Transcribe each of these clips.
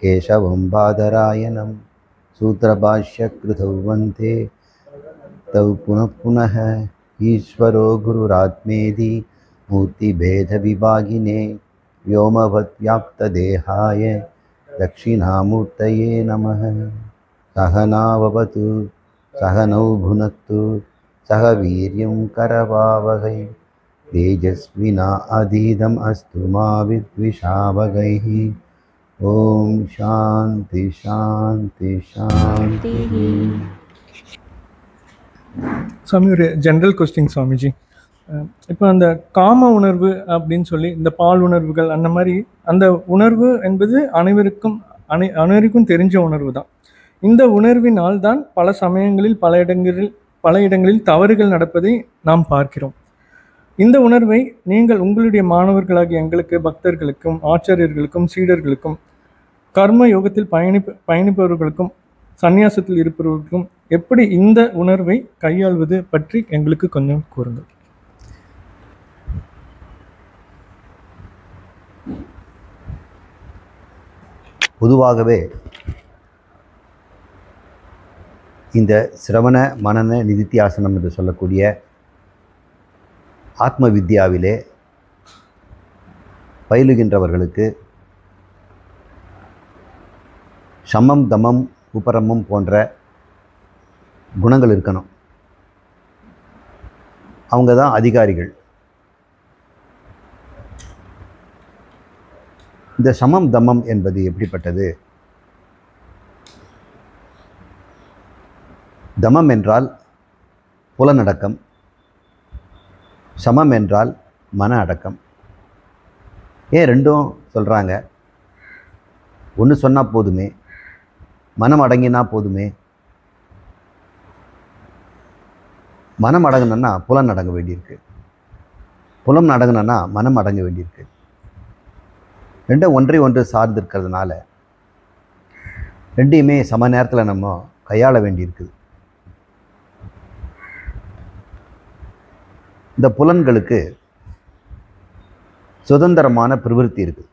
केशवं बादरायणं सूत्रभाष्यकृतौ वन्दे तौ पुनः पुनः ईश्वरो गुरुरात्मेति मूर्तिभेदविभागिने व्योमवद्व्याप्तदेहाय दक्षिणामूर्तये नमः। सहनाववतु सहनौ भुनक्तु सह वीर्यं करवावहै तेजस्विना अधीतम् अस्तु मा विद्विषावहैः। ओम शांति शांति शांति। स्वामी ஒரு ஜென்ரல் கொஸ்டின் சுவாமிஜி. இப்போ அந்த காம உணர்வு அப்படின்னு சொல்லி இந்த பால் உணர்வுகள் அந்த மாதிரி அந்த உணர்வு என்பது அனைவருக்கும் தெரிஞ்ச உணர்வு தான். இந்த உணர்வினால் தான் பல சமயங்களில் பல இடங்களில் தவறுகள் நடப்பதை நாம் பார்க்கிறோம். இந்த உணர்வை நீங்கள் உங்களுடைய மாணவர்களாகிய எங்களுக்கு, பக்தர்களுக்கும், ஆச்சாரியர்களுக்கும், சீடர்களுக்கும், கர்ம யோகத்தில் பயணிப்பவர்களுக்கும், சந்நியாசத்தில் இருப்பவர்களுக்கும் எப்படி இந்த உணர்வை கையாள்வது பற்றி எங்களுக்கு கொஞ்சம் கூறுங்கள். பொதுவாகவே இந்த சிரவண மனன நிதித்தியாசனம் என்று சொல்லக்கூடிய ஆத்ம வித்யாவிலே பயிலுகின்றவர்களுக்கு சமம் தமம் உபரமம் போன்ற குணங்கள் இருக்கணும். அவங்க தான் அதிகாரிகள். இந்த சமம் தமம் என்பது எப்படிப்பட்டது? தமம் என்றால் புலனடக்கம், சமம் என்றால் மன அடக்கம். ஏன் ரெண்டும் சொல்கிறாங்க? ஒன்று சொன்னால் போதுமே, மனம் அடங்கினா போதுமே. மனம் அடங்கினா புலன் அடங்க வேண்டியிருக்கு, புலம் அடங்கினா மனம் அடங்க வேண்டியிருக்கு. ரெண்டும் ஒன்றை ஒன்று சார்ந்து இருக்கிறதுனால ரெண்டையுமே சம நேரத்தில் நம்ம கையாள வேண்டியிருக்குது. இந்த புலன்களுக்கு சுதந்திரமான பிரவிற்த்தி இருக்குது.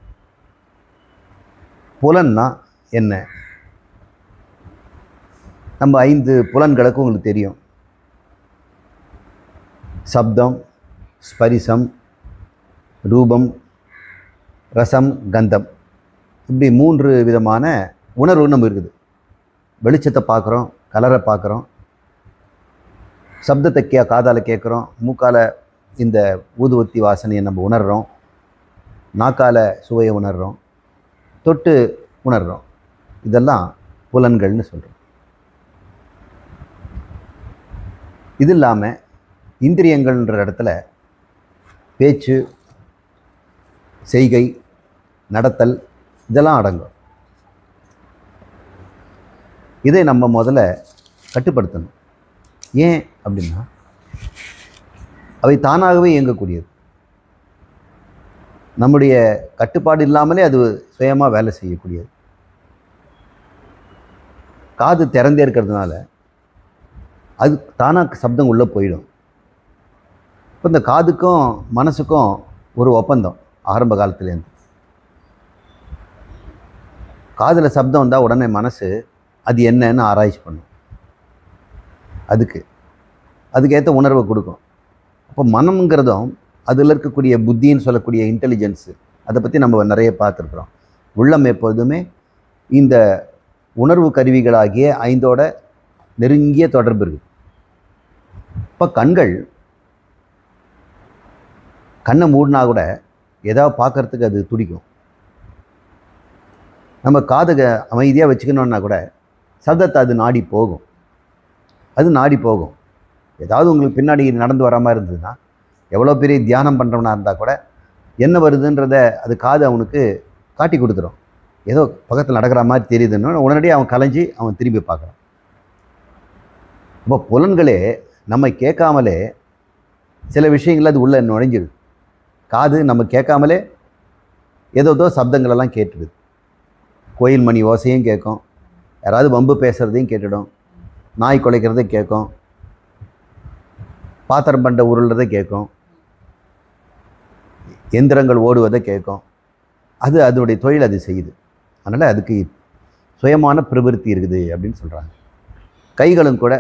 புலன்னா என்ன? நம்ம 5 புலன்களுக்கு உங்களுக்கு தெரியும். சப்தம், ஸ்பரிசம், ரூபம், ரசம், கந்தம். இப்படி 3 விதமான உணர்வு நம்ம இருக்குது. வெளிச்சத்தை பார்க்குறோம், கலரை பார்க்குறோம், சப்தத்தை காதால் கேட்குறோம், மூக்கால் இந்த ஊதுவத்தி வாசனையை நம்ம உணர்கிறோம், நாக்கால் சுவையை உணர்கிறோம், தொட்டு உணர்கிறோம். இதெல்லாம் புலன்கள்னு சொல்கிறோம். இது இல்லாமல் இந்திரியங்கள்ன்ற இடத்துல பேச்சு, செய்கை, நடத்தல் இதெல்லாம் அடங்கும். இதை நம்ம முதல்ல கட்டுப்படுத்தணும். ஏன் அப்படின்னா அவை தானாகவே இயங்கக்கூடியது. நம்முடைய கட்டுப்பாடு இல்லாமலே அது சுயமாக வேலை செய்யக்கூடியது. காது திறந்தே இருக்கிறதுனால அது தானாக சப்தம் உள்ளே போயிடும். இப்போ இந்த காதுக்கும் மனசுக்கும் ஒரு ஒப்பந்தம் ஆரம்ப காலத்துலேருந்து. காதில் சப்தம் வந்தால் உடனே மனசு அது என்னன்னு ஆராய்ச்சி பண்ணும். அதுக்கேற்ற உணர்வை கொடுக்கும். அப்போ மனம்ங்கிறதும் அதில் இருக்கக்கூடிய புத்தின்னு சொல்லக்கூடிய இன்டெலிஜென்ஸு, அதை பற்றி நம்ம நிறைய பார்த்துருக்குறோம். உள்ளம் எப்பொழுதுமே இந்த உணர்வு கருவிகளாகிய 5ஓட நெருங்கிய தொடர்பு இருக்குது. இப்போ கண்ணை மூடினா கூட ஏதாவது பார்க்குறதுக்கு அது துடிக்கும். நம்ம காதுக அமைதியாக வச்சுக்கணுன்னா கூட சப்தத்தை அது நாடி போகும். ஏதாவது உங்களுக்கு பின்னாடி நடந்து வர மாதிரி இருந்ததுன்னா, எவ்வளோ பெரிய தியானம் பண்ணுறவனா இருந்தால் கூட என்ன வருதுன்றத அது காது அவனுக்கு காட்டி கொடுத்துரும். ஏதோ பக்கத்தில் நடக்கிற மாதிரி தெரியுதுன்னு உடனடியாக அவன் கலைஞ்சி அவன் திரும்பி பார்க்குறான். இப்போ புலன்களே நம்ம கேட்காமலே சில விஷயங்கள் அது உள்ளே நுழைஞ்சிடுது. காது நம்ம கேட்காமலே ஏதோ சப்தங்களெல்லாம் கேட்டுடுது. கோயில் மணி ஓசையும் கேட்கும், யாராவது வம்பு பேசுகிறதையும் கேட்டுடும், நாய் குலைக்கிறதை கேட்கும், பாத்திரம் பண்டை உருள்றதை கேட்கும், எந்திரங்கள் ஓடுவதை கேட்கும். அது அதனுடைய தொழில் அது செய்யுது. அதனால் அதுக்கு சுயமான பிரவிற்த்தி இருக்குது அப்படின்னு சொல்கிறாங்க. கைகளும் கூட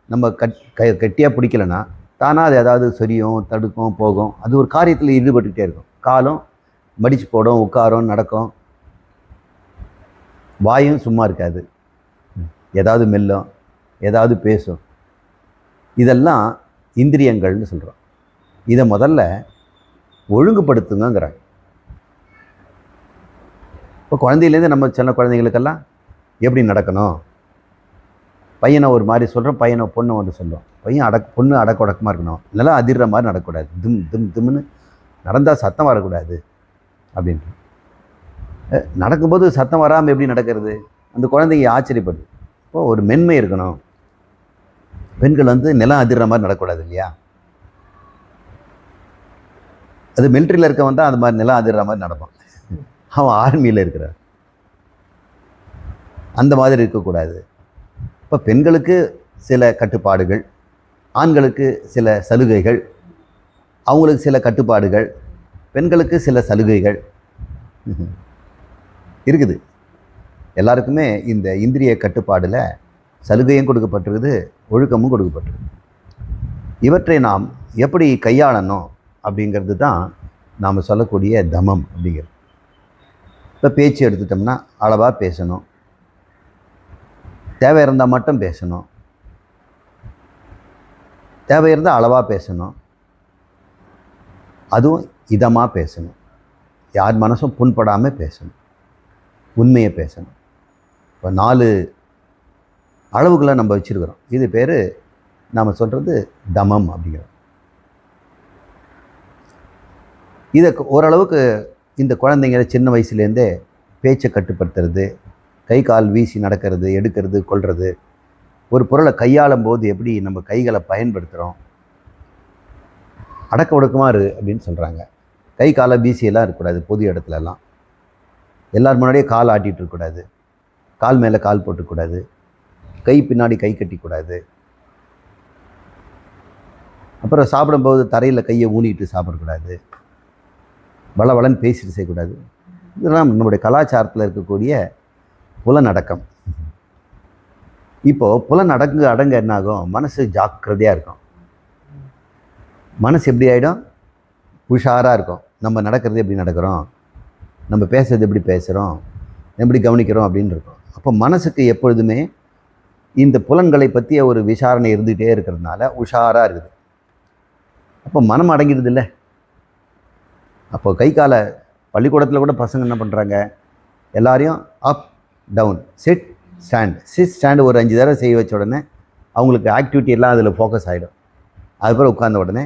நம்ம கட்டியாக பிடிக்கலைன்னா தானாக அது ஏதாவது சொரியும், தடுக்கும், போகும். அது ஒரு காரியத்தில் ஈடுபட்டுக்கிட்டே இருக்கும். காலும் மடித்து போடும், உட்காரும், நடக்கும். வாயும் சும்மா இருக்காது, ஏதாவது மெல்லும், ஏதாவது பேசும். இதெல்லாம் இந்திரியங்கள்னு சொல்கிறோம். இதை முதல்ல ஒழுங்குபடுத்துங்கிறாங்க. இப்போ குழந்தையிலேருந்து நம்ம சின்ன குழந்தைங்களுக்கெல்லாம் எப்படி நடக்கணும், பையனை ஒரு மாதிரி சொல்கிறோம், பையனை பொண்ணை ஒன்று சொல்லுவோம். பையன் பொண்ணு அடக்க உடக்கமாக இருக்கணும், நல்லா அதிர்ற மாதிரி நடக்கக்கூடாது, திம் திம் திம்னு நடந்தால் சத்தம் வரக்கூடாது அப்படின்ட்டு. நடக்கும்போது சத்தம் வராமல் எப்படி நடக்கிறது, அந்த குழந்தைங்க ஆச்சரியப்படுது. இப்போ ஒரு மென்மை இருக்கணும். பெண்கள் வந்து நிலம் அதிர்ற மாதிரி நடக்கக்கூடாது இல்லையா? அது மிலிட்ரியில் இருக்கவன் தான் அந்த மாதிரி நிலம் அதிர்ற மாதிரி நடப்பான். அவன் ஆர்மியில் இருக்கிறான், அந்த மாதிரி இருக்கக்கூடாது. இப்போ பெண்களுக்கு சில கட்டுப்பாடுகள், ஆண்களுக்கு சில சலுகைகள், அவங்களுக்கு சில கட்டுப்பாடுகள், பெண்களுக்கு சில சலுகைகள் இருக்குது. எல்லாருக்குமே இந்த இந்திரிய கட்டுப்பாடில் சலுகையும் கொடுக்கப்பட்டிருக்குது, ஒழுக்கமும் கொடுக்கப்பட்டிருக்கு. இவற்றை நாம் எப்படி கையாளணும் அப்படிங்கிறது தான் நாம் சொல்லக்கூடிய தமம் அப்படிங்கிறது. இப்போ பேச்சு எடுத்துட்டோம்னா அளவாக பேசணும், தேவை இருந்தால் மட்டும் பேசணும், தேவை இருந்தால் அளவாக பேசணும், அதுவும் இதமாக பேசணும், யார் மனசும் புண்படாமல் பேசணும், உண்மையை பேசணும். இப்போ 4 அளவுகளை நம்ம வச்சுருக்கிறோம். இது பேர் நாம் சொல்கிறது தமம் அப்படிங்கிறோம். இதை ஓரளவுக்கு இந்த குழந்தைங்க சின்ன வயசுலேருந்தே பேச்சை கட்டுப்படுத்துறது, கை கால் வீசி நடக்கிறது, எடுக்கிறது, கொள்வது, ஒரு பொருளை கையாளும் போது எப்படி நம்ம கைகளை பயன்படுத்துகிறோம், அடக்க ஒடுக்கமாக இரு அப்படின்னு சொல்கிறாங்க. கை காலை வீசியெல்லாம் இருக்கக்கூடாது, பொது இடத்துலலாம் எல்லார் முன்னாடியே கால் ஆட்டிகிட்டு இருக்கக்கூடாது, கால் மேலே கால் போட்டுக்கூடாது, கை பின்னாடி கை கட்டிக்கூடாது. அப்புறம் சாப்பிடும்போது தரையில் கையை ஊனிட்டு சாப்பிடக்கூடாது, வளவளன்னு பேசிட்டு செய்யக்கூடாது. இதெல்லாம் நம்முடைய கலாச்சாரத்தில் இருக்கக்கூடிய புலனடக்கம். இப்போது புலனடங்கு அடங்க என்னாகும், மனசு ஜாக்கிரதையாக இருக்கும். மனசு எப்படி ஆகிடும், உஷாராக இருக்கும். நம்ம நடக்கிறது எப்படி நடக்கிறோம், நம்ம பேசுறது எப்படி பேசுகிறோம், எப்படி கவனிக்கிறோம் அப்படின்னு இருக்கும். அப்போ மனசுக்கு எப்பொழுதுமே இந்த புலன்களை பற்றிய ஒரு விசாரணை இருந்துகிட்டே இருக்கிறதுனால உஷாராக இருக்குது. அப்போ மனம் அடங்கிடுது இல்லை. அப்போ கை காலை பள்ளிக்கூடத்தில் கூட பசங்க என்ன பண்ணுறாங்க, எல்லாரையும் அப் டவுன், சிட் ஸ்டாண்ட் ஒரு 5 தடவை செய்ய வச்ச உடனே அவங்களுக்கு ஆக்டிவிட்டி எல்லாம் அதில் ஃபோக்கஸ் ஆகிடும். அதுக்கப்புறம் உட்கார்ந்த உடனே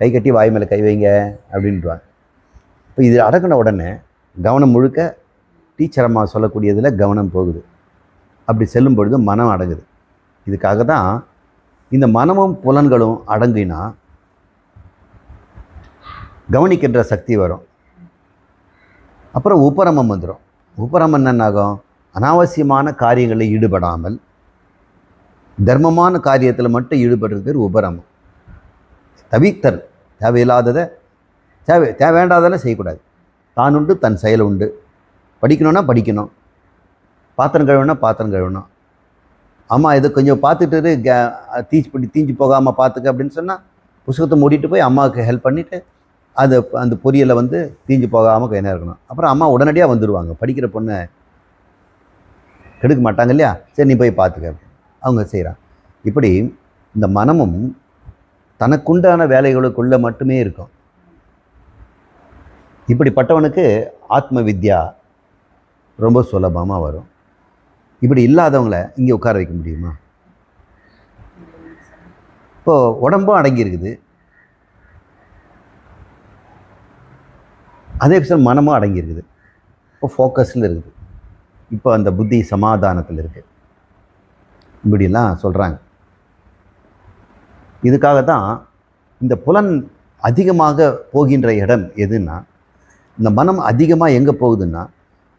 கை கட்டி வாய் மேலே கை வைங்க அப்படின்ட்டுவாங்க. இப்போ இது அடங்கின உடனே கவனம் முழுக்க டீச்சர் அம்மா சொல்லக்கூடியதில் கவனம் போகுது. அப்படி செல்லும் பொழுது மனம் அடங்குது. இதுக்காக தான் இந்த மனமும் புலன்களும் அடங்கினா கவனிக்கின்ற சக்தி வரும். அப்புறம் உபரமம் வந்துடும். உபரமம் என்னன்னாகும், அனாவசியமான காரியங்களில் ஈடுபடாமல் தர்மமான காரியத்தில் மட்டும் ஈடுபடுறது உபரமம். தவித்தல், தேவையில்லாததை வேண்டாதெல்லாம் செய்யக்கூடாது. தான் உண்டு தன் செயல் உண்டு. படிக்கணும்னா படிக்கணும், பாத்திரம் கழுவுனா பாத்திரம் கழுவணும். அம்மா இதை கொஞ்சம் பார்த்துட்டு தீஞ்சு போகாமல் பார்த்துக்க அப்படின்னு சொன்னால் புத்தகத்தை மூடிட்டு போய் அம்மாவுக்கு ஹெல்ப் பண்ணிவிட்டு அந்த பொரியலை வந்து தீஞ்சு போகாமல் கை இருக்கணும். அப்புறம் அம்மா உடனடியாக வந்துடுவாங்க. படிக்கிற பொண்ணை கெடுக்க மாட்டாங்க இல்லையா, சரி நீ போய் பார்த்துக்க, அவங்க செய்கிறாங்க. இப்படி இந்த மனமும் தனக்குண்டான வேலைகளுக்குள்ளே மட்டுமே இருக்கும். இப்படிப்பட்டவனுக்கு ஆத்ம வித்யா ரொம்ப சுலபமாக வரும். இப்படி இல்லாதவங்களை இங்கே உட்கார வைக்க முடியுமா? இப்போது உடம்பும் அடங்கியிருக்குது, அதே விஷயம் மனமும் அடங்கியிருக்குது. இப்போ ஃபோக்கஸில் இருக்குது. இப்போ அந்த புத்தி சமாதானத்தில் இருக்குது. இப்படிலாம் சொல்கிறாங்க. இதுக்காக தான் இந்த புலன் அதிகமாக போகின்ற இடம் எதுன்னா, இந்த மனம் அதிகமாக எங்கே போகுதுன்னா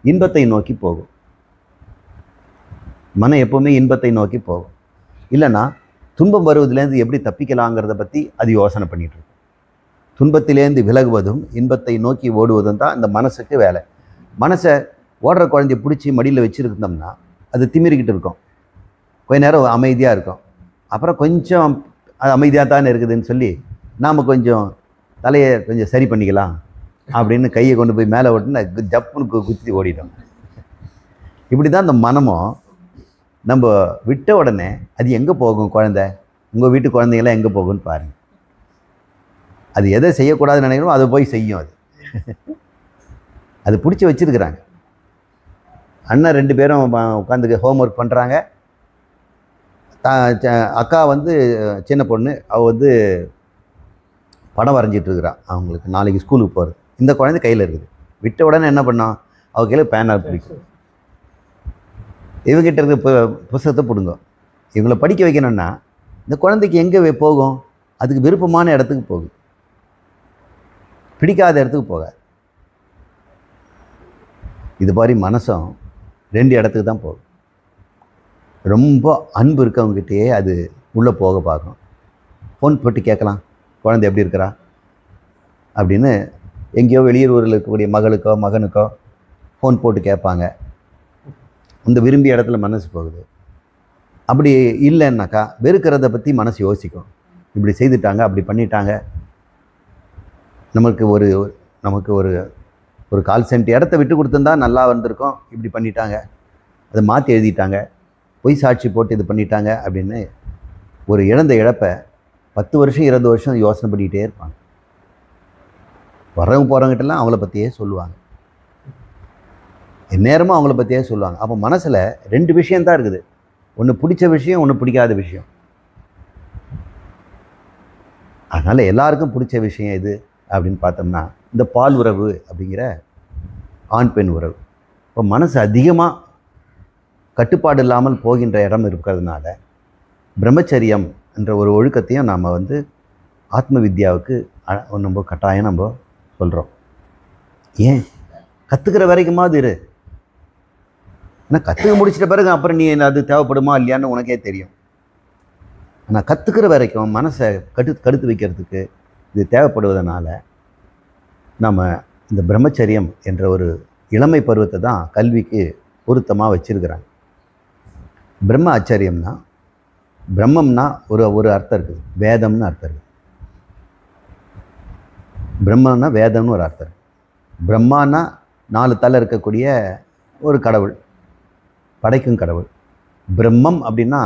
இன்பத்தை நோக்கி போகும். மனம் எப்போவுமே இன்பத்தை நோக்கி போகும். இல்லைன்னா துன்பம் வருவதுலேருந்து எப்படி தப்பிக்கலாங்கிறத பற்றி அது யோசனை பண்ணிகிட்டு இருக்கும். துன்பத்திலேருந்து விலகுவதும் இன்பத்தை நோக்கி ஓடுவதும் தான் இந்த மனசுக்கு வேலை. மனசை ஓடுற குழந்தைய பிடிச்சி மடியில் வச்சுருந்தோம்னா அது திமிரிக்கிட்டு இருக்கும், கொஞ்ச நேரம் அமைதியாக இருக்கும். அப்புறம் கொஞ்சம் அது அமைதியாக தானே இருக்குதுன்னு சொல்லி நாம் கொஞ்சம் தலையை கொஞ்சம் சரி பண்ணிக்கலாம் அப்படின்னு கையை கொண்டு போய் மேலே ஓட்டுன்னு ஜப்புன்னு குத்தி ஓடிடும். இப்படி தான் அந்த மனமும் நம்ம விட்ட உடனே அது எங்கே போகும்? குழந்தை, உங்கள் வீட்டு குழந்தைங்களாம் எங்கே போகும்னு பாருங்கள். அது எதை செய்யக்கூடாதுன்னு நினைக்கிறோம் அதை போய் செய்யும். அது பிடிச்சி வச்சுருக்குறாங்க. அண்ணன் 2 பேரும் உட்காந்து ஹோம்ஒர்க் பண்ணுறாங்க. அக்கா வந்து சின்ன பொண்ணு, அவள் வந்து படம் வரைஞ்சிட்ருக்குறா. அவங்களுக்கு நாளைக்கு ஸ்கூலுக்கு போகிறது. இந்த குழந்தை கையில் இருக்குது. விட்ட உடனே என்ன பண்ணோம்? அவள் கையில் பேனா பிடிக்கும். இவங்கிட்ட இருக்க புத்தகத்தை பிடுங்க. இவங்களை படிக்க வைக்கணும்னா இந்த குழந்தைக்கு எங்கே போகும்? அதுக்கு விருப்பமான இடத்துக்கு போகும், பிடிக்காத இடத்துக்கு போகாது. இது மாதிரி மனசும் 2 இடத்துக்கு தான் போகும். ரொம்ப அன்பு இருக்கவங்ககிட்டயே அது உள்ளே போக பார்க்கும். ஃபோன் போட்டு கேட்கலாம், குழந்தை எப்படி இருக்கிறா அப்படின்னு. எங்கேயோ வெளியூரில் இருக்கக்கூடிய மகளுக்கோ மகனுக்கோ ஃபோன் போட்டு கேட்பாங்க. இந்த விரும்பிய இடத்துல மனசு போகுது. அப்படி இல்லைன்னாக்கா வெறுக்கிறத பற்றி மனசு யோசிக்கும். இப்படி செய்துட்டாங்க, அப்படி பண்ணிட்டாங்க, நமக்கு ஒரு ஒரு கால் சென்ட் இடத்த விட்டு கொடுத்துருந்தா நல்லா வந்திருக்கோம், இப்படி பண்ணிட்டாங்க, அதை மாற்றி எழுதிட்டாங்க, பொய் சாட்சி போட்டு இது பண்ணிட்டாங்க அப்படின்னு ஒரு இழந்த இழப்பை 10 வருஷம் 20 வருஷம் யோசனை பண்ணிக்கிட்டே இருப்பாங்க. வரவங்க போகிறவங்கிட்டலாம் அவங்கள பற்றியே சொல்லுவாங்க, எந்நேரமும் அவங்கள பற்றியே சொல்லுவாங்க. அப்போ மனசில் 2 விஷயந்தான் இருக்குது, ஒன்று பிடிச்ச விஷயம், ஒன்று பிடிக்காத விஷயம். அதனால் எல்லாருக்கும் பிடிச்ச விஷயம் எது அப்படின்னு பார்த்தோம்னா இந்த பால் உறவு அப்படிங்கிற ஆண் பெண் உறவு. இப்போ மனசு அதிகமாக கட்டுப்பாடு இல்லாமல் போகின்ற இடம் இருக்கிறதுனால பிரம்மச்சரியம் என்ற ஒரு ஒழுக்கத்தையும் நாம் வந்து ஆத்ம வித்யாவுக்கு நம்ம கட்டாயம் நம்ம சொல்கிறோம். ஏன்? கற்றுக்கிற வரைக்குமாவது இரு. ஏன்னா கற்றுக்க முடிச்சிட்ட பிறகு அப்புறம் நீ அது தேவைப்படுமா இல்லையான்னு உனக்கே தெரியும். ஆனால் கற்றுக்கிற வரைக்கும் மனசை கடுத்து வைக்கிறதுக்கு இது தேவைப்படுவதனால நம்ம இந்த பிரம்மச்சரியம் என்ற ஒரு இளமை பருவத்தை தான் கல்விக்கு பொருத்தமாக வச்சுருக்கிறாங்க. பிரம்ம ஆச்சரியம்னா, பிரம்மம்னா ஒரு அர்த்தம் இருக்குது, வேதம்னு அர்த்தம் இருக்குது. பிரம்மன்னா வேதம்னு ஒரு அர்த்தம் இருக்குது. பிரம்மானா 4 தலை இருக்கக்கூடிய ஒரு கடவுள், படைக்கும் கடவுள். பிரம்மம் அப்படின்னா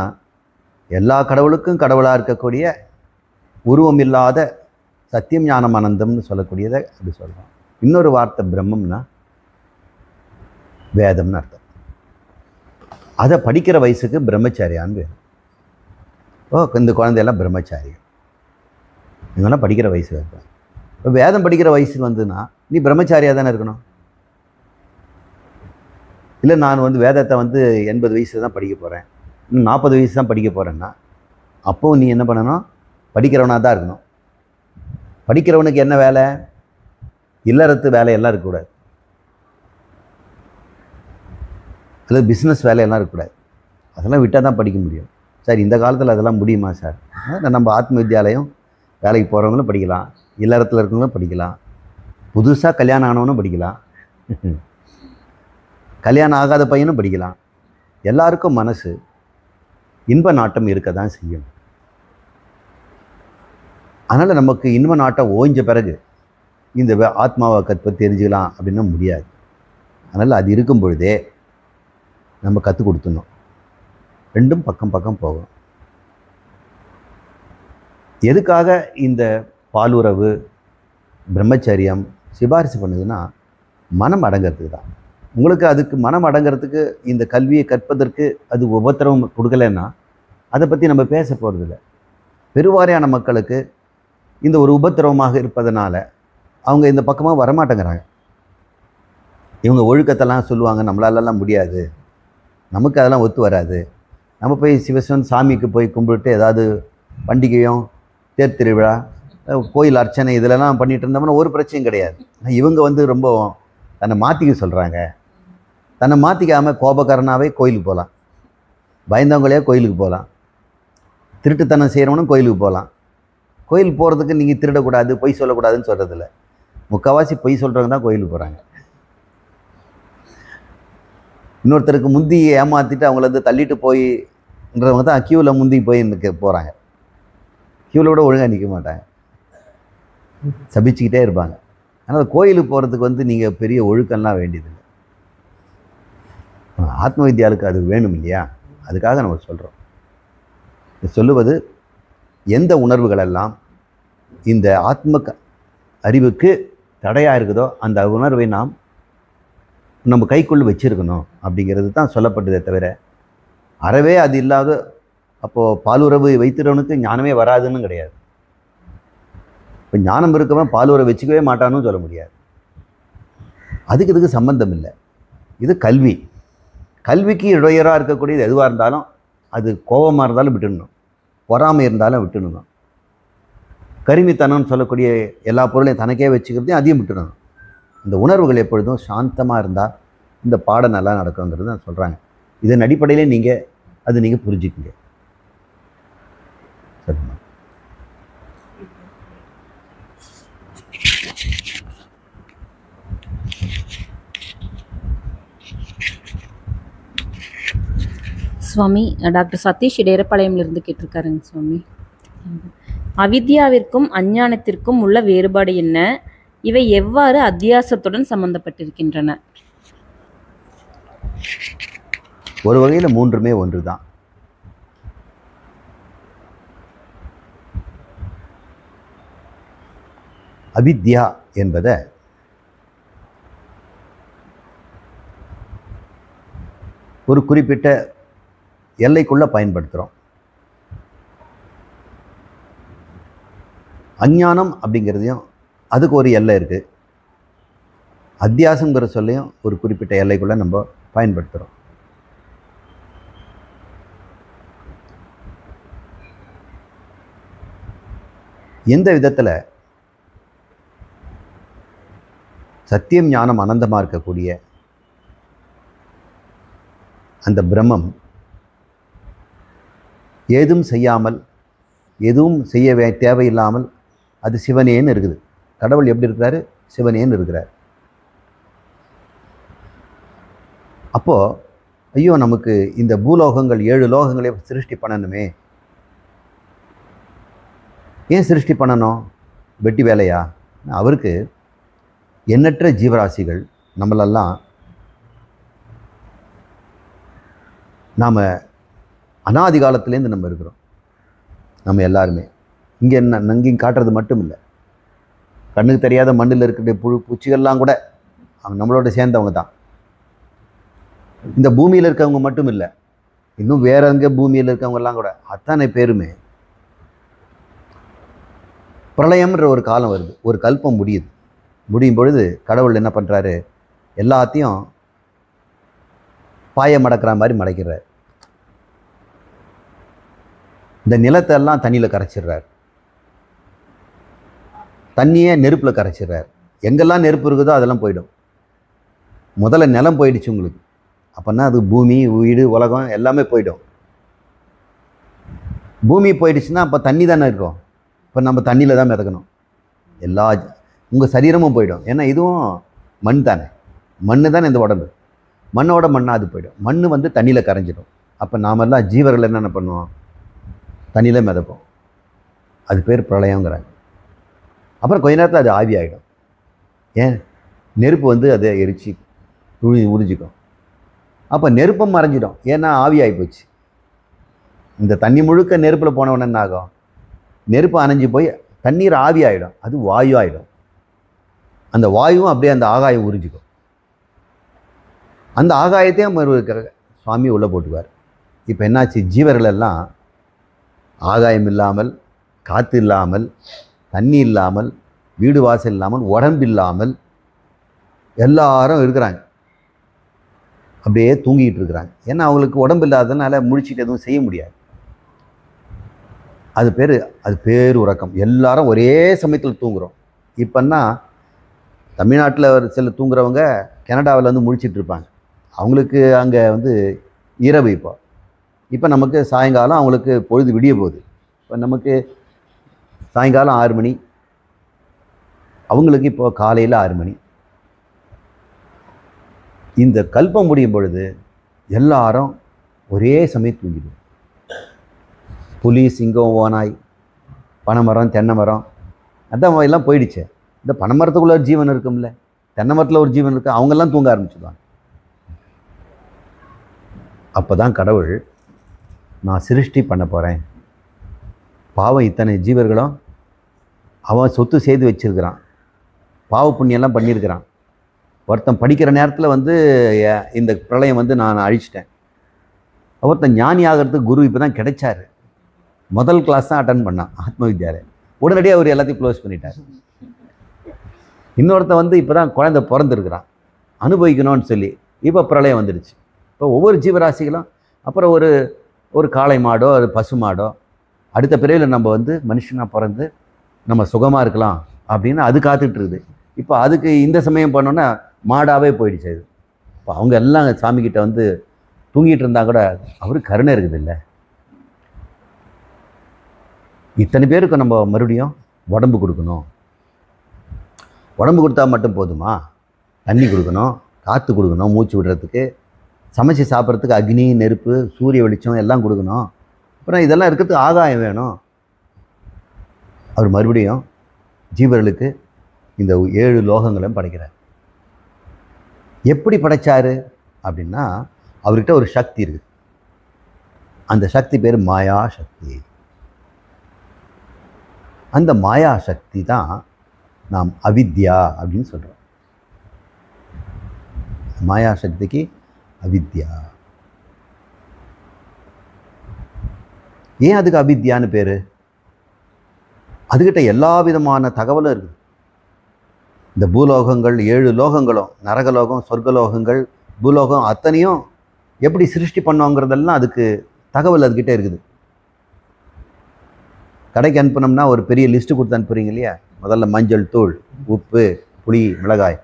எல்லா கடவுளுக்கும் கடவுளாக இருக்கக்கூடிய உருவம் இல்லாத சத்தியம் ஞானம் ஆனந்தம்னு சொல்லக்கூடியதை அப்படி சொல்கிறோம். இன்னொரு வார்த்தை பிரம்மம்னா வேதம்னு அர்த்தம். அதை படிக்கிற வயசுக்கு பிரம்மச்சாரியான்னு வேணும். இந்த குழந்தையெல்லாம் பிரம்மச்சாரியம், இவங்கெல்லாம் படிக்கிற வயசு இருப்பாங்க. இப்போ வேதம் படிக்கிற வயசு வந்துன்னா நீ பிரம்மச்சாரியாக தானே இருக்கணும். இல்லை நான் வந்து வேதத்தை வந்து 80 வயசு தான் படிக்க போகிறேன், இன்னும் 40 வயசு தான் படிக்க போகிறேன்னா அப்போது நீ என்ன பண்ணணும்? படிக்கிறவனாக தான் இருக்கணும். படிக்கிறவனுக்கு என்ன வேலை? இல்லறத்து வேலையெல்லாம் இருக்கக்கூடாது, அல்லது பிஸ்னஸ் வேலையெல்லாம் இருக்கக்கூடாது. அதெல்லாம் விட்டால் தான் படிக்க முடியும். சார் இந்த காலத்தில் அதெல்லாம் முடியுமா சார்? நம்ம ஆத்ம வித்யாலயம் வேலைக்கு போகிறவங்களும் படிக்கலாம், இல்லறத்தில் இருக்கவங்களும் படிக்கலாம், புதுசாக கல்யாணம் ஆனவனும் படிக்கலாம், கல்யாணம் ஆகாத பையனும் படிக்கலாம். எல்லாருக்கும் மனசு இன்ப நாட்டம் இருக்க தான் செய்யும். அதனால் நமக்கு இன்ப நாட்டம் ஓய்ஞ்ச பிறகு இந்த ஆத்மாவை பற்றி தெரிஞ்சுக்கலாம் அப்படின்னா முடியாது. அதனால் அது இருக்கும் பொழுதே நம்ம கற்றுக் கொடுத்துடணும். ரெண்டும் பக்கம் பக்கம் போகும். எதுக்காக இந்த பாலுறவு பிரம்மச்சரியம் சிபாரிசு பண்ணுதுன்னா மனம் அடங்கிறதுக்கு தான். உங்களுக்கு அதுக்கு மனம் அடங்கிறதுக்கு இந்த கல்வியை கற்பதற்கு அது உபத்திரவம் கொடுக்கலைன்னா அதை பற்றி நம்ம பேச போகிறதில்ல. பெருவாரியான மக்களுக்கு இந்த ஒரு உபத்திரவமாக இருப்பதனால அவங்க இந்த பக்கமாக வரமாட்டேங்கிறாங்க. இவங்க ஒழுக்கத்தெல்லாம் சொல்லுவாங்க, நம்மளாலெல்லாம் முடியாது, நமக்கு அதெல்லாம் ஒத்து வராது, நம்ம போய் சிவசிவன் சாமிக்கு போய் கும்பிட்டு ஏதாவது பண்டிகையும் தேர் திருவிழா கோயில் அர்ச்சனை இதிலெல்லாம் பண்ணிகிட்டு இருந்தோம்னா ஒரு பிரச்சனையும் கிடையாது. இவங்க வந்து ரொம்ப தன்னை மாற்றிக்க சொல்கிறாங்க. தன்னை மாற்றிக்காமல் கோபக்காரனாகவே கோயிலுக்கு போகலாம், பயந்தவங்களையே கோயிலுக்கு போகலாம், திருட்டுத்தனம் செய்கிறவனும் கோயிலுக்கு போகலாம். கோயிலுக்கு போகிறதுக்கு நீங்கள் திருடக்கூடாது பொய் சொல்லக்கூடாதுன்னு சொல்கிறதில்ல. முக்கால்வாசி பொய் சொல்கிறவங்க தான் கோயிலுக்கு போகிறாங்க. இன்னொருத்தருக்கு முந்தி ஏமாற்றிட்டு அவங்கள வந்து தள்ளிட்டு போயின்றவங்க தான் க்யூவில் முந்தி போய் போகிறாங்க. க்யூவில் கூட ஒழுங்காக நிற்க மாட்டாங்க, சபிச்சுக்கிட்டே இருப்பாங்க. அதனால் கோயிலுக்கு போகிறதுக்கு வந்து நீங்கள் பெரிய ஒழுக்கம்லாம் வேண்டியதில்லை. ஆத்ம வித்யாவுக்கு அது வேணும் இல்லையா? அதுக்காக நம்ம சொல்கிறோம். சொல்லுவது எந்த உணர்வுகளெல்லாம் இந்த ஆத்ம அறிவுக்கு தடையாக இருக்குதோ அந்த உணர்வை நாம் நம்ம கைக்குள்ள வச்சுருக்கணும் அப்படிங்கிறது தான் சொல்லப்பட்டதே தவிர, அறவே அது இல்லாத அப்போது பாலுறவு வைத்திருவனுக்கு ஞானமே வராதுன்னு கிடையாது. இப்போ ஞானம் இருக்கவன் பாலுறவை வச்சுக்கவே மாட்டான்னு சொல்ல முடியாது. அதுக்கு இதுக்கு சம்பந்தம் இல்லை. இது கல்வி. கல்விக்கு இடையராக இருக்கக்கூடியது எதுவாக இருந்தாலும் அது கோபமாக இருந்தாலும் விட்டுடணும், பொறாமை இருந்தாலும் விட்டுடணும், கருமித்தனம்னு சொல்லக்கூடிய எல்லா பொருளையும் தனக்கே வச்சுக்கிறதையும் அதையும் விட்டுடணும். இந்த உணர்வுகள் எப்பொழுதும் சாந்தமாக இருந்தால் இந்த பாடம் நல்லா நடக்குங்கிறது தான் சொல்கிறாங்க. இதன் அடிப்படையிலே நீங்கள் புரிஞ்சுக்குங்க. சரிம்மா. சுவாமி, டாக்டர் சதீஷ் இடையரப்பாளையம்லேருந்து கேட்டிருக்காருங்க சுவாமி. அவித்யாவிற்கும் அஞ்ஞானத்திற்கும் உள்ள வேறுபாடு என்ன? இவை எவ்வாறு அத்தியாசத்துடன் சம்பந்தப்பட்டிருக்கின்றன? ஒரு வகையில் மூன்றுமே ஒன்று தான். அவித்யா என்பதை ஒரு குறிப்பிட்ட எல்லைக்குள்ளே பயன்படுத்துகிறோம். அஞ்ஞானம் அப்படிங்கிறதையும் அதுக்கு ஒரு எல்லை இருக்குது. அத்தியாசங்கிற சொல்லையும் ஒரு குறிப்பிட்ட எல்லைக்குள்ளே நம்ம பயன்படுத்துகிறோம். எந்த விதத்தில் சத்தியம் ஞானம் அனந்தமாக இருக்கக்கூடிய அந்த பிரம்மம் ஏதும் செய்யாமல் எதுவும் செய்ய தேவையில்லாமல் அது சிவனேன்னு இருக்குது. கடவுள் எப்படி இருக்கிறாரு? சிவனேன்னு இருக்கிறார். அப்போது ஐயோ நமக்கு இந்த பூலோகங்கள் 7 லோகங்களே சிருஷ்டி பண்ணணுமே, ஏன் சிருஷ்டி பண்ணணும்? வெட்டி வேலையா? அவருக்கு எண்ணற்ற ஜீவராசிகள் நம்மளெல்லாம் நாம் அனாதி காலத்துலேருந்து நம்ம இருக்கிறோம். நம்ம எல்லாருமே இங்கே இங்கேயும் காட்டுறது மட்டும் இல்லை, கண்ணுக்கு தெரியாத மண்ணில் இருக்கிற புழு பூச்சிகள்லாம் கூட நம்மளோட சேர்ந்தவங்க தான். இந்த பூமியில் இருக்கவங்க மட்டும் இல்லை, இன்னும் வேற எங்கே பூமியில் இருக்கவங்கெல்லாம் கூட அத்தனை பேருமே பிரளயம்ன்ற ஒரு காலம் வருது, ஒரு கல்பம் முடியும் பொழுது கடவுள் என்ன பண்ணுறாரு? எல்லாத்தையும் பாய மடக்கிற மாதிரி மடக்கிறார். இந்த நிலத்தை எல்லாம் தண்ணியில் கரைச்சிடுறார், தண்ணியே நெருப்பில் கரைச்சிடுறார். எங்கெல்லாம் நெருப்பு இருக்குதோ அதெல்லாம் போயிடும். முதல்ல நிலம் போயிடுச்சு உங்களுக்கு, அப்போன்னா அது பூமி வீடு உலகம் எல்லாமே போயிடும். பூமி போயிடுச்சுன்னா அப்போ தண்ணி தானே இருக்கும், இப்போ நம்ம தண்ணியில் தான் மிதக்கணும். எல்லா உங்கள் சரீரமும் போயிடும். ஏன்னா இதுவும் மண் தானே, மண் தானே இந்த உடம்பு, மண்ணோட மண்ணாக அது போயிடும். மண் வந்து தண்ணியில் கரைஞ்சிடும். அப்போ நாமெல்லாம் ஜீவர்கள் என்னென்ன பண்ணுவோம்? தண்ணியில் மிதப்போம். அது பேர் பிரளயங்கிறாங்க. அப்புறம் கொஞ்ச நேரத்தில் அது ஆவி ஆகிடும். ஏன்? நெருப்பு வந்து அதை எரிச்சு உறிஞ்சிக்கும். அப்போ நெருப்பும் மறைஞ்சிடும், ஏன்னா ஆவி ஆகி போச்சு. இந்த தண்ணி முழுக்க நெருப்பில் போனவொன்னே என்ன ஆகும்? நெருப்பு அணைஞ்சி போய் தண்ணீர் ஆவி ஆகிடும், அது வாயு ஆகிடும். அந்த வாயுவும் அப்படியே அந்த ஆகாயம் உறிஞ்சிக்கும். அந்த ஆகாயத்தையும் சுவாமி உள்ளே போட்டுக்குவார். இப்போ என்னாச்சு? ஜீவர்கள் எல்லாம் ஆகாயம் இல்லாமல், காற்று இல்லாமல், தண்ணி இல்லாமல், வீடு வாசல் இல்லாமல், உடம்பு இல்லாமல் எல்லாரும் இருக்கிறாங்க. அப்படியே தூங்கிட்டு இருக்கிறாங்க. ஏன்னா அவங்களுக்கு உடம்பு இல்லாததுனால முழிச்சிட்டு எதுவும் செய்ய முடியாது. அது பேர் உறக்கம். எல்லாரும் ஒரே சமயத்தில் தூங்குகிறோம். இப்போன்னா தமிழ்நாட்டில் ஒரு சில தூங்குறவங்க கனடாவில் வந்து முழிச்சிட்டு இருப்பாங்க. அவங்களுக்கு அங்கே வந்து இரவு. இப்போ நமக்கு சாயங்காலம், அவங்களுக்கு பொழுது விடிய போகுது. இப்போ நமக்கு சாயங்காலம் 6 மணி, அவங்களுக்கு இப்போ காலையில் 6 மணி. இந்த கல்பம் முடியும் பொழுது எல்லாரும் ஒரே சமயம் தூங்கிடுவோம். புலி, சிங்கம், ஓனாய், பனைமரம், தென்னை மரம், அதான் எல்லாம் போயிடுச்சு. இந்த பனைமரத்துக்குள்ள ஒரு ஜீவன் இருக்கும்ல, தென்னை மரத்தில் ஒரு ஜீவன் இருக்குது, அவங்கெல்லாம் தூங்க ஆரம்பிச்சுடுவாங்க. அப்போ தான் கடவுள், நான் சிருஷ்டி பண்ண போகிறேன். பாவம் இத்தனை ஜீவர்களும் அவன் சொத்து செய்து வச்சிருக்கிறான், பாவ புண்ணியெல்லாம் பண்ணியிருக்கிறான். ஒருத்தன் படிக்கிற நேரத்தில் இந்த பிரளயம் நான் அழிச்சிட்டேன். ஒருத்தன் ஞானி ஆகிறதுக்கு குரு இப்போ தான் கிடைச்சாரு. முதல் கிளாஸ் தான் அட்டன் பண்ணான் ஆத்ம வித்யாலயம். உடனடியாக அவர் எல்லாத்தையும் க்ளோஸ் பண்ணிட்டார். இன்னொருத்தன் இப்போ தான் குழந்தை பிறந்திருக்கிறான், அனுபவிக்கணும்னு சொல்லி இப்போ பிரளயம் வந்துடுச்சு. இப்போ ஒவ்வொரு ஜீவராசிகளும் அப்புறம் ஒரு காளை மாடோ ஒரு பசு மாடோ அடுத்த பிறவியில் நம்ம மனுஷனாக பிறந்து நம்ம சுகமாக இருக்கலாம் அப்படின்னு அது காத்துட்ருக்குது. இப்போ அதுக்கு இந்த சமயம் பண்ணோன்னா மாடாவே போயிடுச்சு அது. இப்போ அவங்க எல்லாம் சாமிக்கிட்ட தூங்கிட்டு இருந்தால் கூட அவருக்கு கருணை இருக்குது இல்லை. இத்தனை பேருக்கு நம்ம மறுபடியும் உடம்பு கொடுக்கணும். உடம்பு கொடுத்தா மட்டும் போதுமா? தண்ணி கொடுக்கணும், காற்று கொடுக்கணும், மூச்சு விடுறதுக்கு, சமைச்சு சாப்பிட்றதுக்கு அக்னி, நெருப்பு, சூரிய வெளிச்சம் எல்லாம் கொடுக்கணும். அப்புறம் இதெல்லாம் இருக்கிறதுக்கு ஆகாயம் வேணும். அவர் மறுபடியும் ஜீவர்களுக்கு இந்த 7 லோகங்களையும் படைக்கிறார். எப்படி படைச்சாரு அப்படின்னா, அவர்கிட்ட ஒரு சக்தி இருக்குது. அந்த சக்தி பேர் மாயா சக்தி. அந்த மாயா சக்தி தான் நாம் அவித்யா அப்படின்னு சொல்கிறோம். மாயா சக்திக்கு அவித்யா. ஏன் அதுக்கு அவித்யான்னு பேர்? அதுக்கிட்ட எல்லா விதமான தகவலும் இருக்குது. இந்த பூலோகங்கள் 7 லோகங்களும், நரகலோகம், சொர்க்கலோகங்கள், பூலோகம் அத்தனையும் எப்படி சிருஷ்டி பண்ணோங்கிறதெல்லாம் அதுக்கு தகவல் அதுக்கிட்ட இருக்குது. கடைக்கு அனுப்பினோம்னா ஒரு பெரிய லிஸ்ட்டு கொடுத்து அனுப்புறீங்க இல்லையா? முதல்ல மஞ்சள் தூள், உப்பு, புளி, மிளகாய்,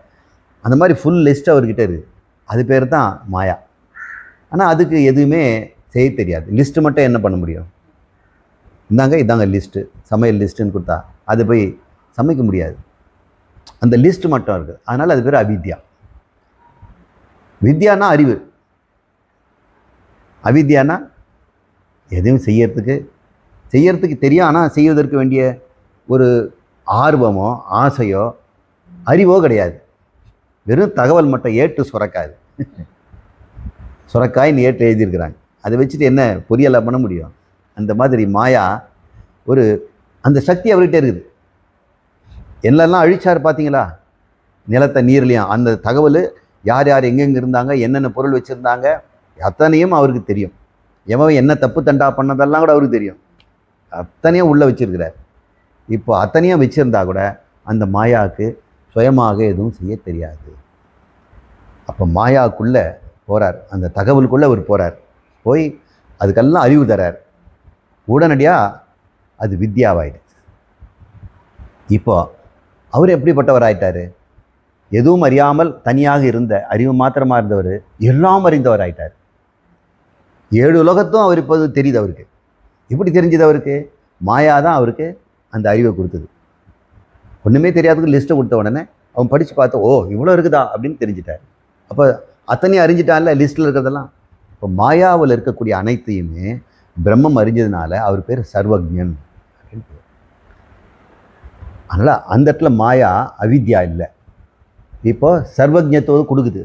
அந்த மாதிரி ஃபுல் லிஸ்ட்டு அவர்கிட்ட இருக்குது. அது பேர் தான் மாயா. ஆனால் அதுக்கு எதுவுமே செய்ய தெரியாது. லிஸ்ட்டு மட்டும் என்ன பண்ண முடியும்? இதாங்க லிஸ்ட்டு, சமையல் லிஸ்ட்டுன்னு கொடுத்தா அது போய் சமைக்க முடியாது. அந்த லிஸ்ட்டு மட்டும் இருக்குது. அதனால் அது பேர் அவித்யா. வித்யானா அறிவு, அவித்யானா எதையும் செய்யறதுக்கு தெரியும், ஆனால் செய்வதற்கு வேண்டிய ஒரு ஆர்வமோ ஆசையோ அறிவோ கிடையாது. வெறும் தகவல் மட்டும். ஏட்டு சுரக்காது, சுரக்காயின்னு ஏட்டு எழுதியிருக்கிறாங்க. அதை வச்சுட்டு என்ன பொரியலை பண்ண முடியும்? அந்த மாதிரி மாயா அந்த சக்தி அவர்கிட்ட இருக்குது. என்னெல்லாம் அழிச்சார் பார்த்தீங்களா? நிலத்தை, நீர்லையும் அந்த தகவல் யார் யார் எங்கெங்கே இருந்தாங்க, என்னென்ன பொருள் வச்சுருந்தாங்க, அத்தனையும் அவருக்கு தெரியும். எவன் என்ன தப்பு தண்டா பண்ணதெல்லாம் கூட அவருக்கு தெரியும். அத்தனையும் உள்ளே வச்சுருக்கிறார். இப்போ அத்தனையும் வச்சுருந்தா கூட அந்த மாயாவுக்கு சுயமாக எதுவும் செய்ய தெரியாது. அப்போ மாயாவுக்குள்ளே போகிறார், அந்த தகவலுக்குள்ளே அவர் போகிறார். போய் அதுக்கெல்லாம் அறிவு தரார். உடனடியாக அது வித்யாவாயிடுச்சு. இப்போ அவர் எப்படிப்பட்டவர் ஆயிட்டார்? எதுவும் அறியாமல் தனியாக இருந்த, அறிவு மாத்திரமாக இருந்தவர் எல்லாம் அறிந்தவர் ஆயிட்டார். 7 உலகத்தும் அவர் இப்போது தெரியுது. அவருக்கு எப்படி தெரிஞ்சது? அவருக்கு மாயா தான் அவருக்கு அந்த அறிவை கொடுத்தது. ஒன்றுமே தெரியாததுக்கு லிஸ்ட்டை கொடுத்த உடனே அவன் படித்து பார்த்த, ஓ இவ்வளோ இருக்குதா அப்படின்னு தெரிஞ்சிட்டார். அப்போ அத்தனையும் அறிஞ்சிட்டான்ல லிஸ்ட்டில் இருக்கிறதெல்லாம். இப்போ மாயாவில் இருக்கக்கூடிய அனைத்தையுமே பிரம்மம் அறிஞ்சதுனால அவர் பேர் சர்வஜன் அப்படின்னு. அதனால் அந்த இடத்துல மாயா அவித்யா இல்லை, இப்போ சர்வஜத்துவ கொடுக்குது.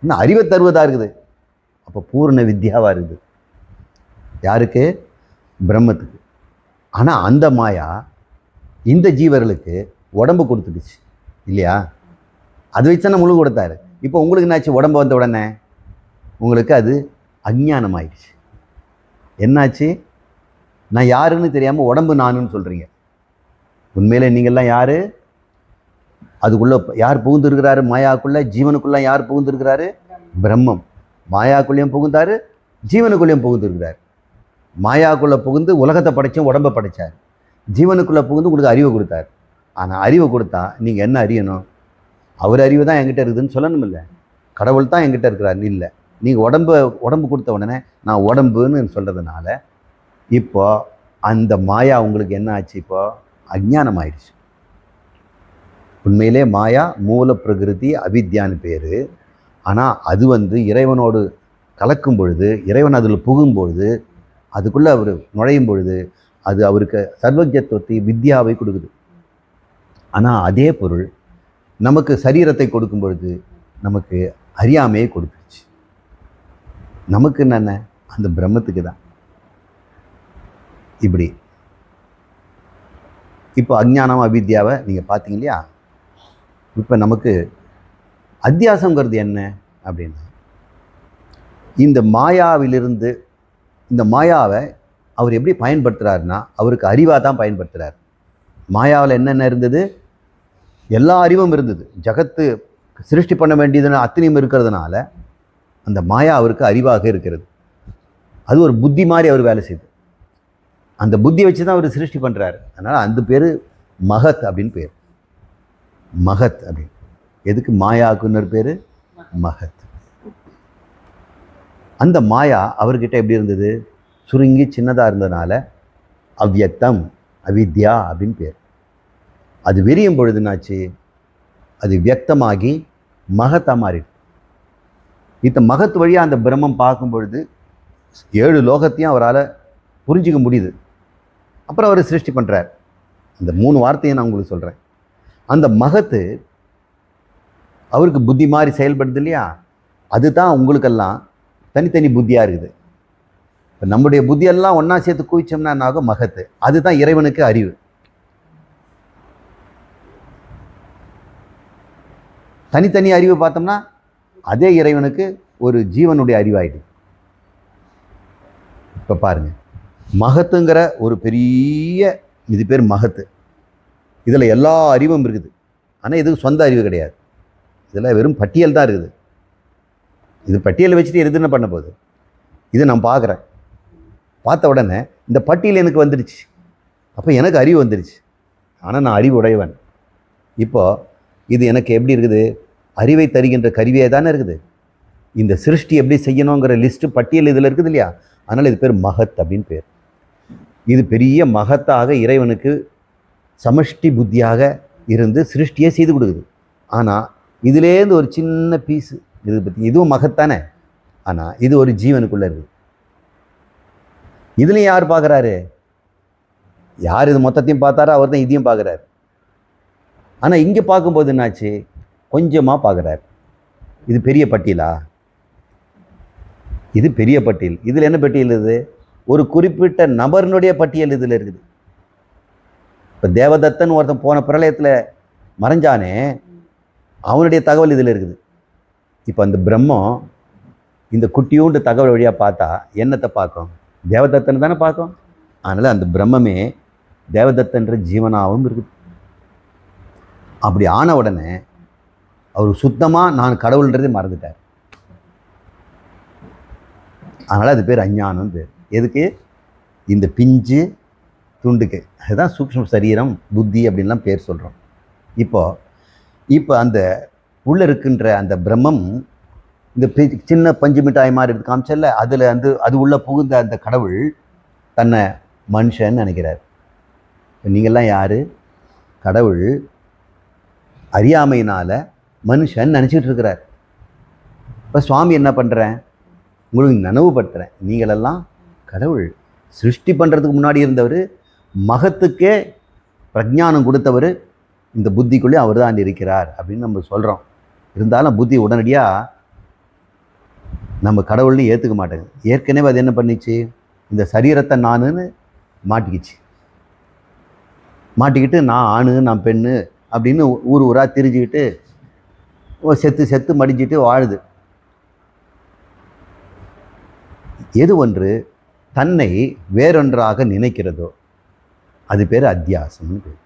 இன்னும் அறிவை தருவதாக இருக்குது. அப்போ பூர்ண வித்யாவாக இருக்குது. யாருக்கு? பிரம்மத்துக்கு. ஆனால் அந்த மாயா இந்த ஜீவர்களுக்கு உடம்பு கொடுத்துடுச்சு இல்லையா? அது வச்சு தானே முழு கொடுத்தாரு. இப்போ உங்களுக்கு என்னாச்சு? உடம்பு வந்த உடனே உங்களுக்கு அது அஞ்ஞானம் ஆயிடுச்சு. என்னாச்சு? நான் யாருன்னு தெரியாமல் உடம்பு நானுன்னு சொல்கிறீங்க. உண்மையிலே நீங்கள்லாம் யார்? அதுக்குள்ளே யார் புகுந்துருக்கிறாரு? மாயாக்குள்ளே, ஜீவனுக்குள்ளே யார் புகுந்துருக்கிறாரு? பிரம்மம். மாயாக்குள்ளேயும் புகுந்தார், ஜீவனுக்குள்ளேயும் புகுந்துருக்கிறார். மாயாக்குள்ளே புகுந்து உலகத்தை படைச்சும் உடம்பை படைத்தார். ஜீவனுக்குள்ளே புகுந்து உங்களுக்கு அறிவை கொடுத்தார். ஆனால் அறிவை கொடுத்தா நீங்கள் என்ன அறியணும்? அவர் அறிவு தான் என்கிட்ட இருக்குதுன்னு சொல்லணும் இல்லை? கடவுள் தான் என்கிட்ட இருக்கிறார் இல்லை. நீங்கள் உடம்பு கொடுத்த உடனே நான் உடம்புன்னு சொல்கிறதுனால இப்போ அந்த மாயா உங்களுக்கு என்ன ஆச்சு? இப்போ அஞ்ஞானம் ஆயிடுச்சு. உண்மையிலே மாயா மூல பிரகிருதி அவித்யான்னு பேர். ஆனால் அது இறைவனோடு கலக்கும் பொழுது, இறைவன் அதில் புகும்பொழுது, அதுக்குள்ளே அவர் நுழையும் பொழுது அது அவருக்கு சர்வஜத்துவத்தை, வித்யாவை கொடுக்குது. ஆனால் அதே பொருள் நமக்கு சரீரத்தை கொடுக்கும் பொழுது நமக்கு அறியாமையை கொடுத்துருச்சு. நமக்கு என்னென்ன, அந்த பிரம்மத்துக்கு தான். இப்படி இப்போ அஞ்ஞானம் அவித்யாவை நீங்கள் பார்த்தீங்க இல்லையா? இப்போ நமக்கு அத்தியாசங்கிறது என்ன அப்படின்னா, இந்த மாயாவிலிருந்து, இந்த மாயாவை அவர் எப்படி பயன்படுத்துகிறாருன்னா அவருக்கு அறிவாக தான் பயன்படுத்துகிறார். மாயாவில் என்னென்ன இருந்தது? எல்லா அறிவும் இருந்தது. ஜகத்து சிருஷ்டி பண்ண வேண்டியதுன்னு அத்தனையும் இருக்கிறதுனால அந்த மாயா அவருக்கு அறிவாக இருக்கிறது. அது ஒரு புத்தி மாதிரி அவர் வேலை செய்யுது. அந்த புத்தியை வச்சு தான் அவர் சிருஷ்டி பண்ணுறாரு. அதனால் அந்த பேர் மகத் அப்படின்னு பேர். மகத் அப்படின்னு. எதுக்கு? மாயாவுக்குன்னு பேர் மகத். அந்த மாயா அவர்கிட்ட எப்படி இருந்தது? சுருங்கி சின்னதாக இருந்ததுனால அவ்யக்தம், அவித்யா அப்படின்னு பேர். அது விரியும் பொழுதுனாச்சு அது வியக்தமாகி மகத்தாக மாறிடும். இந்த மகத் வழியாக அந்த பிரம்மம் பார்க்கும் பொழுது 7 லோகத்தையும் அவரால் புரிஞ்சிக்க முடியுது. அப்புறம் அவர் சிருஷ்டி பண்ணுறார். இந்த 3 வார்த்தையை நான் உங்களுக்கு சொல்கிறேன். அந்த மகத்து அவருக்கு புத்தி மாதிரி செயல்படுது இல்லையா? அதுதான் உங்களுக்கெல்லாம் தனித்தனி புத்தியாக இருக்குது. இப்போ நம்முடைய புத்தியெல்லாம் ஒன்றா சேர்த்து குவிச்சோம்னா என்ன ஆகும்? மகத்து. அதுதான் இறைவனுக்கு அறிவு. தனித்தனி அறிவு பார்த்தோம்னா அதே இறைவனுக்கு ஒரு ஜீவனுடைய அறிவாயிடுது. இப்போ பாருங்க, மகத்துங்கிற ஒரு பெரிய இது பேர் மகத்து. இதில் எல்லா அறிவும் இருக்குது. ஆனால் இதுக்கு சொந்த அறிவு கிடையாது. இதில் வெறும் பட்டியல் தான் இருக்குது. இது பட்டியலை வச்சுட்டு எதுன்னு பண்ண போகுது? இது நான் பார்க்குறேன். பார்த்த உடனே இந்த பட்டியல் எனக்கு வந்துடுச்சு. அப்போ எனக்கு அறிவு வந்துடுச்சு. ஆனால் நான் அறிவு உடையவன். இப்போது இது எனக்கு எப்படி இருக்குது? அறிவை தருகின்ற கருவியே தானே இருக்குது. இந்த சிருஷ்டி எப்படி செய்யணுங்கிற லிஸ்ட்டு பட்டியல் இதில் இருக்குது இல்லையா? அதனால் இது பேர் மகத் அப்படின்னு பேர். இது பெரிய மகத்தாக இறைவனுக்கு சமஷ்டி புத்தியாக இருந்து சிருஷ்டியை செய்து கொடுக்குது. ஆனால் இதுலேருந்து ஒரு சின்ன பீஸு இது பற்றி, இதுவும் மகத்தானே. ஆனால் இது ஒரு ஜீவனுக்குள்ளே இருக்குது. இதுலையும் யார் பார்க்குறாரு? யார் இது மொத்தத்தையும் பார்த்தாரோ அவர் தான் இதையும் பார்க்குறாரு. ஆனால் இங்கே பார்க்கும்போது என்னாச்சு? கொஞ்சமாக பார்க்குறாரு. இது பெரிய பட்டியலா? இது பெரிய பட்டியல். இதில் என்ன பட்டியல்? இது ஒரு குறிப்பிட்ட நபர்னுடைய பட்டியல் இதில் இருக்குது. இப்போ தேவதத்தன் ஒருத்தன் போன பிரளயத்தில் மறைஞ்சானே, அவனுடைய தகவல் இதில் இருக்குது. இப்போ அந்த பிரம்மம் இந்த குட்டியூண்டு தகவல் வழியாக பார்த்தா என்னத்தை பார்க்கும்? தேவதத்தன் தானே பார்க்கும். அதனால் அந்த பிரம்மமே தேவதத்தன்ற ஜீவனாகவும் இருக்குது. அப்படி ஆன உடனே அவர் சுத்தமாக நான் கடவுள்ன்றதை மறந்துட்டார். அதனால் அது பேர் அஞ்ஞானம் பேர். எதுக்கு? இந்த பிஞ்சு துண்டுக்கு. அதுதான் சூக்ஷ்ம சரீரம், புத்தி அப்படின்லாம் பேர் சொல்கிறோம். இப்போ அந்த உள்ளே இருக்கின்ற அந்த பிரம்மம் இந்த சின்ன பஞ்சு மிட்டாய் மாதிரி எடுத்து காமிச்சல, அதில் அது உள்ளே புகுந்த அந்த கடவுள் தன்னை மனுஷன்னு நினைக்கிறார். நீங்கள்லாம் யார்? கடவுள் அறியாமையினால் மனுஷன் நினச்சிக்கிட்டு இருக்கிறார். இப்போ சுவாமி என்ன பண்ணுறேன்? உங்களுக்கு நினைவுபடுத்துகிறேன். நீங்களெல்லாம் கடவுள். சிருஷ்டி பண்ணுறதுக்கு முன்னாடி இருந்தவர், மகத்துக்கே பிரஜானம் கொடுத்தவர், இந்த புத்திக்குள்ளே அவர் தான் இருக்கிறார் அப்படின்னு நம்ம சொல்கிறோம். இருந்தாலும் புத்தி உடனடியாக நம்ம கடவுள்னு ஏற்றுக்க மாட்டேங்குது. ஏற்கனவே அது என்ன பண்ணிச்சு? இந்த சரீரத்தை நானுன்னு மாட்டிக்கிட்டு நான் ஆணு நான் பெண்ணு அப்படின்னு ஊர் ஊராக திரிஞ்சுக்கிட்டு செத்து மடிஞ்சிட்டு வாழுது. எது ஒன்று தன்னை வேறொன்றாக நினைக்கிறதோ அது பேர் அத்தியாசம்னு பேர்.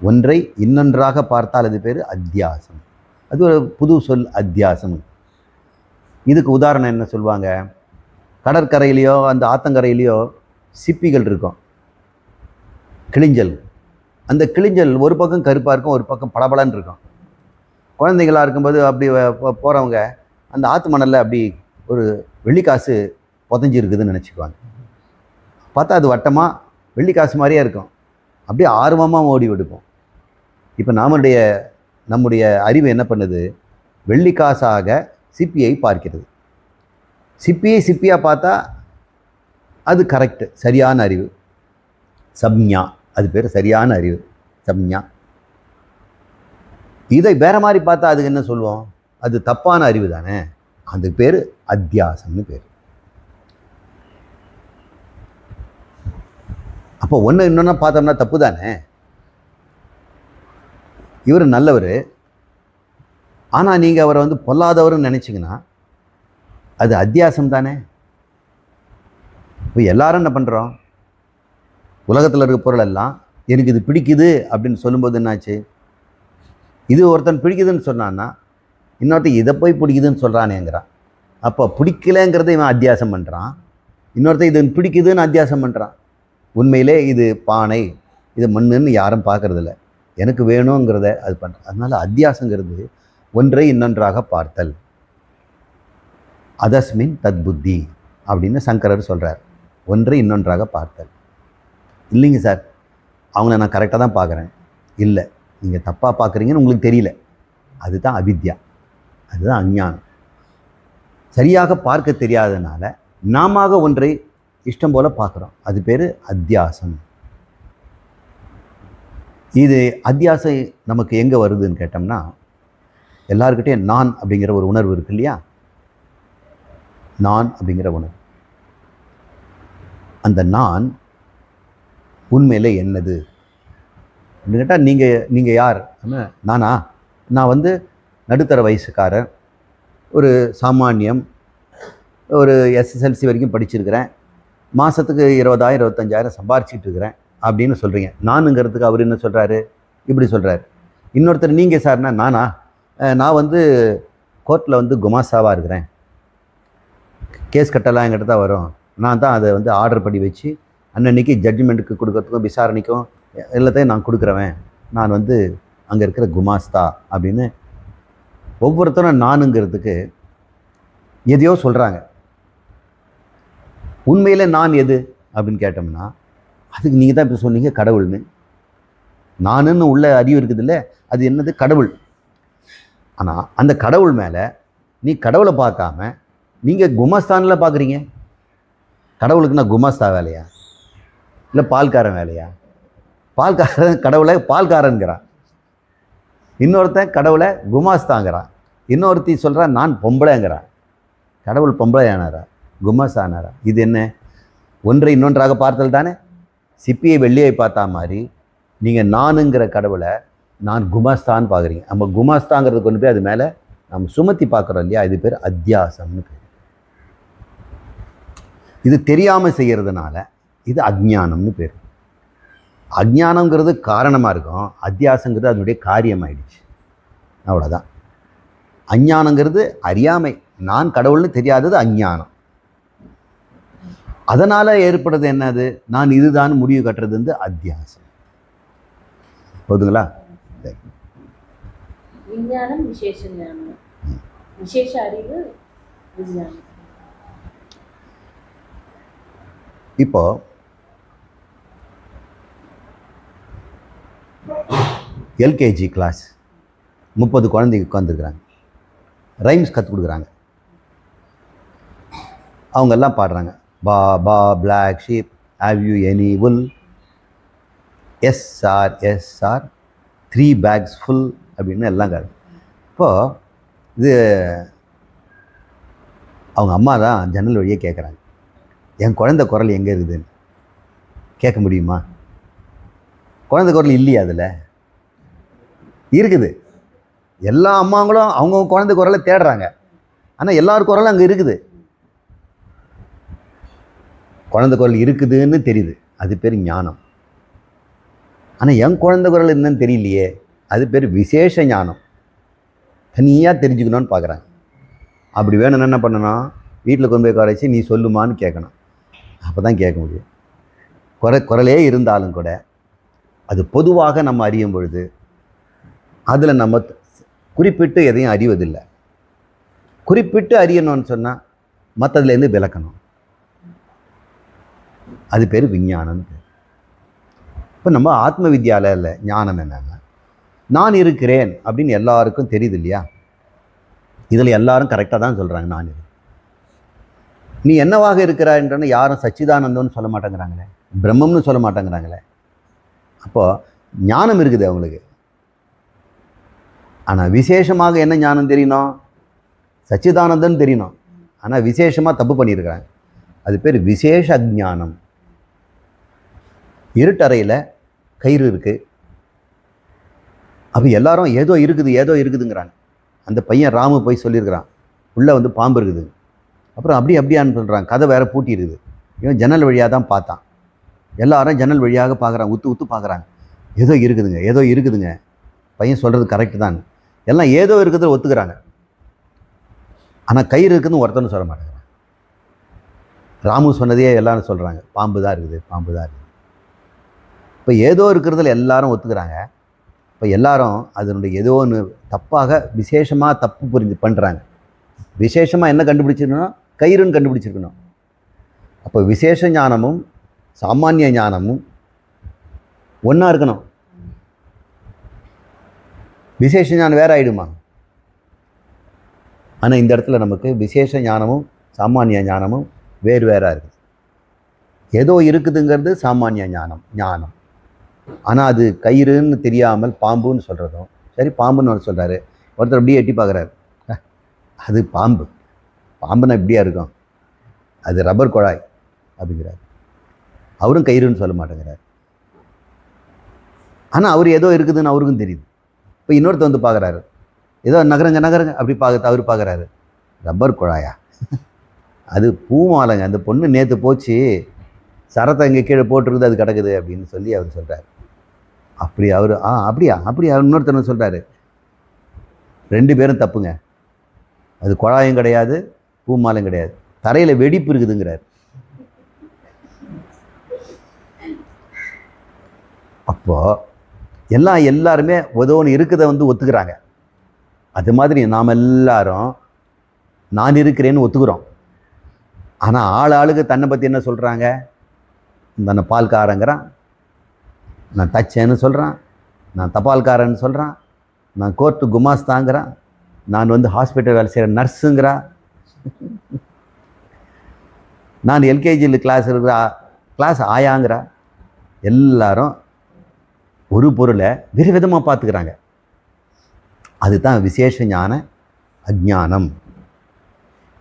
ஒன்றை இன்னொன்றாக பார்த்தால் அது பேர் அத்தியாசம். அது ஒரு புது சொல், அத்தியாசம். இதுக்கு உதாரணம் என்ன சொல்லுவாங்க? கடற்கரையிலையோ அந்த ஆத்தங்கரையிலையோ சிப்பிகள் இருக்கும், கிளிஞ்சல். அந்த கிளிஞ்சல் ஒரு பக்கம் கருப்பாக இருக்கும், ஒரு பக்கம் பளபளன்னு இருக்கும். குழந்தைகளாக இருக்கும்போது அப்படி போகிறவங்க அந்த ஆற்று மணலில் அப்படி ஒரு வெள்ளிக்காசு புதஞ்சி இருக்குதுன்னு நினச்சிக்குவாங்க. பார்த்தா அது வட்டமாக வெள்ளிக்காசு மாதிரியே இருக்கும். அப்படியே ஆர்வமாக ஓடி எடுப்போம். இப்போ நம்முடைய அறிவு என்ன பண்ணுது? வெள்ளிக்காசாக சிப்பியை பார்க்கிறது. சிப்பியாக பார்த்தா அது கரெக்டு, சரியான அறிவு, சம்ஞா. அது பேர் சரியான அறிவு, சம்ஞா. இதை வேற மாதிரி பார்த்தா அதுக்கு என்ன சொல்லுவோம்? அது தப்பான அறிவு தானே, அதுக்கு பேர் அத்தியாசம்னு பேர். அப்போ ஒன்று இன்னொன்னா பார்த்தோம்னா தப்பு தானே. இவர் நல்லவர், ஆனால் நீங்கள் அவரை வந்து பொல்லாதவர்னு நினச்சிங்கன்னா அது அத்தியாசம் தானே. இப்போ எல்லாரும் என்ன பண்ணுறோம்? உலகத்தில் இருக்க பொருள் எல்லாம் எனக்கு இது பிடிக்குது அப்படின்னு சொல்லும்போது என்னாச்சு? இது ஒருத்தன் பிடிக்குதுன்னு சொன்னான்னா இன்னொருத்தன் இதை போய் பிடிக்குதுன்னு சொல்கிறானேங்கிறான். அப்போ பிடிக்கலைங்கிறத இவன் அத்தியாசம் பண்ணுறான், இன்னொருத்தன் இது பிடிக்குதுன்னு அத்தியாசம் பண்ணுறான். உண்மையிலே இது பானை, இது மண்ணுன்னு யாரும் பார்க்கறதில்ல, எனக்கு வேணுங்கிறத அது பண்ணுறான். அதனால் அத்தியாசங்கிறது ஒன்றை இன்னொன்றாக பார்த்தல். அதஸ்மின் தத் புத்தி அப்படின்னு சங்கரர் சொல்கிறார். ஒன்றை இன்னொன்றாக பார்த்தல். இல்லைங்க சார், அவங்கள நான் கரெக்டாக தான் பார்க்குறேன். இல்லை, நீங்கள் தப்பாக பார்க்குறீங்கன்னு உங்களுக்கு தெரியல. அதுதான் அவித்யா, அதுதான் அஞ்ஞானம். சரியாக பார்க்க தெரியாததுனால நாம ஒன்றை இஷ்டம் போல் பார்க்குறோம். அது பேர் அத்தியாசம். இது அத்தியாசம் நமக்கு எங்கே வருதுன்னு கேட்டோம்னா, எல்லாருக்கிட்டையும் நான் அப்படிங்கிற ஒரு உணர்வு இருக்கு இல்லையா? நான் அப்படிங்கிற உணர்வு. அந்த நான் உண்மையில் என்னது அப்படின்னு கேட்டால் நீங்கள் யார்? நானா? நான் வந்து நடுத்தர வயசுக்காரன், ஒரு சாமானியம், ஒரு எஸ்எஸ்எல்சி வரைக்கும் படிச்சிருக்கிறேன், மாதத்துக்கு 20,000 25,000 சம்பாரிச்சிட்டு இருக்கிறேன் அப்படின்னு சொல்கிறீங்க. நானுங்கிறதுக்கு அவர் என்ன சொல்கிறாரு? இப்படி சொல்கிறார். இன்னொருத்தர் நீங்கள் சார்னா, நானா? நான் வந்து கோர்ட்டில் வந்து குமாஸ்தாவாக இருக்கிறேன், கேஸ் கட்டெல்லாம் என்கிட்ட தான் வரும், நான் தான் அதை வந்து ஆர்டர் படி வச்சு அன்னன்னைக்கு ஜட்ஜ்மெண்ட்டுக்கு கொடுக்கறதுக்கும் விசாரணைக்கும் எல்லாத்தையும் நான் கொடுக்குறவன், நான் வந்து அங்கே இருக்கிற குமாஸ்தா அப்படின்னு ஒவ்வொருத்தரும் நானுங்கிறதுக்கு எதையோ சொல்கிறாங்க. உண்மையில் நான் எது அப்படின்னு கேட்டோம்னா, அதுக்கு நீங்கள் தான் இப்போ சொன்னீங்க கடவுள்னு. நானுன்னு உள்ள அறிவு இருக்குது இல்லை, அது என்னது? கடவுள். ஆனால் அந்த கடவுள் மேலே நீ கடவுளை பார்க்காம நீங்கள் குமாஸ்தானில் பார்க்குறீங்க. கடவுளுக்குன்னா குமாஸ்தா வேலையா, இல்லை பால்காரன் வேலையா? பால்காரன் கடவுளை பால்காரன்கிறான், இன்னொருத்தன் கடவுளை குமாஸ்தாங்கிறான், இன்னொருத்தி சொல்கிறான் நான் பொம்பளைங்கிறான். கடவுள் பொம்பளை ஆனாரா, குமாஸ்தா ஆனாரா? இது என்ன? ஒன்றை இன்னொன்றாக பார்த்தல் தானே. சிப்பியை வெள்ளியை பார்த்தா மாதிரி நீங்கள் நானுங்கிற கடவுளை நான் குமாஸ்தான்னு பார்க்குறீங்க. நம்ம குமாஸ்தாங்கிறது கொண்டு போய் அது மேலே நம்ம சுமத்தி பார்க்குறோம் இல்லையா? இது பேர் அத்தியாசம்னு பேர். இது தெரியாமல் செய்கிறதுனால இது அஜ்ஞானம்னு பேர். அஜ்ஞானங்கிறது காரணமாக இருக்கும், அத்தியாசங்கிறது அதனுடைய காரியமாயிடுச்சு, அவ்வளோதான். அஞ்ஞானங்கிறது அறியாமை, நான் கடவுள்னு தெரியாதது அஞ்ஞானம். அதனால் ஏற்படுறது என்னது? நான் இதுதான் முடிவு கட்டுறது வந்து அத்தியாசம். போதுங்களா? விஞ்ஞானம் விசேஷ ஞானம், விசேஷ அறிவு விஞ்ஞானம். இப்போ எல்கேஜி கிளாஸ் 30 குழந்தைங்க உட்காந்துருக்குறாங்க, ரைம்ஸ் கற்றுக் கொடுக்குறாங்க. அவங்கெல்லாம் பாடுறாங்க. Baa baa black sheep, have you any wool, yes sir yes sir, 3 bags full அப்படின்னு எல்லாம் காது. இப்போது இது அவங்க அம்மா தான் ஜன்னல் வழியே கேட்குறாங்க, என் குழந்தை குரல் எங்கே இருக்குதுன்னு. கேட்க முடியுமா? குழந்தை குரல் இல்லையா? அதில் இருக்குது. எல்லா அம்மாங்களும் அவங்கவுங்க குழந்தை குரலை தேடுறாங்க, ஆனால் எல்லார் குரலும் அங்கே இருக்குது. குழந்தை குரல் இருக்குதுன்னு தெரியுது, அது பேர் ஞானம். ஆனால் என் குழந்தை குரல் என்னன்னு தெரியலையே, அது பேர் விசேஷ ஞானம். தனியாக தெரிஞ்சுக்கணும்னு பார்க்குறாங்க. அப்படி வேணும்னு என்ன பண்ணணும்? வீட்டில் கொண்டு போய் குறைச்சி நீ சொல்லுமான்னு கேட்கணும். அப்போ தான் கேட்க முடியும். குரலே இருந்தாலும் கூட அது பொதுவாக நம்ம அறியும் பொழுது அதில் நம்ம குறிப்பிட்டு எதையும் அறிவதில்லை. குறிப்பிட்டு அறியணும்னு சொன்னால் மற்றதுலேருந்து விளக்கணும். அது பேர் விஞ்ஞானம். இப்போ நம்ம ஆத்ம வித்யாவில் ஞானம் என்னன்னா, நான் இருக்கிறேன் அப்படின்னு எல்லாருக்கும் தெரியுது இல்லையா? இதில் எல்லாரும் கரெக்டாக தான் சொல்கிறாங்க நான். நீ என்னவாக இருக்கிறான்றன்னு யாரும் சச்சிதானந்தம்னு சொல்ல மாட்டேங்கிறாங்களே, பிரம்மம்னு சொல்ல மாட்டேங்கிறாங்களே. அப்போது ஞானம் இருக்குது அவங்களுக்கு. ஆனால் விசேஷமாக என்ன ஞானம் தெரியணும்? சச்சிதானந்தன் தெரியணும். ஆனால் விசேஷமாக தப்பு பண்ணியிருக்கிறாங்க. அது பேர் விசேஷ அஜ்ஞானம். இருட்டறையில் கயிறு இருக்குது. அப்போ எல்லாரும் ஏதோ இருக்குதுங்கிறாங்க. அந்த பையன் ராமு போய் சொல்லியிருக்கிறான், உள்ளே வந்து பாம்பு இருக்குது. அப்புறம் அப்படியான்னு சொல்கிறாங்க. கதை வேற பூட்டி இருக்குது. இவன் ஜன்னல் வழியாக தான் பார்த்தான். எல்லாரும் ஜன்னல் வழியாக பார்க்குறாங்க, உத்து பார்க்குறாங்க. ஏதோ இருக்குதுங்க. பையன் சொல்கிறது கரெக்டு தான். எல்லாம் ஏதோ இருக்குதுன்னு ஒத்துக்கிறாங்க. ஆனால் கயிறு இருக்குதுன்னு ஒருத்தன்னு சொல்ல மாட்டேங்கிறாங்க. ராமு சொன்னதையே எல்லாரும் சொல்கிறாங்க, பாம்பு தான் இருக்குது. இப்போ ஏதோ இருக்கிறதுல எல்லாரும் ஒத்துக்கிறாங்க. இப்போ எல்லாரும் அதனுடைய ஏதோ ஒன்று தப்பாக விசேஷமாக தப்பு புரிஞ்சு பண்ணுறாங்க. விசேஷமாக என்ன கண்டுபிடிச்சிருக்கணும்? கயிறுன்னு கண்டுபிடிச்சிருக்கணும். அப்போ விசேஷ ஞானமும் சாமானிய ஞானமும் ஒன்றா இருக்கணும். விசேஷ ஞானம் வேற ஆகிடுமா? ஆனால் இந்த இடத்துல நமக்கு விசேஷ ஞானமும் சாமானிய ஞானமும் வேறாக இருக்குது. ஏதோ இருக்குதுங்கிறது சாமானிய ஞானம். ஆனால் அது கயிறுன்னு தெரியாமல் பாம்புன்னு சொல்கிறதும் சரி, பாம்புன்னு சொல்கிறாரு. ஒருத்தர் அப்படியே எட்டி பார்க்குறாரு, அது பாம்புன்னா இப்படியா இருக்கும், அது ரப்பர் குழாய் அப்படிங்கிறார். அவரும் கயிறுன்னு சொல்ல மாட்டேங்கிறார். ஆனால் அவர் ஏதோ இருக்குதுன்னு அவருக்கும் தெரியுது. இப்போ இன்னொருத்தர் வந்து பார்க்குறாரு, ஏதோ நகருங்க அப்படி அவர் பார்க்குறாரு, ரப்பர் குழாயா, அது பூமாலைங்க, அந்த பொண்ணு நேற்று போச்சு, சரத்தை இங்கே கீழே போட்டுருக்குது, அது கிடக்குது அப்படின்னு சொல்லி அவர் சொல்கிறார். அப்படி அவர் அப்படியா இன்னொருத்தர் சொல்கிறாரு, ரெண்டு பேரும் தப்புங்க, அது குழாயும் கிடையாது பூமாலையும் கிடையாது, தரையில் வெடிப்பு இருக்குதுங்கிறார். அப்போது எல்லாருமே ஏதோ ஒன்று இருக்கிறத வந்து ஒத்துக்கிறாங்க. அது மாதிரி நாம் எல்லாரும் நான் இருக்கிறேன்னு ஒத்துக்கிறோம். ஆனால் ஆளுக்கு தன்னை பற்றி என்ன சொல்கிறாங்க? தன்னை பால்காரங்கிறான், நான் தச்சேன்னு சொல்கிறான், நான் தபால்காரன்னு சொல்கிறான், நான் கோர்ட்டு குமாஸ்தாங்கிறான், நான் வந்து ஹாஸ்பிட்டல் வேலை செய்கிற நர்ஸுங்கிறா, நான் எல்கேஜியில் கிளாஸ் ஆயாங்கிறா. எல்லாரும் ஒரு பொருளை வேறு விதமாக பார்த்துக்கிறாங்க. அதுதான் விசேஷ ஞான அஜ்ஞானம்.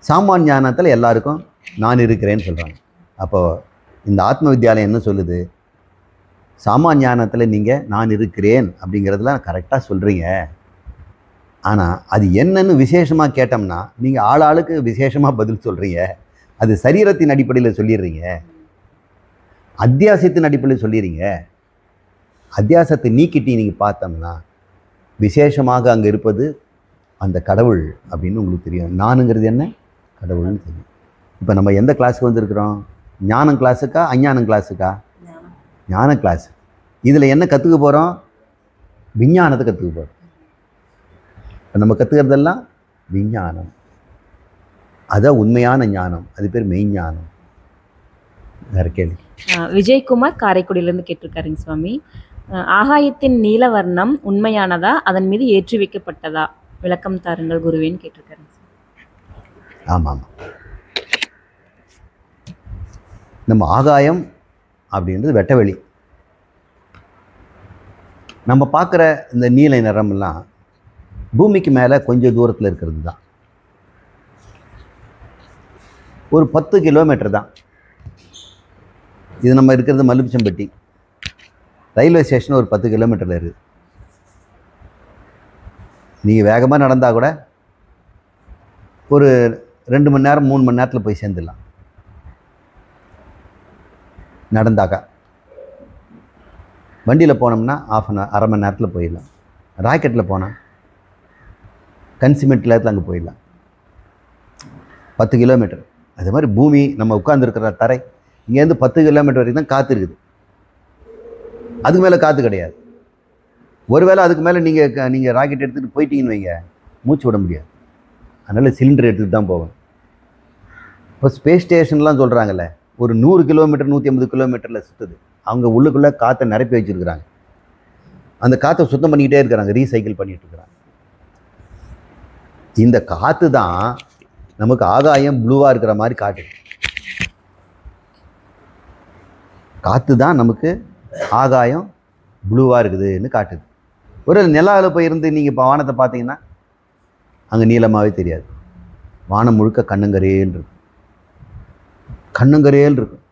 சாமான் ஞானத்தில் எல்லாருக்கும் நான் இருக்கிறேன்னு சொல்கிறாங்க. அப்போது இந்த ஆத்ம வித்யாலயம் என்ன சொல்லுது? சாமான் ஞானத்தில் நீங்கள் நான் இருக்கிறேன் அப்படிங்கிறதுலாம் கரெக்டாக சொல்கிறீங்க. ஆனால் அது என்னன்னு விசேஷமாக கேட்டோம்னா நீங்கள் ஆளுக்கு விசேஷமாக பதில் சொல்கிறீங்க. அது சரீரத்தின் அடிப்படையில் சொல்லிடுறீங்க, அத்தியாசத்தின் அடிப்படையில் சொல்லிடுறீங்க. அத்தியாசத்தை நீக்கிட்டு நீங்கள் பார்த்தோம்னா விசேஷமாக அங்கே இருப்பது அந்த கடவுள் அப்படின்னு உங்களுக்கு தெரியும். நானுங்கிறது என்ன? கடவுள்னு தெரியும். இப்போ நம்ம எந்த கிளாஸுக்கு வந்திருக்கிறோம்? ஞானம் கிளாஸுக்கா அஞ்ஞானம் கிளாஸுக்கா? ஞான கிளாஸ். இதில் என்ன கற்றுக்க போகிறோம்? விஞ்ஞானத்தை கற்றுக்க போகிறோம். இப்போ நம்ம கற்றுக்கிறதெல்லாம் விஞ்ஞானம். அதான் உண்மையான ஞானம். அது பேர் மெய்ஞானம். வேற கேள்வி. விஜயகுமார் காரைக்குடியிலேருந்து கேட்டிருக்காருங்க சுவாமி. ஆகாயத்தின் நீலவர்ணம் உண்மையானதா, அதன் மீது ஏற்றி வைக்கப்பட்டதா? விளக்கம் தாருங்கள் குருவேன்னு கேட்டிருக்காருங்க. ஆமாம், நம்ம ஆகாயம் அப்படின்றது வெட்டவெளி. நம்ம பார்க்குற இந்த நீல நிறமெல்லாம் பூமிக்கு மேலே கொஞ்சம் தூரத்தில் இருக்கிறது தான். ஒரு 10 கிலோமீட்டர் தான் இது. நம்ம இருக்கிறது மல்லுப்பிச்சம்பட்டி ரயில்வே ஸ்டேஷன் ஒரு 10 கிலோமீட்டரில் இருக்குது. நீங்கள் வேகமாக நடந்தால் கூட ஒரு 2 மணி நேரம் 3 மணி நேரத்தில் போய் சேர்ந்துடலாம் நடந்தாக்கா. வண்டியில் போனோம்னா அரை மணி நேரத்தில் போயிடலாம். ராக்கெட்டில் போனால் கன்சிமெண்ட் நேரத்தில் அங்கே போயிடலாம். 10 கிலோமீட்டர். அது மாதிரி பூமி நம்ம உட்கார்ந்துருக்கிற தரை இங்கேருந்து 10 கிலோமீட்டர் வரைக்கும் தான் காற்று இருக்குது. அதுக்கு மேலே காற்று கிடையாது. ஒருவேளை அதுக்கு மேலே நீங்கள் ராக்கெட் எடுத்துகிட்டு போயிட்டீங்கன்னு வைங்க, மூச்சு விட முடியாது. அதனால் சிலிண்டர் எடுத்துகிட்டு தான் போவேன். இப்போ ஸ்பேஸ் ஸ்டேஷன்லாம் சொல்கிறாங்கல்ல, ஒரு 100 கிலோமீட்டர் 150 கிலோமீட்டரில் சுற்றுது. அவங்க உள்ளுக்குள்ளே காற்றை நிரப்பி வச்சுருக்கிறாங்க. அந்த காற்றை சுத்தம் பண்ணிக்கிட்டே இருக்கிறாங்க, ரீசைக்கிள் பண்ணிகிட்டு இருக்கிறாங்க. இந்த காற்று தான் நமக்கு ஆகாயம் ப்ளூவாக இருக்கிற மாதிரி காட்டுது. காற்று தான் நமக்கு ஆகாயம் ப்ளூவாக இருக்குதுன்னு காட்டுது. ஒரு நிலாவில் போய் இருந்து நீங்கள் இப்போ வானத்தை பார்த்தீங்கன்னா அங்கே நீளமாகவே தெரியாது. வானம் முழுக்க கண்ணுங்கரேல் இருக்கும், கண்ணுங்கரேல் இருக்கும்.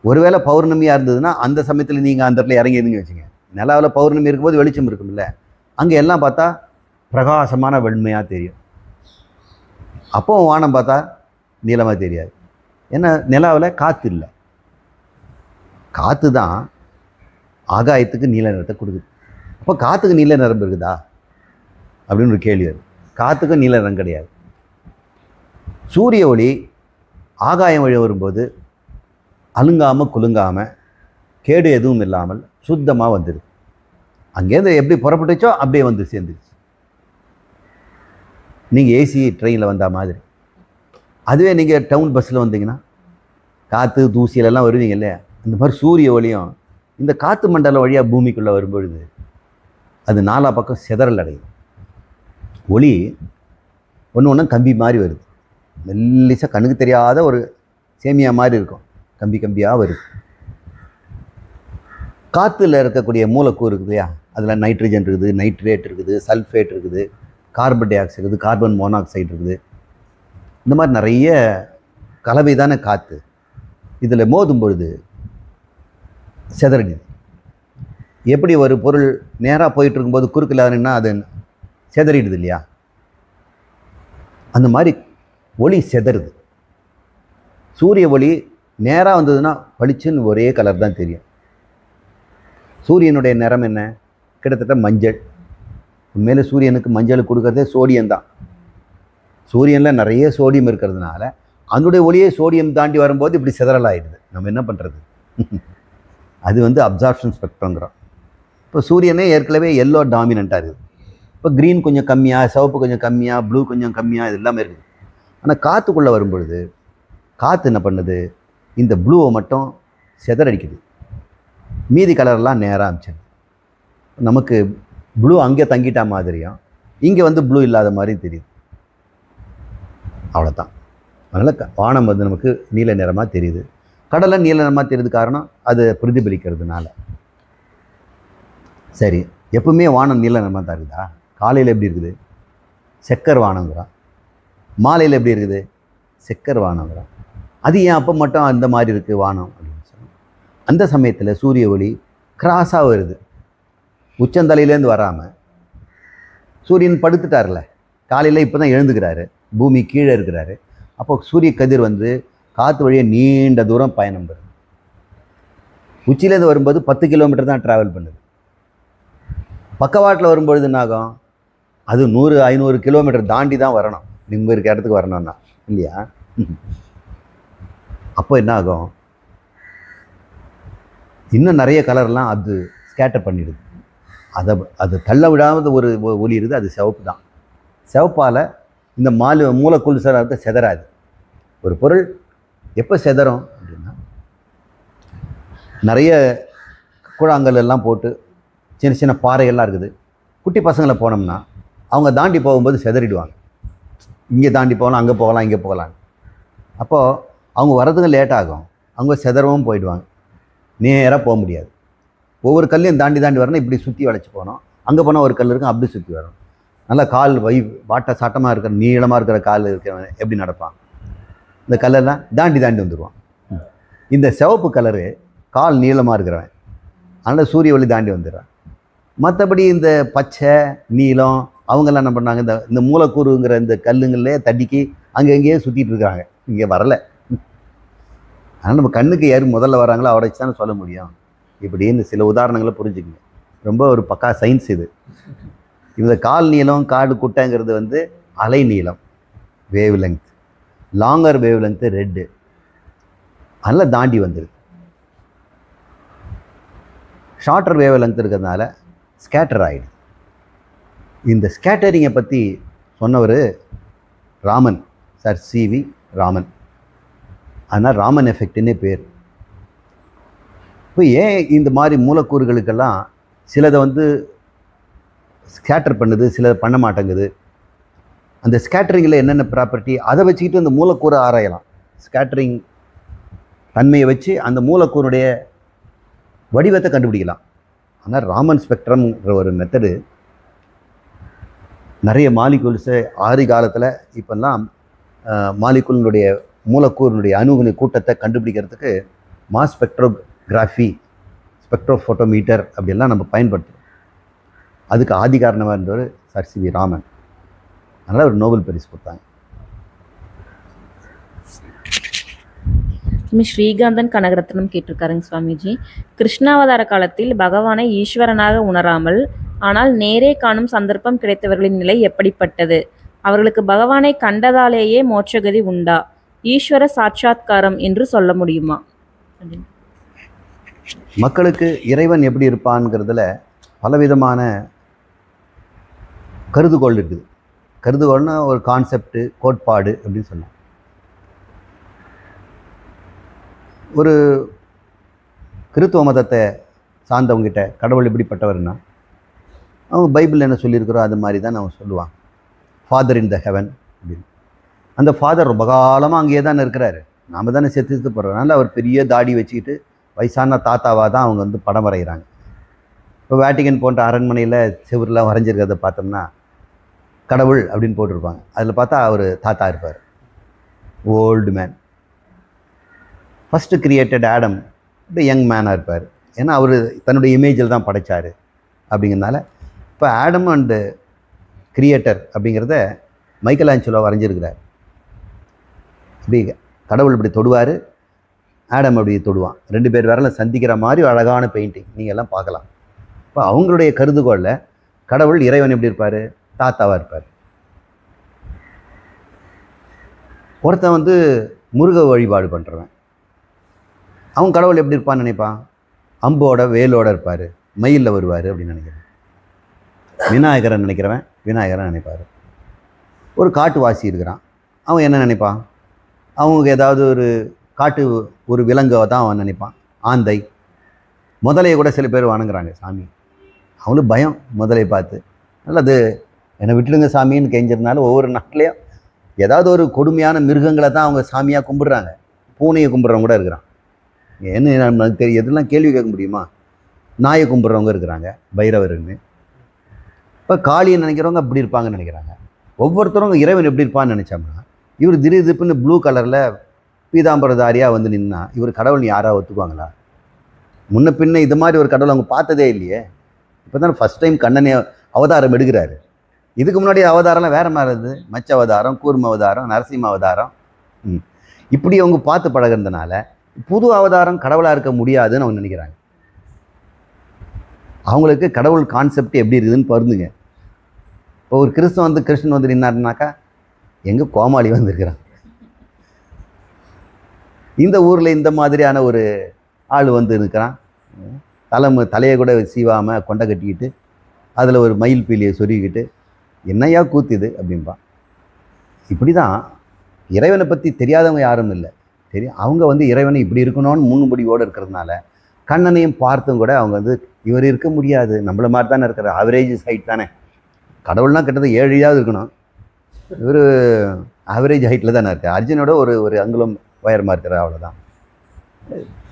ஒருவேளை பௌர்ணமியாக இருந்ததுன்னா அந்த சமயத்தில் நீங்கள் அந்த இடத்துல இறங்கிருந்தீங்க வச்சுங்க, நிலாவில் பௌர்ணமி இருக்கும்போது வெளிச்சம் இருக்கும்ல, அங்கே எல்லாம் பார்த்தா பிரகாசமான வெண்மையாக தெரியும். அப்போ வானம் பார்த்தா நீளமாக தெரியாது. ஏன்னா நிலாவில் காற்று இல்லை. காற்று தான் ஆகாயத்துக்கு நீல நிறத்தை கொடுக்குது. அப்போ காற்றுக்கு நீல நிறம் இருக்குதா அப்படின்னு ஒரு கேள்வி வருது. காற்றுக்கும் நீல நிறம் கிடையாது. சூரிய ஒளி ஆகாயம் வழி வரும்போது அலுங்காமல் குலுங்காமல் கேடு எதுவும் இல்லாமல் சுத்தமாக வந்துடுது. அங்கேருந்து எப்படி புறப்பட்டுச்சோ அப்படியே வந்து சேர்ந்துச்சு. நீங்கள் ஏசி ட்ரெயினில் வந்த மாதிரி. அதுவே நீங்கள் டவுன் பஸ்ஸில் வந்தீங்கன்னா காற்று தூசியிலெல்லாம் வருவீங்க இல்லையா, இந்த மாதிரி சூரிய ஒளியும் இந்த காற்று மண்டலம் வழியாக பூமிக்குள்ளே வரும்பொழுது அது நாலா பக்கம் சிதறல் அடையும். ஒளி ஒன்று ஒன்று கம்பி மாதிரி வருது. மெல்லிசாக கண்ணுக்கு தெரியாத ஒரு சேமியா மாதிரி இருக்கும், கம்பி கம்பியாக வருது. காற்றுல இருக்கக்கூடிய மூலக்கூறு இருக்குது இல்லையா, அதில் நைட்ரஜன் இருக்குது, நைட்ரேட் இருக்குது, சல்ஃபேட் இருக்குது, கார்பன் டை ஆக்சைடு இருக்குது, கார்பன் மோனாக்சைடு இருக்குது. இந்த மாதிரி நிறைய கலவை தானே காற்று. இதில் மோதும் பொழுது சிதறடிது. எப்படி ஒரு பொருள் நேராக போயிட்டு இருக்கும்போது குறுக்கில் நின்னா அது சிதறிடுது இல்லையா, அந்த மாதிரி ஒளி சிதறுது. சூரிய ஒளி நேராக வந்ததுன்னா பளிச்சுன்னு ஒரே கலர் தான் தெரியும். சூரியனுடைய நிறம் என்ன? கிட்டத்தட்ட மஞ்சள். உண்மையிலே சூரியனுக்கு மஞ்சள் கொடுக்கறதே சோடியம் தான். சூரியனில் நிறைய சோடியம் இருக்கிறதுனால அதனுடைய ஒளியே சோடியம் தாண்டி வரும்போது இப்படி சிதறலாயிடுது. நம்ம என்ன பண்ணுறது? அது அப்சார்ப்ஷன் ஸ்பெக்ட்ரங்கிறோம். இப்போ சூரியனே ஏற்கனவே எல்லோ டாமினண்ட்டாக இருக்குது. இப்போ க்ரீன் கொஞ்சம் கம்மியாக, சிவப்பு கொஞ்சம் கம்மியாக, ப்ளூ கொஞ்சம் கம்மியாக, இது எல்லாமே இருக்குது. ஆனால் காற்றுக்குள்ளே வரும்பொழுது காற்று என்ன பண்ணுது? இந்த ப்ளூவை மட்டும் சிதறடிக்குது, மீதி கலர்லாம் நேராக அமிச்சிடுது. நமக்கு ப்ளூ அங்கே தங்கிட்டா மாதிரியும் இங்கே ப்ளூ இல்லாத மாதிரியும் தெரியுது. அவ்வளோதான். அதனால் வானம் நமக்கு நீல நிறமாக தெரியுது. கடலை நீல நிறமாக தெரியுது, காரணம் அது பிரதிபலிக்கிறதுனால. சரி, எப்பவுமே வானம் நீல நிறமாக தான் இருக்குதா? காலையில் எப்படி இருக்குது? செக்கர் வானங்கிறான். மாலையில் எப்படி இருக்குது? செக்கர் வானங்கிறான். அது ஏன் அப்போ மட்டும் அந்த மாதிரி இருக்குது வானம் அப்படின்னு சொன்னோம். அந்த சமயத்தில் சூரிய ஒளி கிராஸாக வருது. உச்சந்தலையிலேருந்து வராமல் சூரியன் படுத்துட்டார்ல, காலையில் இப்போ தான் எழுந்துக்கிறாரு, பூமி கீழே இருக்கிறாரு. அப்போ சூரிய கதிர் காற்று வழியாக நீண்ட தூரம் பயணம் பண்ணுது. உச்சியிலேருந்து வரும்போது 10 கிலோமீட்டர் தான் ட்ராவல் பண்ணுது. பக்கவாட்டில் வரும்பொழுது என்னாகும்? அது 100-500 கிலோமீட்டர் தாண்டி தான் வரணும், நீங்கள் இருக்க இடத்துக்கு வரணும்னா, இல்லையா? அப்போ என்ன ஆகும்? இன்னும் நிறைய கலர்லாம் அது ஸ்கேட்டர் பண்ணிடுது. அதை தள்ள விடாத ஒரு ஒளி இருக்குது, அது சிவப்பு தான். சிவப்பால் இந்த மூலக்கூறு சார்ந்த சிதறாது. ஒரு பொருள் எப்போ சிதறும் அப்படின்னா, நிறைய கூழாங்கல் எல்லாம் போட்டு சின்ன சின்ன பாறைகள்லாம் இருக்குது. குட்டி பசங்களை போனோம்னா அவங்க தாண்டி போகும்போது சிதறிடுவாங்க. இங்கே தாண்டி போகலாம், அங்கே போகலாம், இங்கே போகலாம். அப்போது அவங்க வர்றதுக்கு லேட் ஆகும், அவங்க சிதறவும் போயிடுவாங்க, நேராக போக முடியாது. ஒவ்வொரு கல்லையும் தாண்டி வரணும், இப்படி சுற்றி வளைச்சி போகணும். அங்கே போனால் ஒரு கல் இருக்கும், அப்படி சுற்றி வரணும். நல்லா கால் வாட்ட சாட்டமாக இருக்கிற நீளமாக இருக்கிற கால் இருக்கிறவன் எப்படி நடப்பான்? இந்த கல்லெல்லாம் தாண்டி வந்துடுவான். இந்த சிவப்பு கலரு கால் நீளமாக இருக்கிறவன், அதனால் சூரிய ஒளி தாண்டி வந்துடுறான். மற்றபடி இந்த பச்சை நீளம் அவங்கெல்லாம் என்ன பண்ணாங்க? இந்த மூலக்கூறுங்கிற இந்த கல்லுங்களே தட்டிக்கு அங்கே எங்கேயே சுற்றிட்டு இருக்கிறாங்க, இங்கே வரலை. ஆனால் நம்ம கண்ணுக்கு யார் முதல்ல வராங்களோ அவரை வச்சு தானே சொல்ல முடியும். இப்படின்னு சில உதாரணங்களை புரிஞ்சுக்குங்க. ரொம்ப ஒரு பக்கா சயின்ஸ் இது. இந்த கால் நீளம் காடு குட்டைங்கிறது அலை நீளம், wave length. Longer wave length red, அதனால் தாண்டி வந்துடுது. ஷார்ட்டர் வேவ் லெங்க் இருக்கிறதுனால ஸ்கேட்டர் ஆகிடுது. இந்த ஸ்கேட்டரிங்கை பற்றி சொன்னவர் ராமன் சார், சிவி ராமன். அதனால் ராமன் எஃபெக்ட்னே பேர். இப்போ ஏன் இந்த மாதிரி மூலக்கூறுகளுக்கெல்லாம் சிலதை ஸ்கேட்டர் பண்ணுது, சிலதை பண்ண மாட்டேங்குது? அந்த ஸ்கேட்டரிங்கில் என்னென்ன ப்ராப்பர்ட்டி, அதை வச்சுக்கிட்டு அந்த மூலக்கூறை ஆராயலாம். ஸ்கேட்டரிங் தன்மையை வச்சு அந்த மூலக்கூறுடைய வடிவத்தை கண்டுபிடிக்கலாம். ஆனால் ராமன் ஸ்பெக்ட்ரம்ன்ற ஒரு மெத்தடு நிறைய மாலிகூல்ஸை ஆதி காலத்தில் இப்போல்லாம் மாலிகூலினுடைய மூலக்கூறினுடைய அணுவின் கூட்டத்தை கண்டுபிடிக்கிறதுக்கு மாஸ் ஸ்பெக்ட்ரோகிராஃபி, ஸ்பெக்ட்ரோஃபோட்டோமீட்டர் அப்படியெல்லாம் நம்ம பயன்படுத்துகிறோம். அதுக்கு ஆதி காரணமாக இருந்தவர் சர் சி வி ராமன். அதனால் ஒரு நோபல் பரிசு கொடுத்தாங்க. ஸ்ரீகாந்தன் கனகரத்னம் கேட்டிருக்காருங்க சுவாமிஜி. கிருஷ்ணாவதார காலத்தில் பகவானை ஈஸ்வரனாக உணராமல் ஆனால் நேரே காணும் சந்தர்ப்பம் கிடைத்தவர்களின் நிலை எப்படிப்பட்டது? அவர்களுக்கு பகவானை கண்டதாலேயே மோட்சகதி உண்டா? ஈஸ்வர சாட்சாத்காரம் என்று சொல்ல முடியுமா? மக்களுக்கு இறைவன் எப்படி இருப்பான்ங்கிறதுல பலவிதமான கருதுகோள் இருக்குது. கருதுகோள்னா ஒரு கான்செப்டு, கோட்பாடு அப்படின்னு சொல்லலாம். ஒரு கிறித்துவ மதத்தை சார்ந்தவங்ககிட்ட கடவுள் எப்படிப்பட்டவர்னா, அவங்க பைபிள் என்ன சொல்லியிருக்கிறோம் அது மாதிரி தான் அவன் சொல்லுவான். ஃபாதர் இன் த ஹெவன் அப்படின்னு. அந்த ஃபாதர் ரொம்ப காலமாக அங்கேயே தானே இருக்கிறாரு. நாம் தானே செத்து போடுறதுனால அவர் பெரிய தாடி வச்சுக்கிட்டு வயசான தாத்தாவாக தான் அவங்க வந்து படம் வரைகிறாங்க. இப்போ வேட்டிகன் போன்ற அரண்மனையில் செவரெலாம் வரைஞ்சிருக்கிறத பார்த்தோம்னா கடவுள் அப்படின்னு போட்டிருப்பாங்க. அதில் பார்த்தா அவர் தாத்தா இருப்பார், old man. First created Adam young மேனாக இருப்பார். ஏன்னா அவர் தன்னுடைய இமேஜில் தான் படைத்தார் அப்படிங்கிறதுனால. இப்போ ஆடம் அண்டு கிரியேட்டர் அப்படிங்கிறத மைக்கேல் ஆஞ்சலோ வரைஞ்சிருக்கிறார். இப்படி கடவுள் இப்படி தொடுவார், ஆடம் அப்படி தொடுவான். 2 பேர் விரலும் சந்திக்கிற மாதிரி அழகான பெயிண்டிங் நீங்கள் எல்லாம் பார்க்கலாம். இப்போ அவங்களுடைய கருதுகோளில் கடவுள் இறைவன் எப்படி இருப்பார்? தாத்தாவாக இருப்பார். ஒருத்தன் வந்து முருக வழிபாடு பண்ணுறவன், அவன் கடவுள் எப்படி இருப்பான்னு நினைப்பான்? அம்போட வேலோட இருப்பார், மயிலில் வருவார் அப்படின்னு நினைக்கிறேன். விநாயகரை நினைக்கிறவன் விநாயகரை நினைப்பார். ஒரு காட்டுவாசி இருக்கிறான், அவன் என்ன நினைப்பான்? அவங்க ஏதாவது ஒரு விலங்கை தான் அவன் நினைப்பான். ஆந்தை, முதலையை கூட சில பேர் வணங்குறாங்க சாமி. அவங்களுக்கு பயம் முதலையை பார்த்து. நல்லது என்னை விட்டுடுங்க சாமின்னு கெஞ்சிருந்தாலும் ஒவ்வொரு நாட்டிலையும் ஏதாவது ஒரு கொடுமையான மிருகங்களை தான் அவங்க சாமியாக கும்பிட்றாங்க. பூனையை கும்பிட்றவங்க கூட இருக்கிறான். என்ன நமக்கு தெரியும், எதெல்லாம் கேள்வி கேட்க முடியுமா? நாயை கும்பிட்றவங்க இருக்கிறாங்க, பைரவர்னு. இப்போ காளியை நினைக்கிறவங்க அப்படி இருப்பாங்கன்னு நினைக்கிறாங்க. ஒவ்வொருத்தரும் இறைவன் எப்படி இருப்பான்னு நினச்சோம்னா, இவர் திடீர்னு ப்ளூ கலரில் பீதாம்பரதாரியாக வந்து நின்னா இவர் கடவுள் யாராவது ஒத்துக்குவாங்களா? முன்ன பின்ன இது மாதிரி ஒரு கடவுள் அவங்க பார்த்ததே இல்லையே. இப்போ தானே ஃபஸ்ட் டைம் கண்ணனே அவதாரம் எடுக்கிறாரு. இதுக்கு முன்னாடி அவதாரம்லாம் வேறு மாதிரி இருந்தது. மச்ச அவதாரம், கூர்ம அவதாரம், நரசிம்ம அவதாரம். இப்படி அவங்க பார்த்து பழகிறதுனால புது அவதாரம் கடவுளாக இருக்க முடியாதுன்னு அவங்க நினைக்கிறாங்க. அவங்களுக்கு கடவுள் கான்செப்ட் எப்படி இருக்குதுன்னு பருந்துங்க. இப்போ ஒரு கிறிஸ்தவன் வந்து கிருஷ்ணன் வந்து நின்னாருனாக்கா எங்கே கோமாளி வந்திருக்கிறான். இந்த ஊரில் இந்த மாதிரியான ஒரு ஆள் வந்து இருக்கிறான், தலையை கூட சீவாமல் கொண்டை கட்டிக்கிட்டு அதில் ஒரு மயில் பீலியை சொருகிக்கிட்டு என்னையா கூத்துது அப்படின்பான். இப்படி தான் இறைவனை பற்றி தெரியாதவங்க யாரும் இல்லை. தெரியும், அவங்க வந்து இறைவனை இப்படி இருக்கணும்னு முன்முடிவோடு இருக்கிறதுனால கண்ணனையும் பார்த்தும் கூட அவங்க வந்து இவர் இருக்க முடியாது, நம்மள மாதிரி தானே இருக்கிற ஆவரேஜ் ஹைட் தானே, கடவுள்னால் கிட்டத்தட்ட 7 இருக்கணும், இவர் ஆவரேஜ் ஹைட்டில் தானே இருக்கார், அர்ஜுனோட ஒரு அங்குலம் உயரமாக இருக்கிறார், அவ்வளோதான்.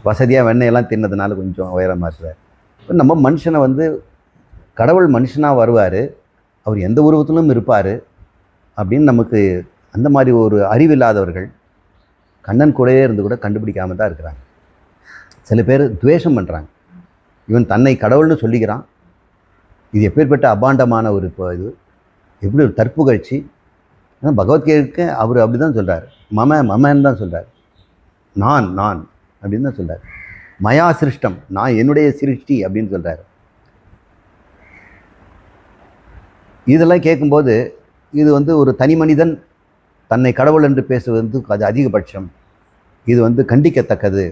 வசதியாக வெண்ணையெல்லாம் தின்னதுனால கொஞ்சம் உயரமாக இருக்கிறார். இப்போ நம்ம மனுஷனை வந்து கடவுள் மனுஷனாக வருவார், அவர் எந்த உருவத்திலும் இருப்பார் அப்படின்னு நமக்கு அந்த மாதிரி ஒரு அறிவில்லாதவர்கள் கண்ணன் கூடவே இருந்து கூட கண்டுபிடிக்காமல் தான் இருக்கிறாங்க. சில பேர் துவேஷம் பண்ணுறாங்க. இவன் தன்னை கடவுள்னு சொல்லிக்கிறான், இது எப்பேற்பட்ட அபாண்டமான ஒரு இது, எப்படி ஒரு தற்புகழ்ச்சி. ஆனால் பகவத்கீதைக்கு அவர் அப்படி தான் சொல்கிறார், மமன்னு தான் சொல்கிறார், நான் அப்படின்னு தான் சொல்கிறார். மயா சிருஷ்டம், நான் என்னுடைய சிருஷ்டி அப்படின்னு சொல்கிறார். இதெல்லாம் கேட்கும்போது இது வந்து ஒரு தனி மனிதன் தன்னை கடவுள் என்று பேசுவது வந்து அது அதிகபட்சம், இது வந்து கண்டிக்கத்தக்கது,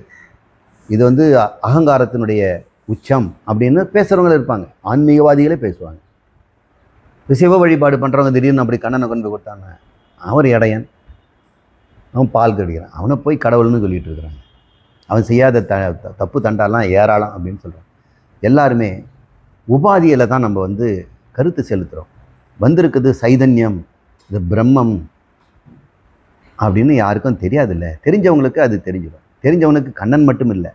இது வந்து அகங்காரத்தினுடைய உச்சம் அப்படின்னு பேசுகிறவங்க இருப்பாங்க. ஆன்மீகவாதிகளே பேசுவாங்க. சிவ வழிபாடு பண்ணுறவங்க திடீர்னு அப்படி கண்ணனை கொண்டு போய் கொடுத்தாங்க, அவர் இடையன், அவன் பால் கடிக்கிறான், அவனை போய் கடவுள்னு சொல்லிட்டு இருக்கிறாங்க. அவன் செய்யாத தப்பு தண்டாலாம் ஏராளம் அப்படின்னு சொல்கிறான். எல்லாருமே உபாதியில் தான் நம்ம வந்து கருத்து செலுத்துகிறோம். வந்திருக்குது சைதன்யம், இது பிரம்மம் அப்படின்னு யாருக்கும் தெரியாதில்ல. தெரிஞ்சவங்களுக்கு அது தெரிஞ்சிடும். தெரிஞ்சவனுக்கு கண்ணன் மட்டும் இல்லை,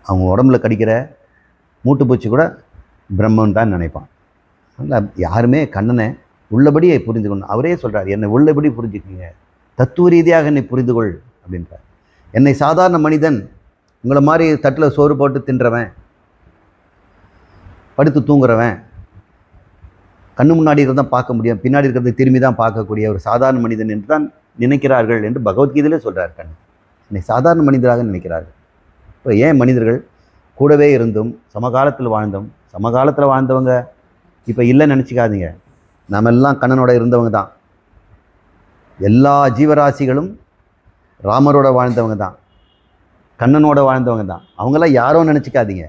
அவங்க உடம்புல கடிக்கிற மூட்டுப்பூச்சி கூட பிரம்மன் தான் நினைப்பான். அதனால் யாருமே கண்ணனை உள்ளபடியே புரிஞ்சுக்கணும். அவரே சொல்கிறார், என்னை உள்ளபடி புரிஞ்சுக்கிங்க, தத்துவ ரீதியாக என்னை புரிந்து கொள் அப்படின்றார். என்னை சாதாரண மனிதன், உங்களை மாதிரி தட்டில் சோறு போட்டு தின்றவன், படுத்து தூங்குறவன், கண்ணு முன்னாடி இருந்தால் பார்க்க முடியும், பின்னாடி இருக்கிறத திரும்பி தான் பார்க்கக்கூடிய ஒரு சாதாரண மனிதன் என்று தான் நினைக்கிறார்கள் என்று பகவத்கீதையிலே சொல்கிறார். கண்ணன் என்னை சாதாரண மனிதராக நினைக்கிறார்கள். இப்போ ஏன் மனிதர்கள் கூடவே இருந்தும் சமகாலத்தில் வாழ்ந்தவங்க இப்போ இல்லைன்னு நினச்சிக்காதீங்க. நம்ம எல்லாம் கண்ணனோட இருந்தவங்க தான். எல்லா ஜீவராசிகளும் ராமரோட வாழ்ந்தவங்க தான், கண்ணனோட வாழ்ந்தவங்க தான். அவங்களாம் யாரோ நினச்சிக்காதீங்க.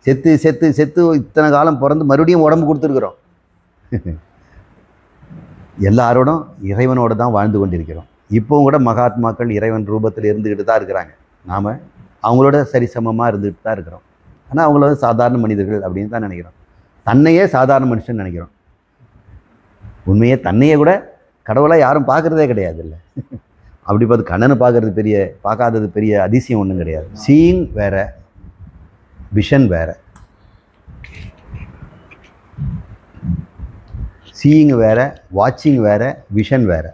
செத்து செத்து செத்து இத்தனை காலம் பிறந்து மறுபடியும் உடம்பு கொடுத்துருக்குறோம். எல்லாரோடும் இறைவனோடு தான் வாழ்ந்து கொண்டிருக்கிறோம். இப்போவும் கூட மகாத்மாக்கள் இறைவன் ரூபத்தில் இருந்துக்கிட்டு தான் இருக்கிறாங்க. நாம் அவங்களோட சரிசமமாக இருந்துக்கிட்டு தான் இருக்கிறோம். ஆனால் அவங்கள சாதாரண மனிதர்கள் அப்படின்னு தான் நினைக்கிறோம். தன்னையே சாதாரண மனுஷன் நினைக்கிறோம். உண்மையே தன்னையே கூட கடவுளாக யாரும் பார்க்குறதே கிடையாது. இல்லை அப்படி பார்த்து கண்ணனை பார்க்காதது பெரிய அதிசயம் ஒன்றும் கிடையாது. சீயிங் வேற, விஷன் வேற. சீயிங் வேற, வாட்சிங் வேற, விஷன் வேற.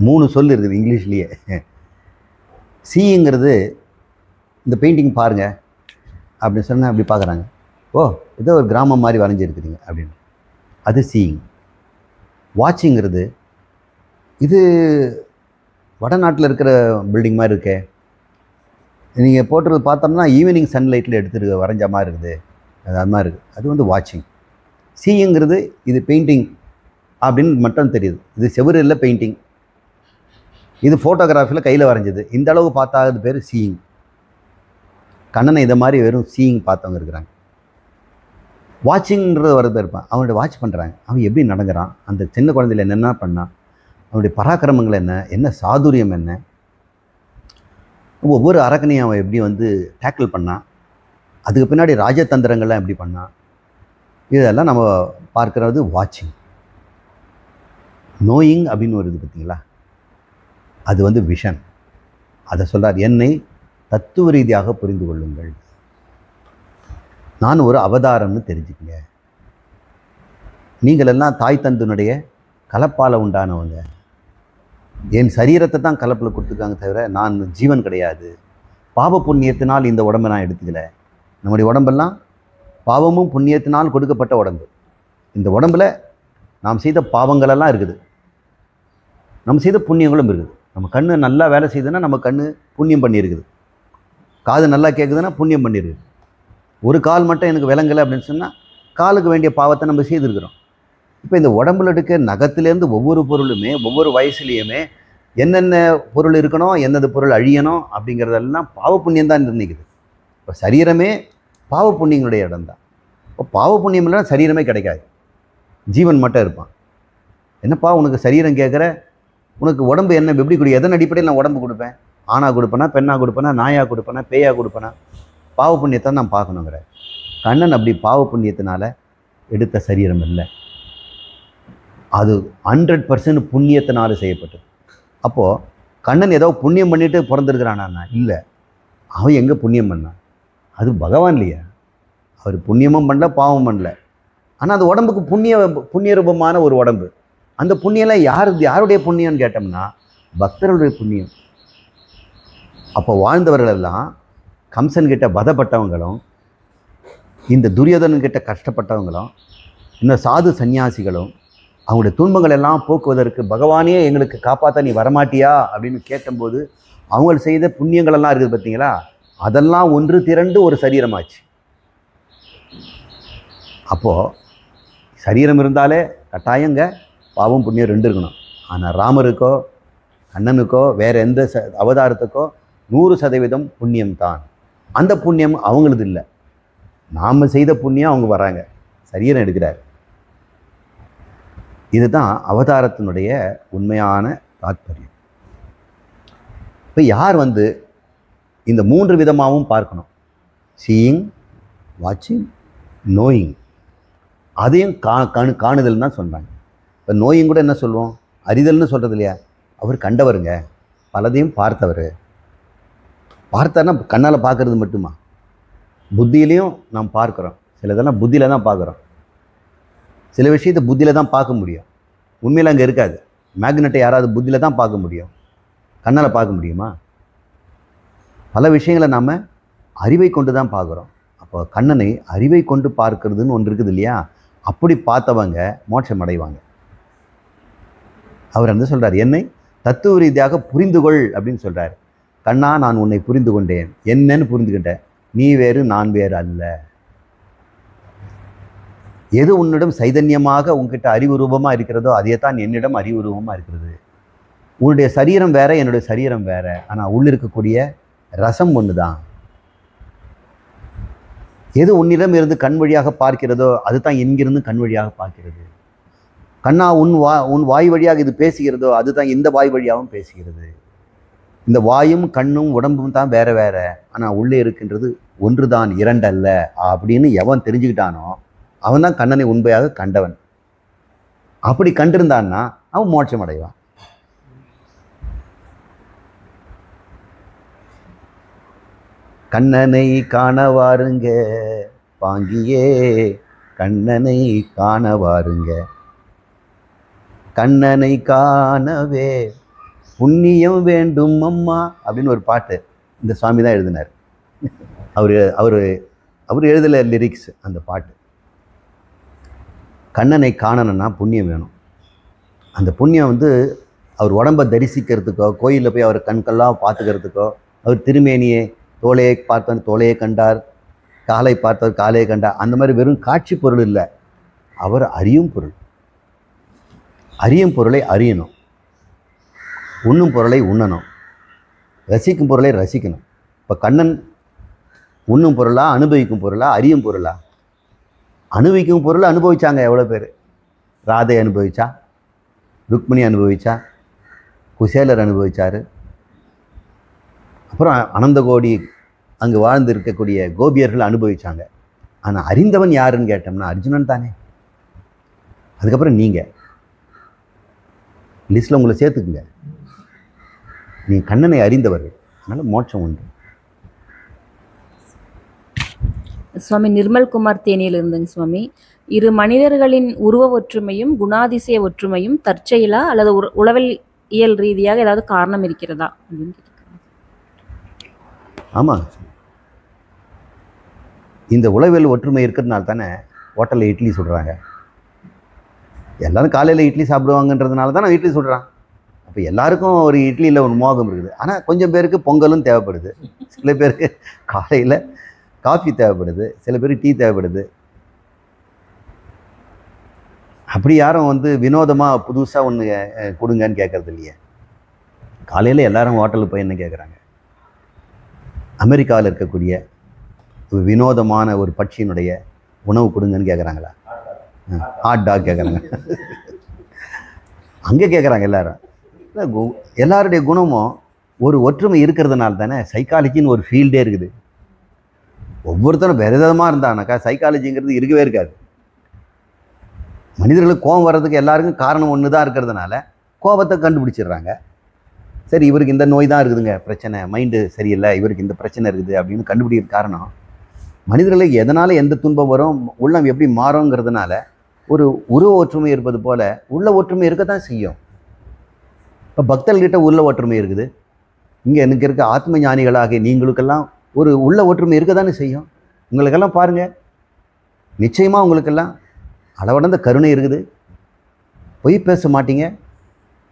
3 சொல் இருக்குது இங்கிலீஷ்லேயே. சீயிங்கிறது இந்த பெயிண்டிங் பாருங்கள் அப்படின்னு சொன்னால் அப்படி பார்க்குறாங்க, ஓ ஏதோ ஒரு கிராமம் மாதிரி வரைஞ்சிருக்கிறீங்க அப்படின்னு, அது சீயிங். வாட்சிங்கிறது இது வடநாட்டில் இருக்கிற பில்டிங் மாதிரி இருக்கே, நீங்கள் போட்டுறது பார்த்தோம்னா ஈவினிங் சன்லைட்டில் எடுத்துருக்கு வரைஞ்ச மாதிரி இருக்குது, அது மாதிரி இருக்குது, அது வந்து வாட்சிங். சீயிங்கிறது இது பெயிண்டிங் அப்படின்னு மட்டும் தெரியுது. இது செவரில் பெயிண்டிங், இது ஃபோட்டோகிராஃபியில் கையில் வரைஞ்சது, இந்த அளவு பார்த்தா அது பேர் சீயிங். கண்ணனை இதை மாதிரி வெறும் சீயிங் பார்த்தவங்க இருக்கிறாங்க. வாட்சிங்கிறது ஒரு பேர் இருப்பான், அவனுடைய வாட்ச் பண்ணுறாங்க, அவன் எப்படி நடந்துறான், அந்த சின்ன குழந்தையில் என்னென்ன பண்ணான், அவனுடைய பராக்கிரமங்கள் என்ன சாதுரியம் என்ன, ஒவ்வொரு அரக்கனையும் அவன் எப்படி வந்து டேக்கிள் பண்ணான், அதுக்கு பின்னாடி ராஜதந்திரங்கள்லாம் எப்படி பண்ணான், இதெல்லாம் நம்ம பார்க்குறது வாட்சிங். நோயிங் அப்படின்னு ஒரு இது பார்த்தீங்களா, அது வந்து விஷன். அதை சொல்கிறார், என்னை தத்துவ ரீதியாக புரிந்து கொள்ளுங்கள், நான் ஒரு அவதாரம்னு தெரிஞ்சுக்கங்க. நீங்கள் எல்லாம் தாய் தந்தனுடைய கலப்பால் உண்டானவங்க, என் சரீரத்தை தான் கலப்பில் கொடுத்துருக்காங்க தவிர நான் ஜீவன் கிடையாது. பாவ புண்ணியத்தினால் இந்த உடம்பை நான் எடுத்துக்கல. நம்முடைய உடம்பெல்லாம் பாவமும் புண்ணியத்தினால் கொடுக்கப்பட்ட உடம்பு. இந்த உடம்பில் நாம் செய்த பாவங்களெல்லாம் இருக்குது, நம்ம செய்த புண்ணியங்களும் இருக்குது. நம்ம கண்ணு நல்லா வேலை செய்யுதுன்னா நம்ம கண்ணு புண்ணியம் பண்ணியிருக்குது, காது நல்லா கேட்குதுன்னா புண்ணியம் பண்ணியிருக்குது. ஒரு கால் மட்டும் எனக்கு விளங்கலை அப்படின்னு சொன்னால் காலுக்கு வேண்டிய பாவத்தை நம்ம செய்திருக்கிறோம். இப்போ இந்த உடம்புல இருக்க நகத்திலேருந்து ஒவ்வொரு பொருளுமே ஒவ்வொரு வயசுலேயுமே என்னென்ன பொருள் இருக்கணும், என்னென்ன பொருள் அழியணும் அப்படிங்கிறதெல்லாம் பாவ புண்ணியம் தான் நிர்ணயிக்குது. இப்போ சரீரமே பாவ புண்ணியங்களுடைய இடம் தான். இப்போ பாவ புண்ணியம் இல்லைன்னா சரீரமே கிடைக்காது, ஜீவன் மட்டும் இருப்பான். என்னப்பா உனக்கு சரீரம் கேட்குற, உனக்கு உடம்பு என்ன எப்படி கொடு, எதன் அடிப்படையில் நான் உடம்பு கொடுப்பேன், ஆணாக கொடுப்பேனா, பெண்ணாக கொடுப்பேனா, நாயாக கொடுப்பேனா, பேயாக கொடுப்பேனா, பாவ புண்ணியத்தை நான் பார்க்கணுங்கிற. கண்ணன் அப்படி பாவ புண்ணியத்தினால எடுத்த சரீரம் இல்லை, அது 100% புண்ணியத்தினால செய்யப்பட்டது. அப்போது கண்ணன் ஏதோ புண்ணியம் பண்ணிட்டு பிறந்திருக்கிறானா? இல்லை, அவன் எங்கே புண்ணியம் பண்ணான்? அது பகவான் இல்லையா, அவர் புண்ணியமும் பண்ணல பாவமும் பண்ணல. ஆனால் அந்த உடம்புக்கு புண்ணிய ரூபமான ஒரு உடம்பு. அந்த புண்ணியெல்லாம் யாருடைய புண்ணியம்னு கேட்டோம்னா பக்தர்களுடைய புண்ணியம். அப்போ வாழ்ந்தவர்களெல்லாம் கம்சன்கிட்ட வதப்பட்டவங்களும், இந்த துரியோதனன்கிட்ட கஷ்டப்பட்டவங்களும், இன்னும் சாது சன்னியாசிகளும் அவங்களுடைய துன்பங்கள் எல்லாம் போக்குவதற்கு பகவானே எங்களுக்கு காப்பாற்ற நீ வரமாட்டியா அப்படின்னு கேட்டபோது அவங்க செய்த புண்ணியங்களெல்லாம் இருக்குது பார்த்தீங்களா, அதெல்லாம் ஒன்று திரண்டு ஒரு சரீரமாச்சு. அப்போது சரீரம் இருந்தாலே கட்டாயங்க பாவம் புண்ணியம் 2 இருக்கணும். ஆனால் ராமருக்கோ கண்ணனுக்கோ வேறு எந்த அவதாரத்துக்கோ 100% புண்ணியம்தான். அந்த புண்ணியம் அவங்களது இல்லை, நாம் செய்த புண்ணியம் அவங்க வராங்க, சரீரம் எடுக்கிறார். இதுதான் அவதாரத்தினுடைய உண்மையான தாத்பரியம். இப்போ யார் வந்து இந்த 3 விதமாகவும் பார்க்கணும், சீயிங், வாட்சிங், நோயிங், அதையும் காணுதல் தான் சொல்கிறாங்க. இப்போ நோயிங் கூட என்ன சொல்லுவோம், அறிதல்னு சொல்கிறது இல்லையா, அவர் கண்டவருங்க, பலதையும் பார்த்தவர். பார்த்தார்னா கண்ணால் பார்க்கறது மட்டுமா? புத்தியிலையும் நாம் பார்க்குறோம். சிலதெல்லாம் புத்தியில் தான் பார்க்குறோம். சில விஷயத்தை புத்தியில் தான் பார்க்க முடியும். உண்மையில் அங்கே இருக்காது. மேக்னெட்டை யாராவது புத்தியில் தான் பார்க்க முடியும், கண்ணால் பார்க்க முடியுமா? பல விஷயங்களை நாம் அறிவை கொண்டு தான் பார்க்குறோம். அப்போ கண்ணனை அறிவை கொண்டு பார்க்கறதுன்னு ஒன்று இருக்குது இல்லையா? அப்படி பார்த்தவங்க மோட்சம் அடைவாங்க. அவர் என்ன சொல்கிறார்? என்னை தத்துவ ரீதியாக புரிந்துகொள் அப்படின்னு சொல்கிறார். கண்ணா, நான் உன்னை புரிந்து கொண்டேன். என்னன்னு புரிந்துக்கிட்டேன். நீ வேறு, நான் வேறு அல்ல. எது உன்னிடம் சைதன்யமாக உங்ககிட்ட அறிவு ரூபமாக இருக்கிறதோ அதே தான் என்னிடம் அறிவு ரூபமாக இருக்கிறது. உன்னுடைய சரீரம் வேற, என்னுடைய சரீரம் வேற. ஆனால் உள்ள இருக்கக்கூடிய ரசம் ஒன்று தான். எது உன்னிடம் இருந்து கண் வழியாக பார்க்கிறதோ அதுதான் எங்கிருந்து கண் வழியாக பார்க்கிறது. கண்ணா, உன் வாய் வழியாக இது பேசுகிறதோ அதுதான் இந்த வாய் வழியாகவும் பேசுகிறது. இந்த வாயும் கண்ணும் உடம்பும் தான் வேற வேற, ஆனால் உள்ளே இருக்கின்றது ஒன்று தான், இரண்டல்ல அப்படின்னு எவன் தெரிஞ்சுக்கிட்டானோ அவன் தான் கண்ணனை உண்மையாக கண்டவன். அப்படி கண்டிருந்தான்னா அவன் மோட்சம் அடைவான். கண்ணனை காண வாருங்க பாங்கியே, கண்ணனை காண வாருங்க, கண்ணனை காணவே புண்ணியம் வேண்டும் அம்மா அப்படின்னு ஒரு பாட்டு இந்த சுவாமி தான் எழுதினார். அவர் எழுதல லிரிக்ஸ் அந்த பாட்டு. கண்ணனை காணணும்னா புண்ணியம் வேணும். அந்த புண்ணியம் அவர் உடம்பை தரிசிக்கிறதுக்கோ, கோயிலில் போய் அவர் கண்கெல்லாம் பார்த்துக்கிறதுக்கோ, அவர் திருமேனியை தோலையை பார்த்தவர் தோலையை கண்டார், காலை பார்த்தவர் காலையை கண்டார், அந்த மாதிரி வெறும் காட்சி பொருள் இல்லை. அவர் அறியும் பொருள். அறியும் பொருளை அறியணும், உண்ணும் பொருளை உண்ணணும், ரசிக்கும் பொருளை ரசிக்கணும். இப்போ கண்ணன் உண்ணும் பொருளா, அனுபவிக்கும் பொருளா, அறியும் பொருளா? அனுபவிக்கும் பொருளை அனுபவிச்சாங்க எவ்வளோ பேர். ராதை அனுபவிச்சா, ருக்மிணி அனுபவிச்சா, குசேலர் அனுபவிச்சார். அப்புறம் அனந்தகோடி அங்கே வாழ்ந்து இருக்கக்கூடிய கோபியர்கள் அனுபவிச்சாங்க. ஆனால் அறிந்தவன் யாருன்னு கேட்டோம்னா அர்ஜுனன் தானே. அதுக்கப்புறம் நீங்கள் லிஸ்ட்டில் உங்களை சேர்த்துக்குங்க. நீ கண்ணனை அறிந்தவர்கள், அதனால் மோட்சம் உண்டு. சுவாமி நிர்மல்குமார் தேனியில் இருந்துங்க சுவாமி. இரு மனிதர்களின் உருவ ஒற்றுமையும் குணாதிசய ஒற்றுமையும் தற்செயலா அல்லது உளவியல் ரீதியாக ஏதாவது காரணம் இருக்கிறதா அப்படின்னு கேட்டிருக்காங்க. ஆமாம், இந்த உளவியல் ஒற்றுமை இருக்கிறதுனால தானே ஹோட்டலில் இட்லி சுடுறாங்க. எல்லாரும் காலையில் இட்லி சாப்பிடுவாங்கன்றதுனால தான் நான் இட்லி சுடுறான். அப்போ எல்லாருக்கும் ஒரு இட்லியில் ஒரு மோகம் இருக்குது. ஆனால் கொஞ்சம் பேருக்கு பொங்கலும் தேவைப்படுது, சில பேருக்கு காலையில் காஃபி தேவைப்படுது, சில பேருக்கு டீ தேவைப்படுது. அப்படி யாரும் வினோதமாக புதுசாக ஒன்று கொடுங்கன்னு கேட்கறது இல்லையே. காலையில் எல்லாரும் ஹோட்டலுக்கு போய் என்ன கேட்குறாங்க? அமெரிக்காவில் இருக்கக்கூடிய ஒரு வினோதமான ஒரு பட்சியினுடைய உணவு கொடுங்கன்னு கேட்குறாங்களா? ஹாட் டாக் கேட்குறாங்க. அங்கே கேட்குறாங்க எல்லாரும். எல்லாருடைய குணமும் ஒரு ஒற்றுமை இருக்கிறதுனால தானே சைக்காலஜின்னு ஒரு ஃபீல்டே இருக்குது. ஒவ்வொருத்தரும் வேறு விதமாக இருந்தானாக்கா சைக்காலஜிங்கிறது இருக்கவே இருக்காது. மனிதர்களுக்கு கோபம் வர்றதுக்கு எல்லாருக்கும் காரணம் ஒன்று தான் இருக்கிறதுனால கோபத்தை கண்டுபிடிச்சிடுறாங்க. சரி, இவருக்கு இந்த நோய் தான் இருக்குதுங்க, பிரச்சனை, மைண்டு சரியில்லை, இவருக்கு இந்த பிரச்சனை இருக்குது அப்படின்னு கண்டுபிடிக்கிற காரணம் மனிதர்களுக்கு எதனால் எந்த துன்பம் வரும், உள்ளம் எப்படி மாறுங்கிறதுனால ஒரு உருவ ஒற்றுமை இருப்பது போல் உள்ள ஒற்றுமை இருக்க தான் செய்யும். இப்போ பக்தர்கிட்ட உள்ள ஒற்றுமை இருக்குது. இங்கே எனக்கு இருக்க ஆத்ம ஞானிகளாக நீங்களுக்கெல்லாம் ஒரு உள்ள ஒற்றுமை இருக்க தானே செய்யும். உங்களுக்கெல்லாம் பாருங்கள், நிச்சயமாக உங்களுக்கெல்லாம் அளவடந்த கருணை இருக்குது. பொய் பேச மாட்டீங்க.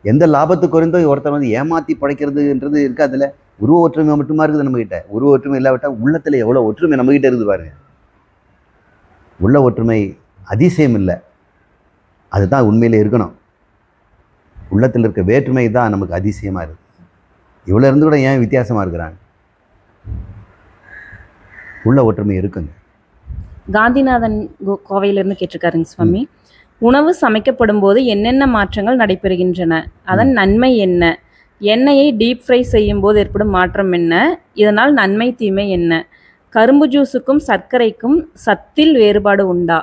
எந்த லாபத்துக்கு குறைந்தோ ஒருத்தர் ஏமாற்றி படைக்கிறதுன்றது இருக்காதுல்ல. உருவ ஒற்றுமை மட்டுமா இருக்குது நம்மகிட்ட. உருவ ஒற்றுமை இல்லாவிட்டால் உள்ளத்தில் எவ்வளோ ஒற்றுமை நம்மகிட்ட இருக்குது பாருங்க. உள்ள ஒற்றுமை அதிசயம் இல்லை, அதுதான் உண்மையிலே இருக்கணும். உள்ளத்தில் இருக்க வேற்றுமை தான் நமக்கு அதிசயமாக இருக்குது. இவ்வளோ இருந்து கூட ஏன் வித்தியாசமாக இருக்கிறாங்க? உள்ள ஒற்றுமை இருக்குங்க. காந்திநாதன் கோவையிலிருந்து கேட்டிருக்காருங்க சுவாமி. உணவு சமைக்கப்படும் போது என்னென்ன மாற்றங்கள் நடைபெறுகின்றன? அதன் நன்மை என்ன? எண்ணெயை டீப் ஃப்ரை செய்யும் போது ஏற்படும் மாற்றம் என்ன? இதனால் நன்மை தீமை என்ன? கரும்பு ஜூஸுக்கும் சர்க்கரைக்கும் சத்தில் வேறுபாடு உண்டா?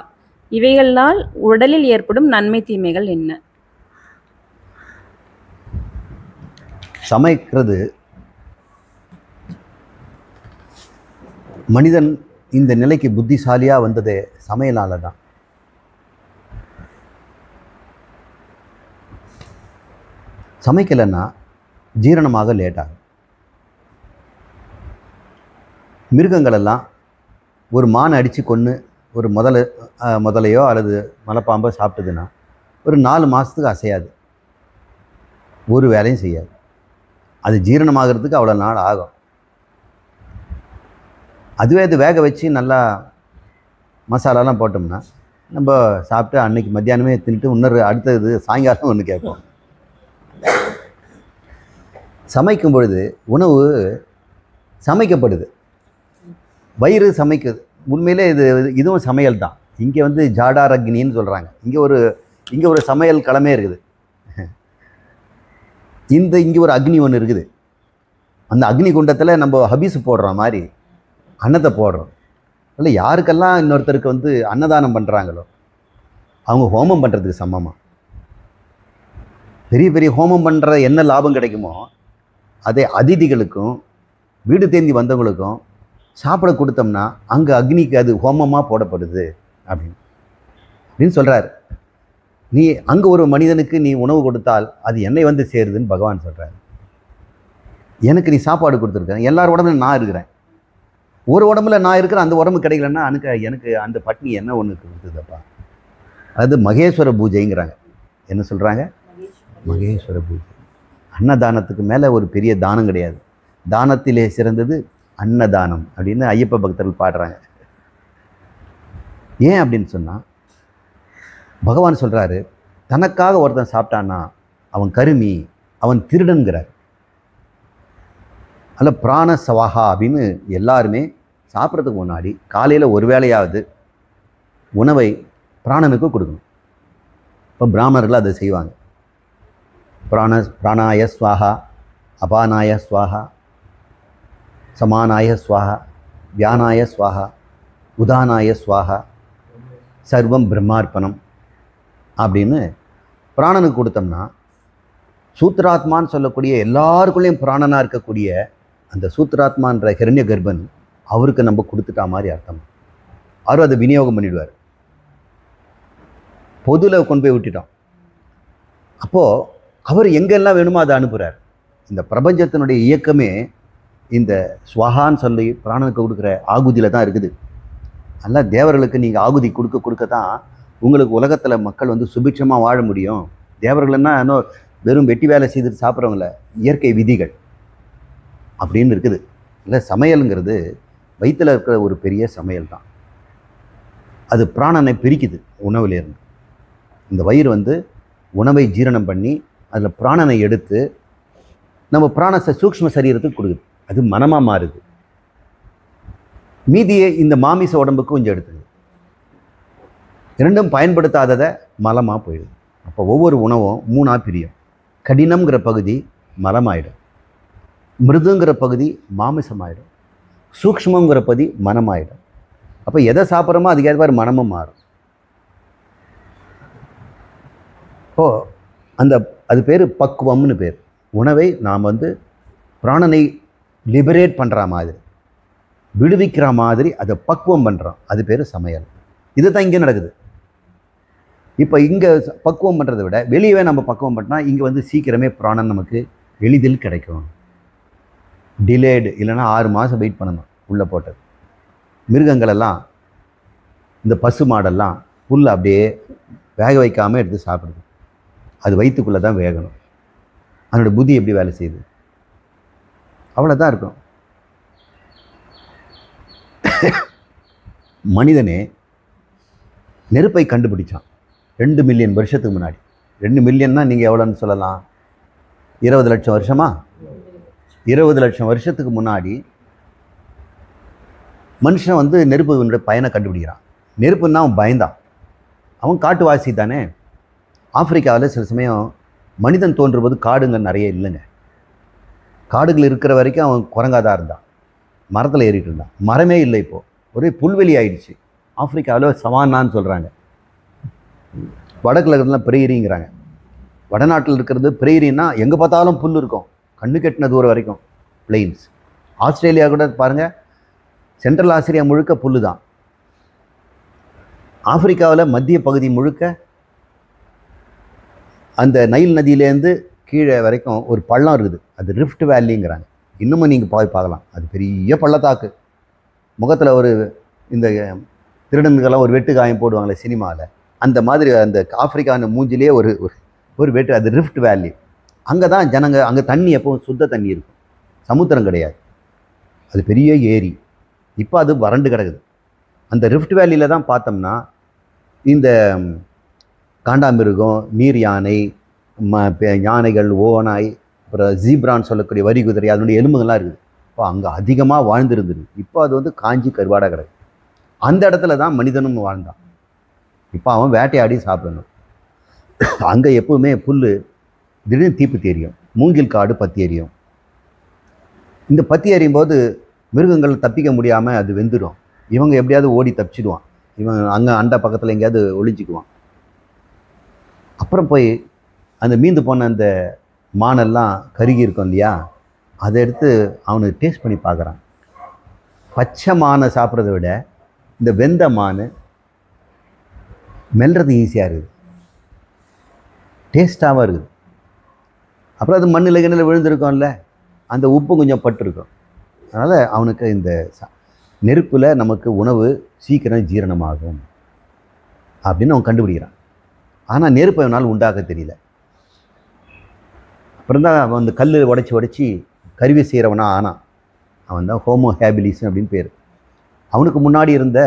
இவைகளால் உடலில் ஏற்படும் நன்மை தீமைகள் என்ன? சமைக்கிறது மனிதன் இந்த நிலைக்கு புத்திசாலியாக வந்ததே சமையலால் தான். சமைக்கலைன்னா ஜீரணமாக லேட்டாகும். மிருகங்களெல்லாம் ஒரு மானை அடித்து கொன்று ஒரு முதலையோ அல்லது மலைப்பாம்போ சாப்பிட்டதுன்னா ஒரு 4 மாதத்துக்கு அசையாது, ஒரு வேலையும் செய்யாது. அது ஜீரணமாகிறதுக்கு அவ்வளோ நாள் ஆகும். அதுவே அது வேக வச்சு நல்லா மசாலாலாம் போட்டோம்னா நம்ம சாப்பிட்டு அன்னைக்கு மத்தியானமே தின்ட்டு இன்னொரு அடுத்தது சாயங்காலம் ஒன்று கேட்போம். சமைக்கும் பொழுது உணவு சமைக்கப்படுது, வயிறு சமைக்குது. உண்மையிலே இதுவும் சமையல் தான். இங்கே வந்து ஜாடார் அக்னின்னு சொல்கிறாங்க. இங்கே ஒரு சமையல் களமே இருக்குது. இங்கே ஒரு அக்னி ஒன்று இருக்குது. அந்த அக்னி குண்டத்தில் நம்ம ஹபீஸ் போடுற மாதிரி அன்னத்தை போடுறோம். இல்லை யாருக்கெல்லாம் இன்னொருத்தருக்கு வந்து அன்னதானம் பண்ணுறாங்களோ அவங்க ஹோமம் பண்ணுறதுக்கு சமமாக. பெரிய பெரிய ஹோமம் பண்ணுற என்ன லாபம் கிடைக்குமோ அதே அதிதிகளுக்கும் வீடு தேந்தி வந்தவங்களுக்கும் சாப்பிட கொடுத்தோம்னா அங்கே அக்னிக்கு அது ஹோமமாக போடப்படுது அப்படின்னு சொல்கிறார். நீ அங்கே ஒரு மனிதனுக்கு நீ உணவு கொடுத்தால் அது என்னை வந்து சேருதுன்னு பகவான் சொல்கிறார். எனக்கு நீ சாப்பாடு கொடுத்துருக்க, எல்லார் உடம்புல நான் இருக்கிறேன். ஒரு உடம்புல நான் இருக்கிறேன், அந்த உடம்பு கிடைக்கலன்னா எனக்கு அந்த பட்னி என்ன ஒன்று கொடுத்ததப்பா. அது மகேஸ்வர பூஜைங்கிறாங்க. என்ன சொல்கிறாங்க? மகேஸ்வர பூஜை. அன்னதானத்துக்கு மேலே ஒரு பெரிய தானம் கிடையாது. தானத்திலே சிறந்தது அன்னதானம் அப்படின்னு ஐயப்ப பக்தர்கள் பாடுறாங்க. ஏன் அப்படின்னு சொன்னால் பகவான் சொல்கிறாரு, தனக்காக ஒருத்தன் சாப்பிட்டான்னா அவன் கருமி, அவன் திருடன்கிறார். அல்ல பிராண சவாஹா அப்படின்னு எல்லாருமே சாப்பிட்றதுக்கு முன்னாடி காலையில் ஒரு வேளையாவது உணவை பிராணனுக்கு கொடுக்கணும். இப்போ பிராமணர்கள் அதை செய்வாங்க. பிராணாய ஸ்வாஹா, அபானாய ஸ்வாஹா, சமானாய ஸ்வாஹா, வியானாய ஸ்வாஹா, உதானாய ஸ்வாஹா, சர்வம் பிரம்மார்ப்பணம் அப்படின்னு பிராணனுக்கு கொடுத்தோம்னா சூத்ராத்மான்னு சொல்லக்கூடிய எல்லாருக்குள்ளேயும் பிராணனாக இருக்கக்கூடிய அந்த சூத்ராத்மான்ற ஹிரண்ய கர்ப்பன் அவருக்கு நம்ம கொடுத்துட்டா மாதிரி அர்த்தம். அவரும் அதை விநியோகம் பண்ணிடுவார். பொதுவில் கொண்டு போய் விட்டுட்டோம். அப்போது அவர் எங்கெல்லாம் வேணுமோ அதை அனுப்புகிறார். இந்த பிரபஞ்சத்தினுடைய இயக்கமே இந்த ஸ்வஹான்னு சொல்லி பிராணனுக்கு கொடுக்குற ஆகுதியில் தான் இருக்குது. அதனால் தேவர்களுக்கு நீங்கள் ஆகுதி கொடுக்க தான் உங்களுக்கு உலகத்தில் மக்கள் வந்து சுபிட்சமாக வாழ முடியும். தேவர்கள்னா இன்னும் வெறும் வெட்டி வேலை செய்துட்டு சாப்பிட்றவங்கள இயற்கை விதிகள் அப்படின்னு இருக்குது. இல்லை சமையலுங்கிறது வயிற்றில் இருக்கிற ஒரு பெரிய சமையல் தான். அது பிராணனை பிரிக்குது உணவுலேருந்து. இந்த வயிறு வந்து உணவை ஜீரணம் பண்ணி அதில் பிராணனை எடுத்து நம்ம பிராண சூக்ஷ்ம சரீரத்துக்கு கொடுக்குது. அது மனமாக மாறுது. மீதியை இந்த மாமிச உடம்புக்கு கொஞ்சம் எடுத்துது. இரண்டும் பயன்படுத்தாததை மலமாக போயிடுது. அப்போ ஒவ்வொரு உணவும் 3ஆக பிரியும். கடினம்ங்கிற பகுதி மலமாயிடும், மிருதுங்கிற பகுதி மாமிசமாயிடும், சூக்ஷ்மங்கிற பகுதி மனமாயிடும். அப்போ எதை சாப்பிட்றோமோ அதுக்கு ஏற்ற மாதிரி மனமும் மாறும். அது பேர் பக்குவம்னு பேர். உணவை நாம் வந்து பிராணனை லிபரேட் பண்ணுற மாதிரி, விடுவிக்கிற மாதிரி அதை பக்குவம் பண்ணுறோம். அது பேர் சமையல். இது தான் இங்கே நடக்குது. இப்போ இங்கே பக்குவம் பண்ணுறதை விட வெளியவே நம்ம பக்குவம் பண்ணால் இங்கே வந்து சீக்கிரமே பிராணன் நமக்கு எளிதில் கிடைக்கும். டிலேடு இல்லைன்னா 6 மாதம் வெயிட் பண்ணணும் உள்ளே போட்டது. மிருகங்களெல்லாம் இந்த பசு மாடெல்லாம் புல் அப்படியே வேக வைக்காமல் எடுத்து சாப்பிடுது. அது வயிற்றுக்குள்ளே தான் வேகணும். அதனோட புத்தி எப்படி வேலை செய்யுது? அவ்வளோதான் இருக்கும். மனிதனே நெருப்பை கண்டுபிடிச்சான் 2 மில்லியன் வருஷத்துக்கு முன்னாடி. 2 மில்லியன்னா நீங்கள் எவ்வளோன்னு சொல்லலாம்? 20 லட்சம் வருஷமா? 20 லட்சம் வருஷத்துக்கு முன்னாடி மனுஷன் வந்து நெருப்பு பயனை கண்டுபிடிக்கிறான். நெருப்புன்னா அவன் பயந்தான். அவன் காட்டுவாசி தானே. ஆப்பிரிக்காவில் சில சமயம் மனிதன் தோன்றும்போது காடுங்க நிறைய இல்லைங்க. காடுகள் இருக்கிற வரைக்கும் அவன் குரங்காதான் இருந்தான், மரத்தில் ஏறிட்டு இருந்தான். மரமே இல்லை, இப்போது ஒரே புல்வெளி ஆயிடுச்சு. ஆப்பிரிக்காவில் சவானான்னு சொல்கிறாங்க. வடக்கில் இருக்கிறதுலாம் பிரேரிங்கிறாங்க. வடநாட்டில் இருக்கிறது பிரேரின்னா எங்கே பார்த்தாலும் புல் இருக்கும், கண்ணு கெட்டின தூரம் வரைக்கும் பிளெயின்ஸ். ஆஸ்திரேலியா கூட பாருங்கள், சென்ட்ரல் ஆஸ்திரேலியா முழுக்க புல்லு தான். ஆப்பிரிக்காவில் மத்திய பகுதி முழுக்க அந்த நைல் நதியிலேருந்து கீழே வரைக்கும் ஒரு பள்ளம் இருக்குது, அது ரிஃப்ட் வேலிங்கிறாங்க. இன்னமும் நீங்கள் போய் பார்க்கலாம், அது பெரிய பள்ளத்தாக்கு. முகத்தில் ஒரு இந்த திருடனுக்கெல்லாம் ஒரு வெட்டு காயம் போடுவாங்களே சினிமாவில், அந்த மாதிரி அந்த ஆப்பிரிக்கான மூஞ்சிலே ஒரு ஒரு வெட்டு, அது ரிஃப்ட் வேலி. அங்கே தான் ஜனங்க, அங்கே தண்ணி எப்பவும் சுத்த தண்ணி இருக்கும், சமுத்திரம் கிடையாது, அது பெரிய ஏரி. இப்போ அது வறண்டு கிடக்குது. அந்த ரிஃப்ட் வேலியில் தான் பார்த்தோம்னா இந்த காண்டாமிருகம், நீர் யானை, யானைகள், ஓநாய், அப்புறம் ஜீப்ரான்னு சொல்லக்கூடிய வரி குதிரை, அதனுடைய எலும்புகள்லாம் இருக்குது. இப்போ அங்கே அதிகமாக வாழ்ந்துருந்துது. இப்போ அது வந்து காஞ்சி கருவாடாக கிடக்கு. அந்த இடத்துல தான் மனிதனும் வாழ்ந்தான். இப்போ அவன் வேட்டையாடி சாப்பிடணும். அங்கே எப்பவுமே புல், திடீர்னு தீப்பத்தி எரியும், மூங்கில் காடு பற்றி எரியும். இந்த பற்றி எரியும் போது மிருகங்கள் தப்பிக்க முடியாமல் அது வெந்துடும். இவங்க எப்படியாவது ஓடி தப்பிச்சிடுவான். இவன் அங்கே அண்டை பக்கத்தில் எங்கேயாவது ஒளிஞ்சிக்குவான். அப்புறம் போய் அந்த மீந்து போன அந்த மானெல்லாம் கருகி இருக்கும் இல்லையா, அதை எடுத்து அவனுக்கு டேஸ்ட் பண்ணி பார்க்குறான். பச்சை மானை சாப்பிட்றத விட இந்த வெந்த மான் மெல்றது ஈஸியாக இருக்குது, டேஸ்ட்டாகவும் இருக்குது. அப்புறம் அது மண்ணில் கிண்ணில் விழுந்திருக்கோம்ல, அந்த உப்பு கொஞ்சம் பட்டிருக்கும். அதனால் அவனுக்கு இந்த நெருப்பில் நமக்கு உணவு சீக்கிரம் ஜீரணமாகும் அப்படின்னு அவன் கண்டுபிடிக்கிறான். ஆனால் நெருப்பை அவனால் உண்டாக்க தெரியல. அப்புறம் தான் அவன் அந்த கல் உடச்சி கருவி செய்கிறவனாக ஆனான். அவன் தான் ஹோமோ ஹேபிலிஸ் அப்படின்னு பேர். அவனுக்கு முன்னாடி இருந்த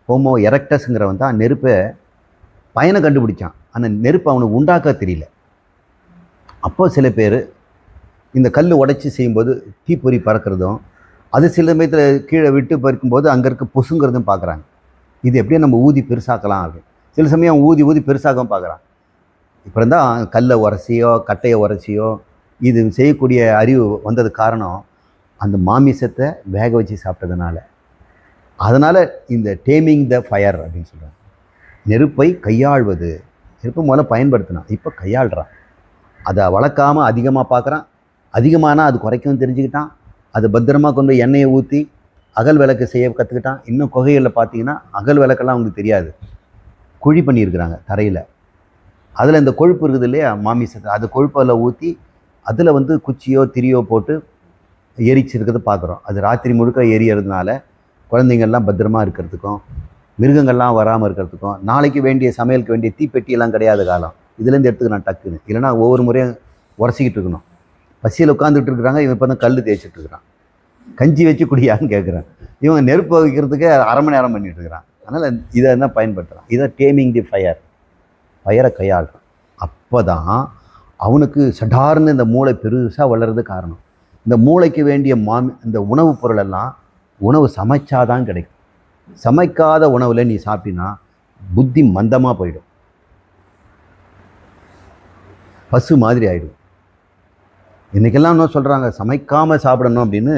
ஹோமோ எரக்டஸ்ங்கிறவன் தான் நெருப்பை பயனை கண்டுபிடிச்சான். அந்த நெருப்பை அவனுக்கு உண்டாக்க தெரியல. அப்போ சில பேர் இந்த கல் உடைச்சி செய்யும்போது தீப்பொறி பறக்கிறதும், அது சில சமயத்தில் கீழே விட்டு பறிக்கும்போது அங்கே இருக்க பொசுங்கிறதும் பார்க்குறாங்க. இது எப்படியே நம்ம ஊதி பெருசாக்கலாம் அப்படின்னு. சில சமயம் ஊதி பெருசாகவும் பார்க்குறான். இப்போ தான் கல்லை உரசியோ கட்டையை உரசியோ இது செய்யக்கூடிய அறிவு வந்தது காரணம் அந்த மாமிசத்தை வேக வச்சு சாப்பிட்டதுனால. அதனால் இந்த டேமிங் த ஃபயர் அப்படின்னு சொல்கிறாங்க. நெருப்பை கையாள்வது. நெருப்பை முதல்ல பயன்படுத்தினான், இப்போ கையாளுறான். அதை வளர்க்காமல் அதிகமாக பார்க்குறான். அதிகமானால் அது குறைக்கவும் தெரிஞ்சுக்கிட்டான். அது பத்திரமாக கொண்டு எண்ணெயை ஊற்றி அகல் விளக்கு செய்ய கற்றுக்கிட்டான். இன்னும் குகைகளில் பார்த்தீங்கன்னா அகல் விளக்கெல்லாம் அவங்களுக்கு தெரியாது, குழி பண்ணியிருக்கிறாங்க தரையில். அதில் இந்த கொழுப்பு இருக்குது இல்லையா மாமிசத்தை, அது கொழுப்பில் ஊற்றி அதில் வந்து குச்சியோ திரியோ போட்டு எரிச்சிருக்கிறத பார்க்குறோம். அது ராத்திரி முழுக்க எரியறதுனால குழந்தைங்கள்லாம் பத்திரமா இருக்கிறதுக்கும், மிருகங்கள்லாம் வராமல் இருக்கிறதுக்கும், நாளைக்கு வேண்டிய சமையலுக்கு வேண்டிய தீப்பெட்டியெல்லாம் கிடையாது காலம். இதுலேருந்து எடுத்துக்கலாம் டக்குன்னு. இல்லைனா ஒவ்வொரு முறையும் உரசிக்கிட்டு இருக்கணும். பசியில் உட்காந்துட்டு இருக்கிறாங்க, இவன் இப்போ தான் கல் தேய்ச்சிட்டு இருக்கிறான். கஞ்சி வச்சு குடியான்னு கேட்குறான். இவங்க நெருப்பு வைக்கிறதுக்கு அரை மணி நேரம் பண்ணிட்டு இருக்கிறான். அதனால் இதை தான் பயன்படுத்துகிறான். இதை டேமிங் தி ஃபயர், ஃபயரை கையாளுறான். அப்போ தான் அவனுக்கு சடார்னு இந்த மூளை பெருசாக வளர்றது காரணம். இந்த மூளைக்கு வேண்டிய இந்த உணவுப் பொருளெல்லாம் உணவு சமைச்சாதான் கிடைக்கும். சமைக்காத உணவில் நீ சாப்பிட்டினா புத்தி மந்தமாக போயிடும், பசு மாதிரி ஆகிடும். இன்றைக்கெல்லாம் என்ன சொல்கிறாங்க, சமைக்காமல் சாப்பிடணும் அப்படின்னு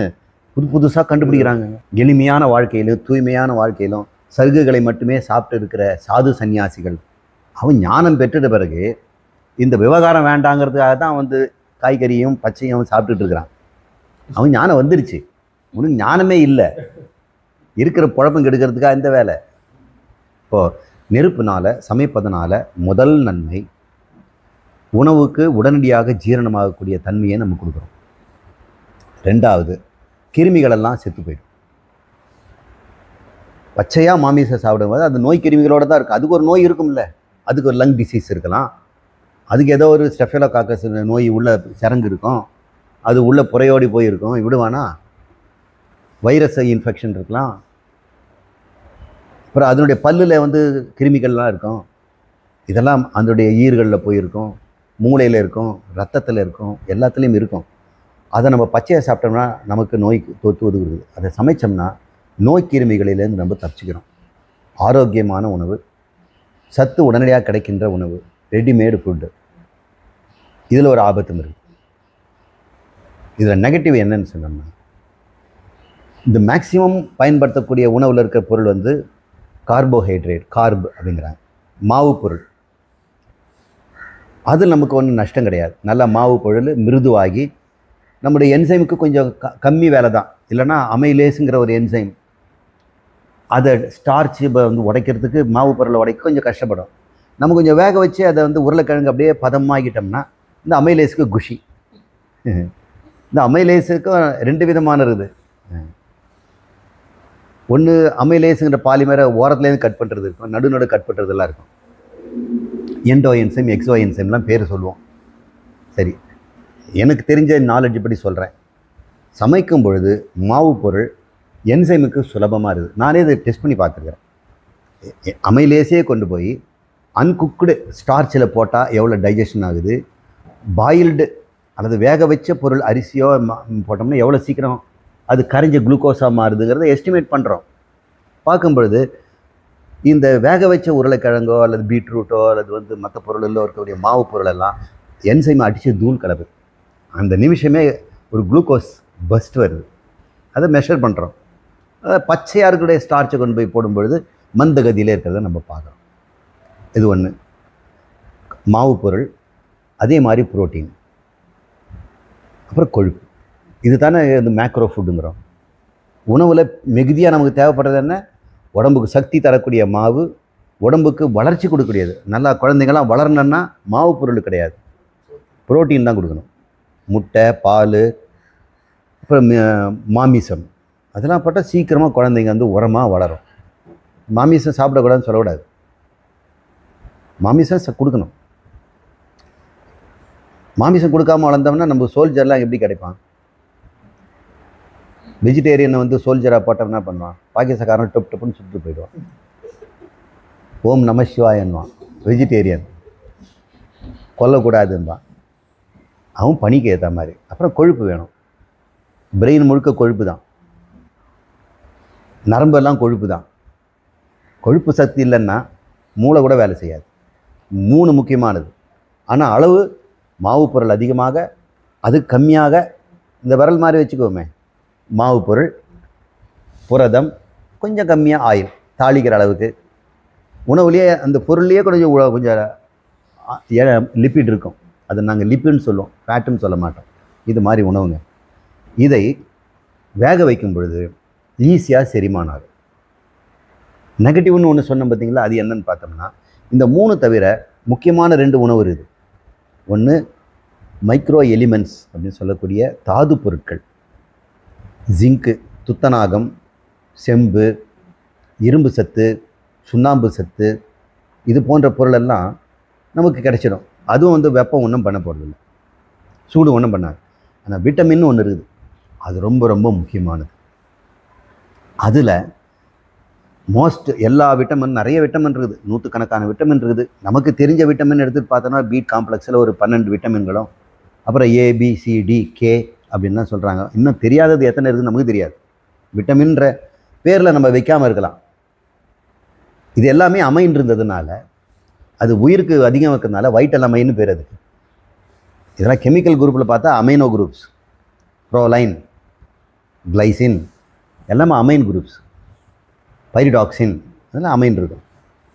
புதுசாக கண்டுபிடிக்கிறாங்க. எளிமையான வாழ்க்கையிலும் தூய்மையான வாழ்க்கையிலும் சருகுகளை மட்டுமே சாப்பிட்டு இருக்கிற சாது சன்னியாசிகள், அவன் ஞானம் பெற்றுட்ட பிறகு இந்த விவகாரம் வேண்டாங்கிறதுக்காக தான் வந்து காய்கறியும் பச்சையும் சாப்பிட்டுட்டு இருக்கிறான். அவன் ஞானம் வந்துருச்சு, உனக்கு ஞானமே இல்லை, இருக்கிற குழப்பம் கெடுக்கிறதுக்காக இந்த வேலை. இப்போது நெருப்புனால் சமைப்பதனால முதல் நன்மை, உணவுக்கு உடனடியாக ஜீரணமாகக்கூடிய தன்மையை நம்ம கொடுக்குறோம். ரெண்டாவது, கிருமிகளெல்லாம் செத்து போயிடும். பச்சையாக மாமிசம் சாப்பிடும்போது அது நோய் கிருமிகளோடு தான் இருக்குது. அதுக்கு ஒரு நோய் இருக்கும்ல, அதுக்கு ஒரு லங் டிசீஸ் இருக்கலாம், அதுக்கு ஏதோ ஒரு ஸ்டெஃபைலோகாக்கஸ் நோய் உள்ள சரங்கு இருக்கும், அது உள்ள புறையோடி போயிருக்கும், விடுவானா, வைரஸ் இன்ஃபெக்ஷன் இருக்கலாம். அப்புறம் அதனுடைய பல்லில் வந்து கிருமிகள்லாம் இருக்கும். இதெல்லாம் அதனுடைய ஈர்களில் போயிருக்கும், மூளையில் இருக்கும், ரத்தத்தில் இருக்கும், எல்லாத்துலேயும் இருக்கும். அதை நம்ம பச்சையை சாப்பிட்டோம்னா நமக்கு நோய்க்கு தொத்து ஒதுக்குறது. அதை சமைச்சோம்னா நோய் கிருமிகளிலேருந்து நம்ம தப்பிச்சுக்கிறோம். ஆரோக்கியமான உணவு, சத்து உடனடியாக கிடைக்கின்ற உணவு, ரெடிமேடு ஃபுட்டு. இதில் ஒரு ஆபத்தும் இருக்குது. இதில் நெகட்டிவ் என்னன்னு சொன்னோம்னா, இந்த மேக்சிமம் பயன்படுத்தக்கூடிய உணவில் இருக்கிற பொருள் வந்து கார்போஹைட்ரேட், கார்பு அப்படிங்கிறாங்க, மாவு பொருள். அது நமக்கு ஒன்றும் நஷ்டம் கிடையாது. நல்லா மாவு பொருள் மிருதுவாகி நம்முடைய என்சைமுக்கு கொஞ்சம் கம்மி வேலை தான். இல்லைன்னா அமைலேஸுங்கிற ஒரு என்சைம் அதை ஸ்டார்ச் வந்து உடைக்கிறதுக்கு, மாவு பொருளை உடைக்க கொஞ்சம் கஷ்டப்படும். நம்ம கொஞ்சம் வேக வச்சு அதை வந்து உருளைக்கிழங்கு அப்படியே பதமாகிட்டோம்னா இந்த அமைலேஸுக்கு குஷி. இந்த அமைலேஸுக்கும் 2 விதமான இருக்குது. ஒன்று அமைலேஸுங்கிற பாலிமரை ஓரத்துலேருந்து கட் பண்ணுறது இருக்கும், நடு கட் பண்ணுறதுலாம் இருக்கும். எண்டோ என்சைம், எக்ஸோ என்சைம்லாம் பேர் சொல்லுவோம். சரி, எனக்கு தெரிஞ்ச நாலேஜ் படி சொல்கிறேன். சமைக்கும் பொழுது மாவு பொருள் என்சைமுக்கு சுலபமாக இருக்குது. நானே இதை டெஸ்ட் பண்ணி பார்த்துருக்கிறேன். அமைலேஸே கொண்டு போய் அன்குக்குடு ஸ்டார்ச்சில் போட்டால் எவ்வளோ டைஜஷன் ஆகுது, பாயில்டு அல்லது வேக வச்ச பொருள் அரிசியோ போட்டோம்னா எவ்வளோ சீக்கிரம் அது கரைஞ்ச குளுக்கோஸாக மாறுதுங்கிறத எஸ்டிமேட் பண்ணுறோம். பார்க்கும் பொழுது இந்த வேக வச்ச உருளைக்கிழங்கோ அல்லது பீட்ரூட்டோ அல்லது வந்து மற்ற பொருளில் இருக்கக்கூடிய மாவு பொருளெல்லாம் என்சைமை அடித்து தூள் கலப்பு. அந்த நிமிஷமே ஒரு குளுக்கோஸ் பஸ்ட் வருது. அதை மெஷர் பண்ணுறோம். பச்சையாக இருக்கக்கூடிய ஸ்டார்ச்சை கொண்டு போய் போடும்பொழுது மந்தகதியில் இருக்கிறத நம்ம பார்க்குறோம். இது ஒன்று. மாவு பொருள், அதே மாதிரி புரோட்டீன், அப்புறம் கொழுப்பு. இது தானே இந்த மேக்ரோ ஃபுட்டுங்கிறோம். உணவில் மிகுதியாக நமக்கு தேவைப்படுறது என்ன? உடம்புக்கு சக்தி தரக்கூடிய மாவு, உடம்புக்கு வளர்ச்சி கொடுக்கக்கூடியது. நல்லா குழந்தைங்கள்லாம் வளரணுன்னா மாவு பொருள் கிடையாது, புரோட்டீன் தான் கொடுக்கணும். முட்டை, பால், அப்புறம் மாமிசம், அதெல்லாம் போட்டால் சீக்கிரமாக குழந்தைங்க வந்து உரமாக வளரும். மாமிசம் சாப்பிடக்கூடாதுன்னு சொல்லக்கூடாது, மாமிசம் கொடுக்கணும். மாமிசம் கொடுக்காமல் வளர்ந்தோம்னா நம்ம சோல்ஜர்லாம் எப்படி கிடைப்பான்? வெஜிடேரியனை வந்து சோல்ஜராக போட்டோம் என்ன பண்ணுவான்? பாகிஸ்தான்காரன் டொப் டொப்புன்னு சுட்டு போயிடுவான். ஓம் நம சிவாயன்வான். வெஜிடேரியன் கொல்லக்கூடாதுன்பான். அவன் பணிக்கு ஏற்ற மாதிரி. அப்புறம் கொழுப்பு வேணும். பிரெயின் முழுக்க கொழுப்பு தான், நரம்பெல்லாம் கொழுப்பு தான். கொழுப்பு சக்தி இல்லைன்னா மூளை கூட வேலை செய்யாது. 3 முக்கியமானது. ஆனால் அளவு மாவு பொருள் அதிகமாக, அது கம்மியாக. இந்த விரல் மாதிரி வச்சுக்கோமே, மாவு பொருள், புரதம், கொஞ்சம் கம்மியாக ஆயில், தாளிக்கிற அளவுக்கு. உணவுலேயே அந்த பொருள்லேயே கொஞ்சம் லிப்பிட் இருக்கும். அதை நாங்கள் லிப்பிட்னு சொல்லுவோம், ஃபேட்டுன்னு சொல்ல மாட்டோம். இது மாதிரி உணவுங்க. இதை வேக வைக்கும் பொழுது ஈஸியாக செரிமானம் ஆகும். நெகட்டிவ்னு ஒன்று சொன்னோம் பார்த்தீங்களா, அது என்னன்னு பார்த்தோம்னா இந்த 3 தவிர முக்கியமான 2 உணவு இருக்குது. ஒன்று மைக்ரோ எலிமெண்ட்ஸ் அப்படின்னு சொல்லக்கூடிய தாது பொருட்கள், ஜிங்கு, துத்தநாகம், செம்பு, இரும்பு சத்து, சுண்ணாம்பு சத்து, இது போன்ற பொருளெல்லாம் நமக்கு கிடைச்சிடும். அதுவும் வந்து வெப்பம் ஒன்றும் பண்ண போகிறதில்லை, சூடு ஒன்றும் பண்ணாது. ஆனால் விட்டமின் ஒன்று இருக்குது, அது ரொம்ப ரொம்ப முக்கியமானது. அதில் மோஸ்ட் எல்லா விட்டமின், நிறைய விட்டமின் இருக்குது, 100கணக்கான விட்டமின் இருக்குது. நமக்கு தெரிஞ்ச விட்டமின் எடுத்துகிட்டு பார்த்தோன்னா பீட் காம்ப்ளெக்ஸில் ஒரு 12 விட்டமின்களும், அப்புறம் ABCD K அப்படின்லாம் சொல்கிறாங்க. இன்னும் தெரியாதது எத்தனை இருக்குதுன்னு நமக்கு தெரியாது. விட்டமின்ற பேரில் நம்ம வைக்காமல் இருக்கலாம். இது எல்லாமே அமைன் இருந்ததுனால, அது உயிருக்கு அதிகம் இருக்கிறதுனால வைட்டல் அமைன்னு பேர் அதுக்கு. இதெல்லாம் கெமிக்கல் குரூப்பில் பார்த்தா அமைனோ குரூப்ஸ், ப்ரோலைன், கிளைசின் எல்லாமே அமைன் குரூப்ஸ். பைரிடாக்சின் இதெல்லாம் அமைன் இருக்கும்.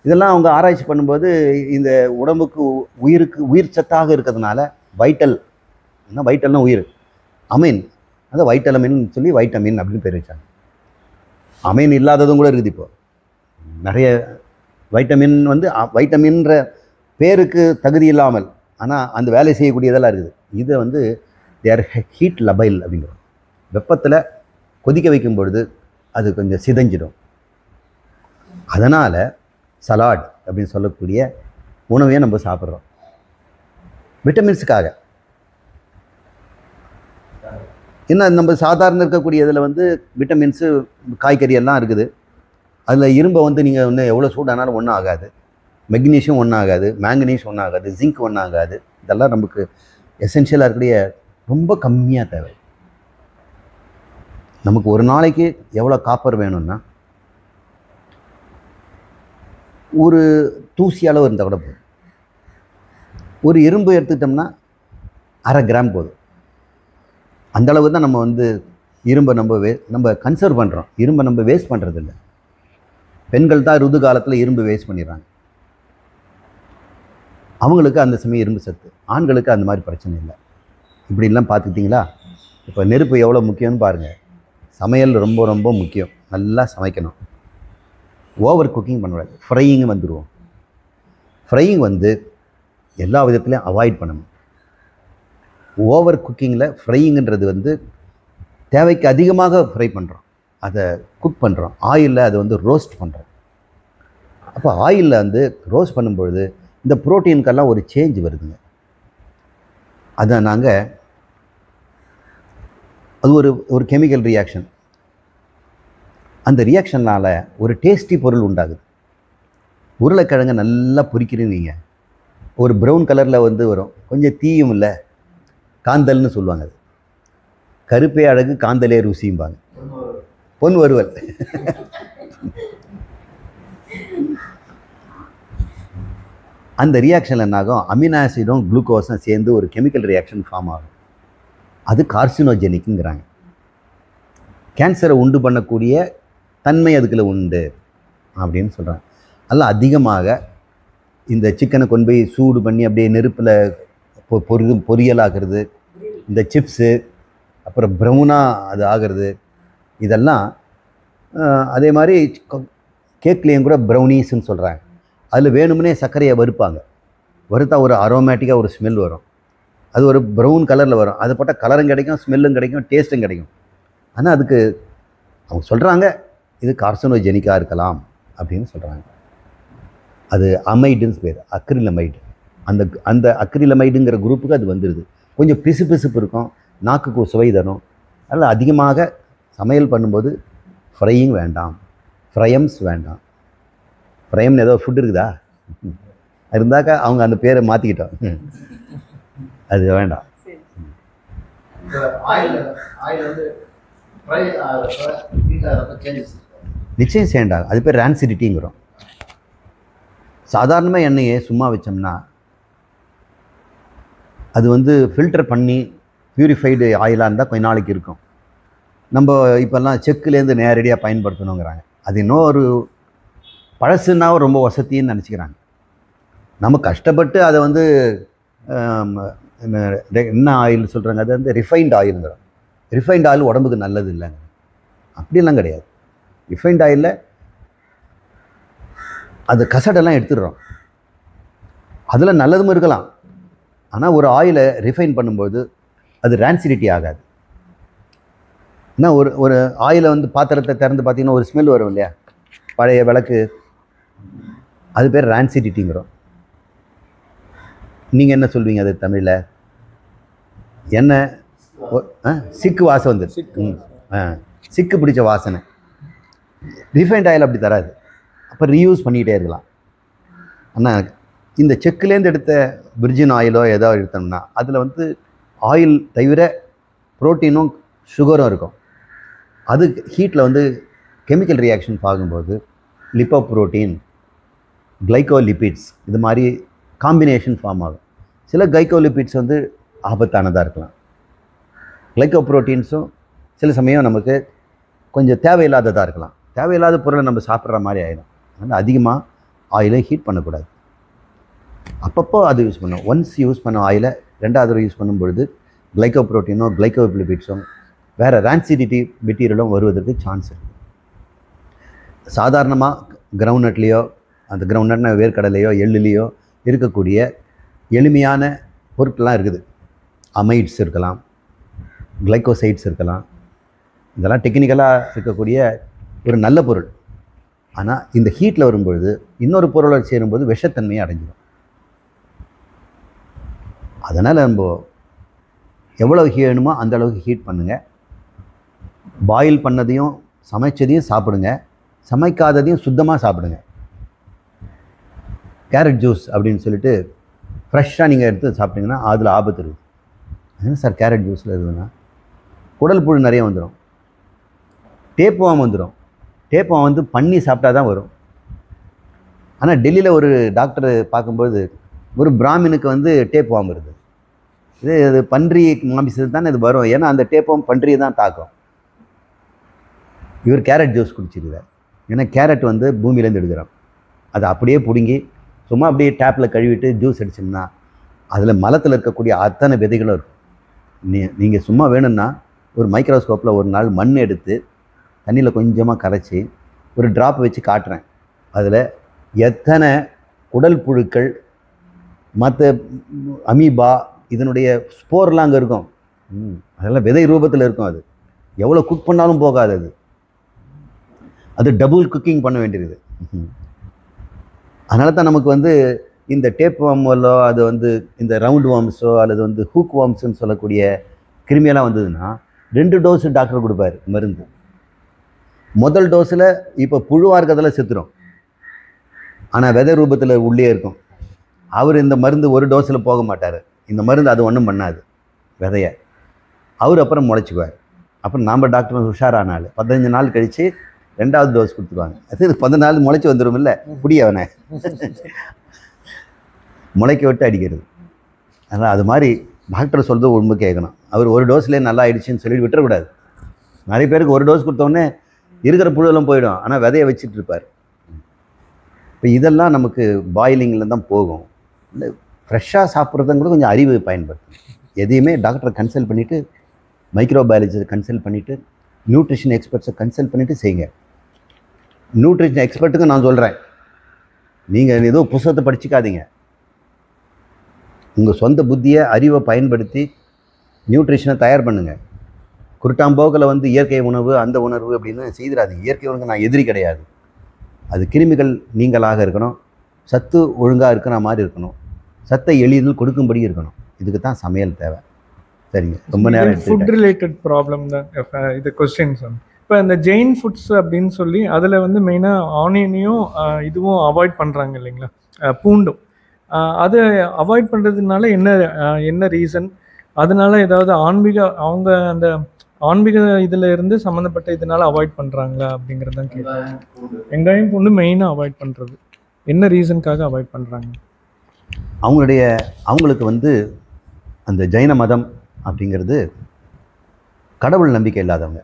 இதெல்லாம் அவங்க ஆராய்ச்சி பண்ணும்போது இந்த உடம்புக்கு உயிருக்கு உயிர் சத்தாக இருக்கிறதுனால வைட்டல், வைட்டல்னா உயிர், அமைன், அதை வைட்டல் அமைன் சொல்லி வைட்டமின் அப்படின்னு பேர் வச்சாங்க. அமைன் இல்லாததும் கூட இருக்குது. இப்போது நிறைய வைட்டமின் வந்து வைட்டமின்ற பேருக்கு தகுதி இல்லாமல், ஆனால் அந்த வேலை செய்யக்கூடியதெல்லாம் இருக்குது. இதை வந்து தேர் ஹீட் லபைல் அப்படிங்கிறோம். வெப்பத்தில் கொதிக்க வைக்கும் பொழுது அது கொஞ்சம் சிதைஞ்சிடும். அதனால் சலாட் அப்படின்னு சொல்லக்கூடிய உணவையும் நம்ம சாப்பிட்றோம் விட்டமின்ஸுக்காக. என்ன நம்ம சாதாரண இருக்கக்கூடிய இதில் வந்து விட்டமின்ஸு காய்கறி எல்லாம் இருக்குது. அதில் இரும்பை வந்து நீங்கள் இன்னும் எவ்வளோ சூடானாலும் ஒன்றும் ஆகாது, மெக்னீஷியம் ஒன்றும் ஆகாது, மேங்கனீஸ் ஒன்றும் ஆகாது, ஜிங்க் ஒன்றும் ஆகாது. இதெல்லாம் நமக்கு எசென்ஷியலாக இருக்கக்கூடிய ரொம்ப கம்மியாக தேவை. நமக்கு ஒரு நாளைக்கு எவ்வளோ காப்பர் வேணும்னா ஒரு தூசி அளவு இருந்தால் கூட போதும். ஒரு இரும்பு எடுத்துக்கிட்டோம்னா 1/2 கிராம் போதும். அந்தளவு தான் நம்ம வந்து இரும்பை நம்ம கன்சர்வ் பண்ணுறோம். இரும்பை நம்ம வேஸ்ட் பண்ணுறதில்ல. பெண்கள் தான் ருது காலத்தில் இரும்பு வேஸ்ட் பண்ணிடுறாங்க. அவங்களுக்கு அந்த சமயம் இரும்பு சத்து, ஆண்களுக்கு அந்த மாதிரி பிரச்சனை இல்லை. இப்படிலாம் பார்த்துக்கிட்டிங்களா? இப்போ நெருப்பு எவ்வளோ முக்கியம்னு பாருங்கள். சமையல் ரொம்ப ரொம்ப முக்கியம். நல்லா சமைக்கணும். ஓவர் குக்கிங் பண்ணக்கூடாது. ஃப்ரையிங் வந்துடுவோம். ஃப்ரையிங் வந்து எல்லா விதத்துலையும் அவாய்ட் பண்ணணும். ஓவர் குக்கிங்கில் ஃப்ரையிங்கிறது வந்து தேவைக்கு அதிகமாக ஃப்ரை பண்ணுறோம், அதை குக் பண்ணுறோம். ஆயிலில் அதை வந்து ரோஸ்ட் பண்ணுறோம். அப்போ ஆயிலில் வந்து ரோஸ்ட் பண்ணும்பொழுது இந்த ப்ரோட்டீனுக்கெல்லாம் ஒரு சேஞ்ச் வருதுங்க. அதை நாங்கள் அது ஒரு கெமிக்கல் ரியாக்ஷன். அந்த ரியாக்ஷனால் ஒரு டேஸ்டி பொருள் உண்டாகுது. உருளைக்கிழங்கு நல்லா பொரிக்கிறீங்க, ஒரு ப்ரௌன் கலரில் வந்து வரும். கொஞ்சம் தீயும் இல்லை, காந்தல்னு சொல்லுவாங்க. அது கருப்பே அழகு காந்தலே ருசியும்பாங்க. பொன் வறுவல். அந்த ரியாக்ஷன் என்னாகும், அமினோ ஆசிடும் குளுக்கோஸும் சேர்ந்து ஒரு கெமிக்கல் ரியாக்ஷன் ஃபார்ம் ஆகும். அது கார்சினோஜெனிக்குங்கிறாங்க. கேன்சரை உண்டு பண்ணக்கூடிய தன்மை அதுக்குள்ள உண்டு அப்படின்னு சொல்கிறாங்க. அதெல்லாம் அதிகமாக இந்த சிக்கனை கொண்டு போய் சூடு பண்ணி அப்படியே நெருப்பில் பொரியலாகிறது, இந்த சிப்ஸு, அப்புறம் ப்ரௌனாக அது ஆகிறது, இதெல்லாம் அதே மாதிரி கேக்லேயும் கூட ப்ரௌனீஸ்ன்னு சொல்கிறாங்க. அதில் வேணும்னே சர்க்கரையை வறுப்பாங்க. வறுத்தா ஒரு அரோமேட்டிக்காக ஒரு ஸ்மெல் வரும். அது ஒரு ப்ரௌன் கலரில் வரும். அது போட்டால் கலரும் கிடைக்கும், ஸ்மெல்லும் கிடைக்கும், டேஸ்ட்டும் கிடைக்கும். ஆனால் அதுக்கு அவங்க சொல்கிறாங்க இது கார்சினோஜெனிக்காக இருக்கலாம் அப்படின்னு சொல்கிறாங்க. அது அமைடுன்னு பேர், அக்ரிலமைடு. அந்த அந்த அக்ரிலமைடுங்கிற குரூப்புக்கு அது வந்துடுது. கொஞ்சம் பிசு பிசுப்பு இருக்கும், நாக்குக்கு சுவை தரும். அதில் அதிகமாக சமையல் பண்ணும்போது ஃப்ரையிங் வேண்டாம், ஃப்ரையம்ஸ் வேண்டாம். ஃப்ரையம்னு ஏதோ ஃபுட் இருக்குதா இருந்தாக்கா அவங்க அந்த பேரை மாற்றிக்கிட்டோம். அது வேண்டாம். நிச்சயம் செய்யண்டாங்க. அது பேர் ரான்சிடிட்டிங்கிறோம். சாதாரணமாக எண்ணெயை சும்மா வச்சோம்னா அது வந்து ஃபில்டர் பண்ணி பியூரிஃபைடு ஆயிலாக இருந்தால் கொஞ்ச நாளைக்கு இருக்கும். நம்ம இப்போல்லாம் செக்குலேருந்து நேரடியாக பயன்படுத்தணுங்கிறாங்க. அது இன்னும் ஒரு பழசுன்னா ரொம்ப வசதின்னு நினச்சிக்கிறாங்க. நம்ம கஷ்டப்பட்டு அதை வந்து என்ன ஆயில் சொல்கிறாங்க, அது வந்து ரிஃபைன்ட் ஆயிலுங்கிறோம். ரிஃபைன்ட் ஆயில் உடம்புக்கு நல்லது இல்லைங்க. அப்படிலாம் கிடையாது. ரிஃபைன்ட் ஆயிலில் அது கசடெல்லாம் எடுத்துடுறோம். அதில் நல்லதும் இருக்கலாம். ஆனால் ஒரு ஆயிலை ரிஃபைன் பண்ணும்போது அது ரான்சிடிட்டி ஆகாது. ஏன்னா ஒரு ஆயிலை வந்து பாத்திரத்தை திறந்து பார்த்தீங்கன்னா ஒரு ஸ்மெல் வரும் இல்லையா, பழைய விளக்கு, அது பேர் ரான்சிடிட்டிங்கிறோம். நீங்கள் என்ன சொல்வீங்க அது தமிழில்? என்ன சிக்கு வாசம் வந்து சிக்கு பிடிச்ச வாசனை. ரிஃபைன்ட் ஆயில் அப்படி தராது. அப்போ ரீயூஸ் பண்ணிக்கிட்டே இருக்கலாம். ஆனால் இந்த செக்குலேருந்து எடுத்த விர்ஜின் ஆயிலோ ஏதோ எடுத்தோம்னா அதில் வந்து ஆயில் தவிர ப்ரோட்டீனும் சுகரும் இருக்கும். அது ஹீட்டில் வந்து கெமிக்கல் ரியாக்ஷன் ஆகும்போது லிப்போப்ரோட்டீன், கிளைகோலிபிட்ஸ் இது மாதிரி காம்பினேஷன் ஃபார்ம் ஆகும். சில கிளைகோலிபிட்ஸ் வந்து ஆபத்தானதாக இருக்கலாம். கிளைகோப்ரோட்டீன்ஸும் சில சமயம் நமக்கு கொஞ்சம் தேவையில்லாததாக இருக்கலாம். தேவையில்லாத பொருளை நம்ம சாப்பிட்ற மாதிரி ஆகிடும். அதனால் அதிகமாக ஆயிலை ஹீட் பண்ணக்கூடாது. அப்பப்போ அது யூஸ் பண்ணணும். ஒன்ஸ் யூஸ் பண்ண ஆயிலை ரெண்டாவது தடவை யூஸ் பண்ணும்பொழுது கிளைகோப்ரோட்டீனோ கிளைகோலிபிட்ஸும் வேறு ரான்சிடிட்டி மெட்டீரியலும் வருவதற்கு சான்ஸ் இருக்குது. சாதாரணமாக கிரவுண்ட்நட்லேயோ, அந்த கிரவுண்ட்நட்னா வேர்க்கடலையோ எள்ளுலேயோ இருக்கக்கூடிய எளிமையான பொருட்கள்லாம் இருக்குது. அமைட்ஸ் இருக்கலாம், கிளைகோசைட்ஸ் இருக்கலாம். இதெல்லாம் டெக்னிக்கலாக இருக்கக்கூடிய ஒரு நல்ல பொருள். ஆனால் இந்த ஹீட்டில் வரும்பொழுது இன்னொரு பொருளை சேரும்போது விஷத்தன்மையை அடைஞ்சிடும். அதனால் நம்ம எவ்வளோ வேணுமோ அந்த அளவுக்கு ஹீட் பண்ணுங்கள். பாயில் பண்ணதையும் சமைச்சதையும் சாப்பிடுங்க, சமைக்காததையும் சுத்தமாக சாப்பிடுங்க. கேரட் ஜூஸ் அப்படின்னு சொல்லிட்டு ஃப்ரெஷ்ஷாக நீங்கள் எடுத்து சாப்பிட்டீங்கன்னா அதில் ஆபத்து இருக்குது. என்ன சார் கேரட் ஜூஸில் இருக்குதுன்னா குடல் புழு நிறைய வந்துடும், டேப்வாம் வந்துடும். டேப்வாம் வந்து பண்ணி சாப்பிட்டா தான் வரும். ஆனால் டெல்லியில் ஒரு டாக்டர் பார்க்கும்போது ஒரு பிராமினுக்கு வந்து டேப்வாம் வருது. இது பன்றி மாமிசத்து தானே இது வரும், ஏன்னா அந்த டேப்வாம் பன்றியை தான் தாக்கும். இவர் கேரட் ஜூஸ் குடிச்சிருக்கார். ஏன்னா கேரட் வந்து பூமியிலேருந்து எடுக்கிறோம். அதை அப்படியே பிடுங்கி சும்மா அப்படியே டேப்பில் கழுவிட்டு ஜூஸ் அடிச்சோம்னா அதில் மலத்தில் இருக்கக்கூடிய அத்தனை விதைகளும் இருக்கும். நீங்கள் சும்மா வேணும்னா ஒரு மைக்ரோஸ்கோப்பில் ஒரு நாள் மண் எடுத்து தண்ணியில் கொஞ்சமாக கரைச்சி ஒரு ட்ராப் வச்சு காட்டுறேன். அதில் எத்தனை குடல் புழுக்கள், மற்ற அமீபா, இதனுடைய ஸ்போர்லாம் அங்கே இருக்கும். அதெல்லாம் விதை ரூபத்தில் இருக்கும். அது எவ்வளோ குக் பண்ணாலும் போகாது. அது டபுள் குக்கிங் பண்ண வேண்டியது. அதனால தான் நமக்கு வந்து இந்த டேப் வார்மோ, அது வந்து இந்த ரவுண்ட் வார்ம்ஸோ அல்லது வந்து ஹூக் வார்ம்ஸ்ன்னு சொல்லக்கூடிய கிருமியெல்லாம் வந்ததுன்னா 2 டோஸ் டாக்டர் கொடுப்பார் மருந்து. முதல் டோஸில் இப்போ புழுவாக இருக்கிறதுல செத்துரும், ஆனால் விதை ரூபத்தில் உள்ளே இருக்கும். அவர் இந்த மருந்து ஒரு டோஸில் போக மாட்டார். இந்த மருந்து அது ஒன்றும் பண்ணாது விதையை. அவர் அப்புறம் முளைச்சிக்குவார். அப்புறம் நாம் டாக்டர் உஷாரானாள் 15 நாள் கழித்து 2வது டோஸ் கொடுத்துருவாங்க. அது 15 நாள் முளைச்சி வந்துடும். இல்லை புடிய அவனை முளைக்க விட்டு அடிக்கிறது. அதனால் அது மாதிரி டாக்டர் சொல்கிறது உண்மை கேட்கணும். அவர் ஒரு டோஸ்லேயே நல்லா ஆயிடுச்சுன்னு சொல்லிட்டு விட்டுறக்கூடாது. நிறைய பேருக்கு ஒரு டோஸ் கொடுத்தோடனே இருக்கிற புழுவெல்லாம் போயிடும், ஆனால் விதையை வச்சுட்டு இருப்பார். இப்போ இதெல்லாம் நமக்கு பாயிலிங்கில் தான் போகும். இல்லை ஃப்ரெஷ்ஷாக சாப்பிட்றதும் கூட கொஞ்சம் அறிவு பயன்படுத்தணும். எதையுமே டாக்டரை கன்சல்ட் பண்ணிவிட்டு, மைக்ரோபயாலஜியை கன்சல்ட் பண்ணிவிட்டு, நியூட்ரிஷன் எக்ஸ்பர்ட்ஸை கன்சல்ட் பண்ணிவிட்டு செய்யுங்க. நியூட்ரிஷன் எக்ஸ்பர்ட்டுக்கு நான் சொல்கிறேன், நீங்கள் ஏதோ புத்தகத்தை படிச்சுக்காதீங்க. உங்கள் சொந்த புத்தியை, அறிவை பயன்படுத்தி நியூட்ரிஷனை தயார் பண்ணுங்கள். குருட்டாம்போக்கில் வந்து இயற்கை உணவு, அந்த உணர்வு அப்படின்னு செய்திடாதீங்க. இயற்கை உணவுக்கு நான் எதிரி கிடையாது. அது கிருமிகள் நீங்களாக இருக்கணும், சத்து ஒழுங்காக இருக்கிற மாதிரி இருக்கணும், சத்தை எளிதில் கொடுக்கும்படி இருக்கணும். இதுக்கு தான் சமையல் தேவை. சரிங்க, ரொம்ப நேரம். ஃபுட் ரிலேட்டட் ப்ராப்ளம் தான் இது கொஸ்டின்ஸ். இப்போ இந்த ஜெயின் ஃபுட்ஸ் அப்படின்னு சொல்லி அதில் வந்து மெயினாக ஆனியனையும் இதுவும் அவாய்ட் பண்ணுறாங்க இல்லைங்களா, பூண்டும். அதை அவாய்ட் பண்ணுறதுனால என்ன ரீசன்? அதனால ஏதாவது அவங்க அந்த ஆன்மீக இதில் இருந்து சம்மந்தப்பட்ட இதனால அவாய்ட் பண்ணுறாங்களா அப்படிங்கிறது தான் கேட்குறாங்க. வெங்காயம் பூண்டு மெயினாக அவாய்ட் பண்ணுறது என்ன ரீசனுக்காக அவாய்ட் பண்ணுறாங்க? அவங்களுக்கு வந்து அந்த ஜைன மதம் அப்படிங்கிறது கடவுள் நம்பிக்கை இல்லாதவங்க.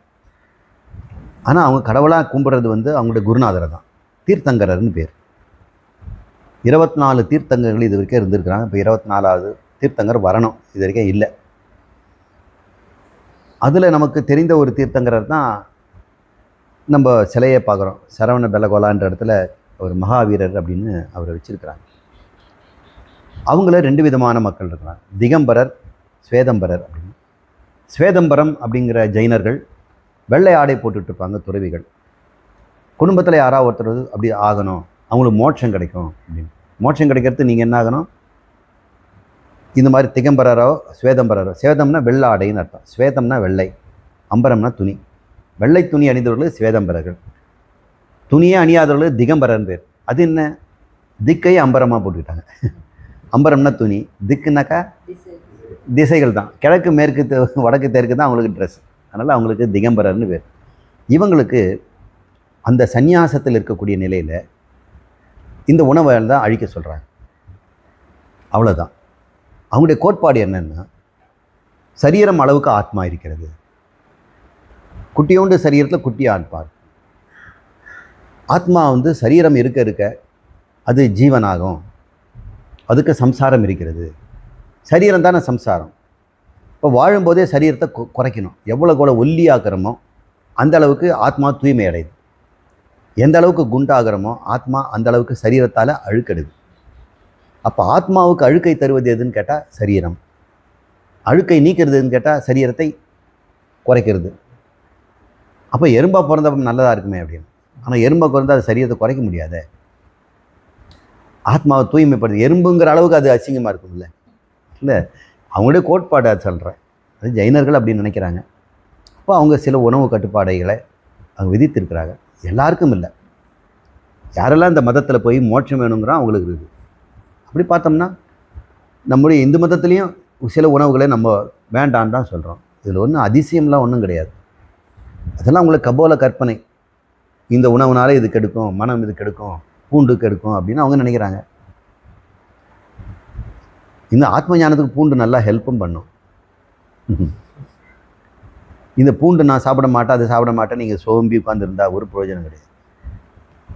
ஆனால் அவங்க கடவுளாக கும்பிட்றது வந்து அவங்களுடைய குருநாதரை தான், தீர்த்தங்கரர்னு பேர். 24 தீர்த்தங்கர்கள் இது வரைக்கும் இருந்திருக்கிறாங்க. இப்போ 24வது தீர்த்தங்கர் வரணும், இது வரைக்கும் இல்லை. அதில் நமக்கு தெரிந்த ஒரு தீர்த்தங்கரர் தான் நம்ம சிலையை பார்க்குறோம். சரவண பெலகோலான்ற இடத்துல ஒரு மகாவீரர் அப்படின்னு அவரை வச்சுருக்கிறாங்க. அவங்கள 2 விதமான மக்கள் இருக்கிறாங்க, திகம்பரர், ஸ்வேதம்பரர் அப்படின்னு. ஸ்வேதம்பரம் அப்படிங்கிற ஜெயினர்கள் வெள்ளை ஆடை போட்டுட்ருப்பாங்க, துறவிகள். குடும்பத்தில் யாராவது ஒருத்தர் அப்படி ஆகணும், அவங்களுக்கு மோட்சம் கிடைக்கும் அப்படின்னு. மோட்சம் கிடைக்கிறது நீங்கள் என்ன ஆகணும், இந்த மாதிரி திகம்பரரோ ஸ்வேதம்பரரோ. ஸ்வேதம்னா வெள்ளை ஆடைன்னு அர்த்தம், ஸ்வேதம்னா வெள்ளை, அம்பரம்னா துணி. வெள்ளை துணி அணிந்தவர்கள் ஸ்வேதம்பரர்கள், துணியே அணியாதவர்கள் திகம்பரன் பேர். அது என்ன, திக்கையை அம்பரமாக போட்டுக்கிட்டாங்க. அம்பரம்னா துணி, திக்குனாக்கா திசைகள் தான், கிழக்கு மேற்கு வடக்கு தெற்கு தான் அவங்களுக்கு ட்ரெஸ். அதனால் அவங்களுக்கு திகம்பரர்னு பேர். இவங்களுக்கு அந்த சந்நியாசத்தில் இருக்கக்கூடிய நிலையில் இந்த உணவை தான் அழிக்க சொல்கிறாங்க. அவ்வளோதான். அவங்களுடைய கோட்பாடு என்னன்னா, சரீரம் அளவுக்கு ஆத்மா இருக்கிறது, குட்டியோண்டு சரீரத்தில் குட்டி ஆத்மா. ஆத்மா வந்து சரீரம் இருக்க இருக்க அது ஜீவனாகும், அதுக்கு சம்சாரம் இருக்கிறது. சரீரம் தானே சம்சாரம். இப்போ வாழும்போதே சரீரத்தை குறைக்கணும். எவ்வளோ கூட ஒல்லியாக்குறோமோ அந்த அளவுக்கு ஆத்மா தூய்மை அடையுது. எந்த அளவுக்கு குண்டாகிறோமோ ஆத்மா அந்த அளவுக்கு சரீரத்தால் அழுக்கெடுது. அப்போ ஆத்மாவுக்கு அழுக்கை தருவது எதுன்னு கேட்டால் சரீரம், அழுக்கை நீக்கிறதுன்னு கேட்டால் சரீரத்தை குறைக்கிறது. அப்போ எறும்பா பிறந்தப்ப நல்லதாக இருக்குமே அப்படின்னு. ஆனால் எறும்பா பிறந்தால் அது சரீரத்தை குறைக்க முடியாத, ஆத்மாவை தூய்மைப்படுது. எறும்புங்கிற அளவுக்கு அது அசிங்கமாக இருக்கும்ல. இல்லை, அவங்களுடைய கோட்பாடு அது சொல்கிறேன். அது ஜெயினர்கள் அப்படின்னு நினைக்கிறாங்க. அப்போ அவங்க சில உணவு கட்டுப்பாடுகளை அவங்க விதித்திருக்கிறாங்க. எல்லாருக்கும் இல்லை, யாரெல்லாம் இந்த மதத்தில் போய் மோட்சம் வேணுங்கிறோம் அவங்களுக்கு இருக்குது. அப்படி பார்த்தோம்னா நம்முடைய இந்து மதத்துலேயும் சில உணவுகளை நம்ம வேண்டான்னு தான் சொல்கிறோம். இதில் ஒன்றும் அதிசயம்லாம் ஒன்றும் கிடையாது. அதெல்லாம் அவங்களுக்கு கபோல கற்பனை. இந்த உணவுனால இது கெடுக்கும், மனம் இது கெடுக்கும், பூண்டு கெடுக்கும் அப்படின்னு அவங்க நினைக்கிறாங்க. இந்த ஆத்ம ஞானத்துக்கு பூண்டு நல்லா ஹெல்ப்பும் பண்ணும். இந்த பூண்டு நான் சாப்பிட மாட்டேன், அதை சாப்பிட மாட்டேன் நீங்கள் சோம்பி உட்காந்துருந்தா ஒரு பிரயோஜனம் கிடையாது.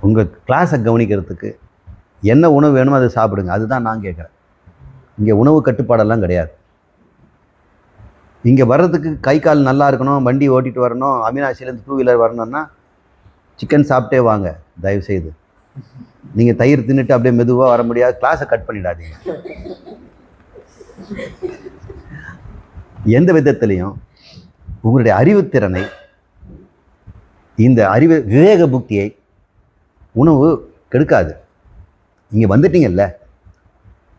உங்கள் கிளாஸை கவனிக்கிறதுக்கு என்ன உணவு வேணுமோ அதை சாப்பிடுங்க, அதுதான் நான் கேட்குறேன். இங்கே உணவு கட்டுப்பாடெல்லாம் கிடையாது. இங்கே வர்றதுக்கு கை கால் நல்லா இருக்கணும், வண்டி ஓட்டிட்டு வரணும், அவினாசிலேருந்து 2 வீலர் வரணும்னா சிக்கன் சாப்பிட்டே வாங்க தயவுசெய்து. நீங்கள் தயிர் தின்னுட்டு அப்படியே மெதுவாக வர முடியாது. கிளாஸை கட் பண்ணிடாதீங்க. எந்த விதத்திலையும் உங்களுடைய அறிவுத்திறனை, இந்த விவேக புக்தியை உணவு கெடுக்காது. இங்கே வந்துட்டீங்கல்ல,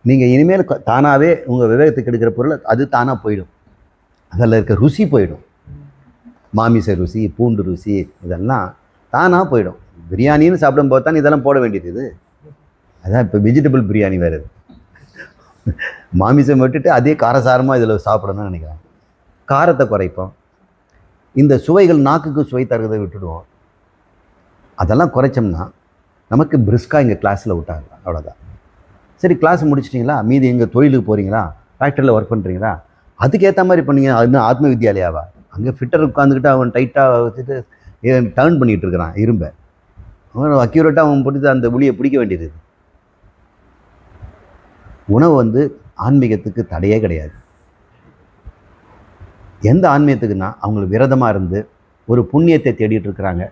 நீங்கள் இனிமேல் தானாகவே உங்கள் விவேகத்துக்கு கெடுக்கிற பொருள் அது தானாக போயிடும். அதில் இருக்க ருசி போயிடும். மாமிச ருசி, பூண்டு ருசி இதெல்லாம் தானாக போயிடும். பிரியாணின்னு சாப்பிடும்போது தான் இதெல்லாம் போட வேண்டியது. அதான் இப்போ வெஜிடபிள் பிரியாணி வேறு. மாமிசம் விட்டுட்டு அதே காரசாரமாக இதில் சாப்பிடணும்னு நினைக்கிறேன். காரத்தை குறைப்போம். இந்த சுவைகள் நாக்குக்கு சுவை தருவதை விட்டுடுவோம். அதெல்லாம் குறைச்சோம்னா நமக்கு பிரிஸ்காக இங்கே கிளாஸில் விட்டாங்க. அவ்வளோதான். சரி, கிளாஸ் முடிச்சிட்டிங்களா? மீதி எங்கே தொழிலுக்கு போகிறீங்களா? ஃபேக்ட்ரியில் ஒர்க் பண்ணுறீங்களா? அதுக்கேற்ற மாதிரி பண்ணீங்க. அது ஆத்ம வித்யாலயாவா? அங்கே ஃபிட்டர் உட்காந்துக்கிட்டு அவன் டைட்டாக வச்சுட்டு டர்ன் பண்ணிகிட்டு இருக்கிறான் இரும்பை. அவன் அக்யூரேட்டாக அவன் பிடிச்சி அந்த புளியை பிடிக்க வேண்டியது. உணவு ஆன்மீகத்துக்கு தடையே கிடையாது. எந்த ஆன்மீகத்துக்குன்னா அவங்களுக்கு விரதமாக இருந்து ஒரு புண்ணியத்தை தேடிட்டு இருக்கிறாங்க.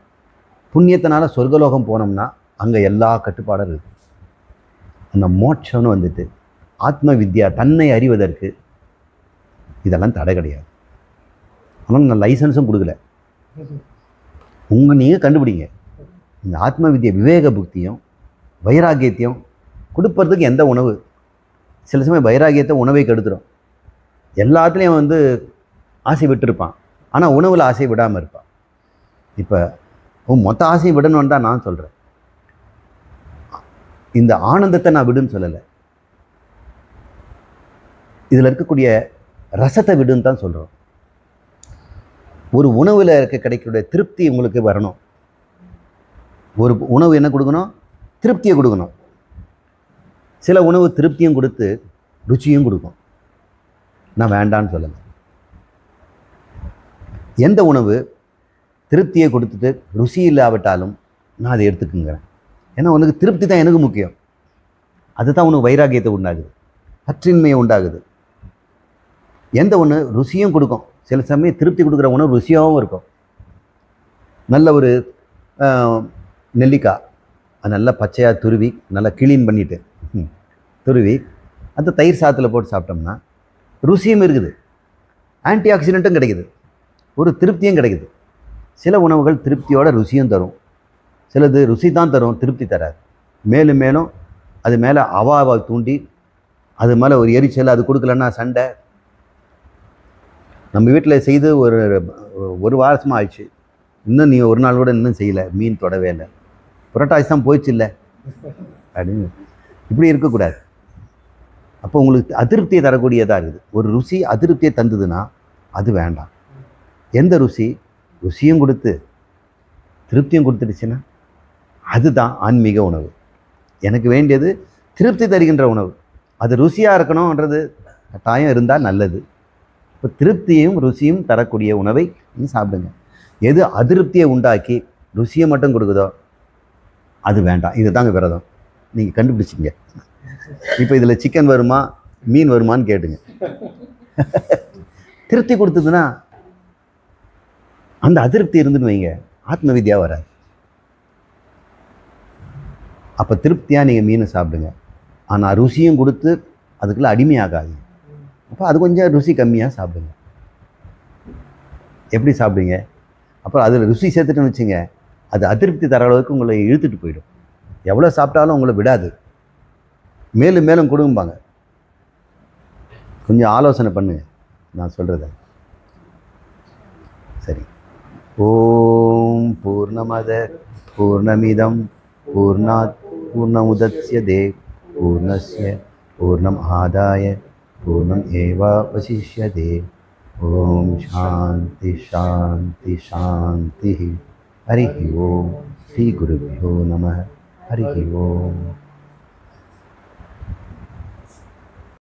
புண்ணியத்தினால சொர்க்கலோகம் போனோம்னா அங்கே எல்லா கட்டுப்பாடும் இருக்குது. அந்த மோட்சம்னு ஆத்ம வித்யா, தன்னை அறிவதற்கு இதெல்லாம் தடை கிடையாது. ஆனால் நான் லைசன்ஸும் கொடுக்கல. நீங்கள் கண்டுபிடிங்க. இந்த ஆத்ம வித்யா விவேக புக்தியும் வைராகியத்தையும் கொடுப்பறதுக்கு எந்த உணவு? சில சமயம் வைராகியத்தை உணவை கெடுத்துடும். எல்லாத்துலேயும் ஆசை விட்டுருப்பான், ஆனால் உணவில் ஆசை விடாமல் இருப்பான். இப்போ மொத்த ஆசையும் விடணும்னு தான் நான் சொல்கிறேன். இந்த ஆனந்தத்தை நான் விடுன்னு சொல்லலை, இதில் இருக்கக்கூடிய ரசத்தை விடுன்னு தான் சொல்கிறோம். ஒரு உணவில் கிடைக்கக்கூடிய திருப்தி உங்களுக்கு வரணும். ஒரு உணவு என்ன கொடுக்கணும்? திருப்தியை கொடுக்கணும். சில உணவு திருப்தியும் கொடுத்து ருச்சியும் கொடுக்கும். நான் வேண்டான்னு சொல்லலை. எந்த உணவு திருப்தியை கொடுத்துட்டு ருசி இல்லாவிட்டாலும் நான் அதை எடுத்துக்குங்கிறேன். ஏன்னா உனக்கு திருப்தி தான் எனக்கு முக்கியம். அதுதான் உனக்கு வைராகியத்தை உண்டாகுது, பற்றின்மையை உண்டாகுது. எந்த ஒன்று ருசியும் கொடுக்கும். சில சமயம் திருப்தி கொடுக்குற உணவு ருசியாகவும் இருக்கும். நல்ல ஒரு நெல்லிக்காய் நல்லா பச்சையாக துருவி நல்லா கிளீன் பண்ணிவிட்டு துருவி அந்த தயிர் சாதத்தில் போட்டு சாப்பிட்டோம்னா ருசியும் இருக்குது, ஆன்டி ஆக்சிடென்ட்டும் கிடைக்குது, ஒரு திருப்தியும் கிடைக்குது. சில உணவுகள் திருப்தியோட ருசியும் தரும், சிலது ருசி தான் தரும், திருப்தி தராது. மேலும் மேலும் அது மேலே அவாவை தூண்டி அது மேலே ஒரு எரிச்சல், அது கொடுக்கலன்னா சண்டை. நம்ம வீட்டில் செய்து ஒரு வாரமாக ஆயிடுச்சு, இன்னும் நீங்கள் ஒரு நாள் கூட இன்னும் செய்யலை, மீன் தொடவே இல்லை, புரட்டாசி தான் போயிடுச்சு இல்லை அப்படின்னு இப்படி இருக்கக்கூடாது. அப்போ உங்களுக்கு அதிருப்தியை தரக்கூடியதாக இருக்குது. ஒரு ருசி அதிருப்தியை தந்ததுன்னா அது வேண்டாம். எந்த ருசி ருசியும் கொடுத்து திருப்தியும் கொடுத்துடுச்சுன்னா அதுதான் ஆன்மீக உணவு. எனக்கு வேண்டியது திருப்தி தருகின்ற உணவு. அது ருசியாக இருக்கணும்ன்றது கட்டாயம் இருந்தால் நல்லது. இப்போ திருப்தியும் ருசியும் தரக்கூடிய உணவை நீங்கள் சாப்பிடுங்க. எது அதிருப்தியை உண்டாக்கி ருசியை மட்டும் கொடுக்குதோ அது வேண்டாம். இது தாங்க விரதம். நீங்கள் கண்டுபிடிச்சிங்க. இப்போ இதில் சிக்கன் வருமா மீன் வருமானு கேட்டுங்க. திருப்தி கொடுத்ததுன்னா அந்த அதிருப்தி இருந்துன்னு வைங்க, ஆத்ம வித்யா வராது. அப்போ திருப்தியாக நீங்கள் மீனை சாப்பிடுங்க, ஆனால் ருசியும் கொடுத்து அதுக்குள்ளே அடிமையாகாது. அப்போ அது கொஞ்சம் ருசி கம்மியாக சாப்பிடுங்க. எப்படி சாப்பிடுங்க? அப்புறம் அதில் ருசி சேர்த்துட்டுன்னு வச்சுங்க, அது அதிருப்தி தர அளவுக்கு உங்களை இழுத்துட்டு போயிடும். எவ்வளோ சாப்பிட்டாலும் உங்களை விடாது, மேலும் மேலும் கொடும்பாங்க. கொஞ்சம் ஆலோசனை பண்ணுங்க நான் சொல்கிறத. சரி. ஓம் பூர்ணமத பூர்ணமிதம் பூர்ணாத் பூர்ணமுதச்யதே பூர்ணஸ்ய பூர்ணம் ஆதாய பூர்ணம் ஏவாவசிஷ்யதே. ஓம் சாந்தி சாந்தி சாந்தி. ஹரி ஓம். ஸ்ரீ குருभ्यो நமः. ஹரி ஓம்.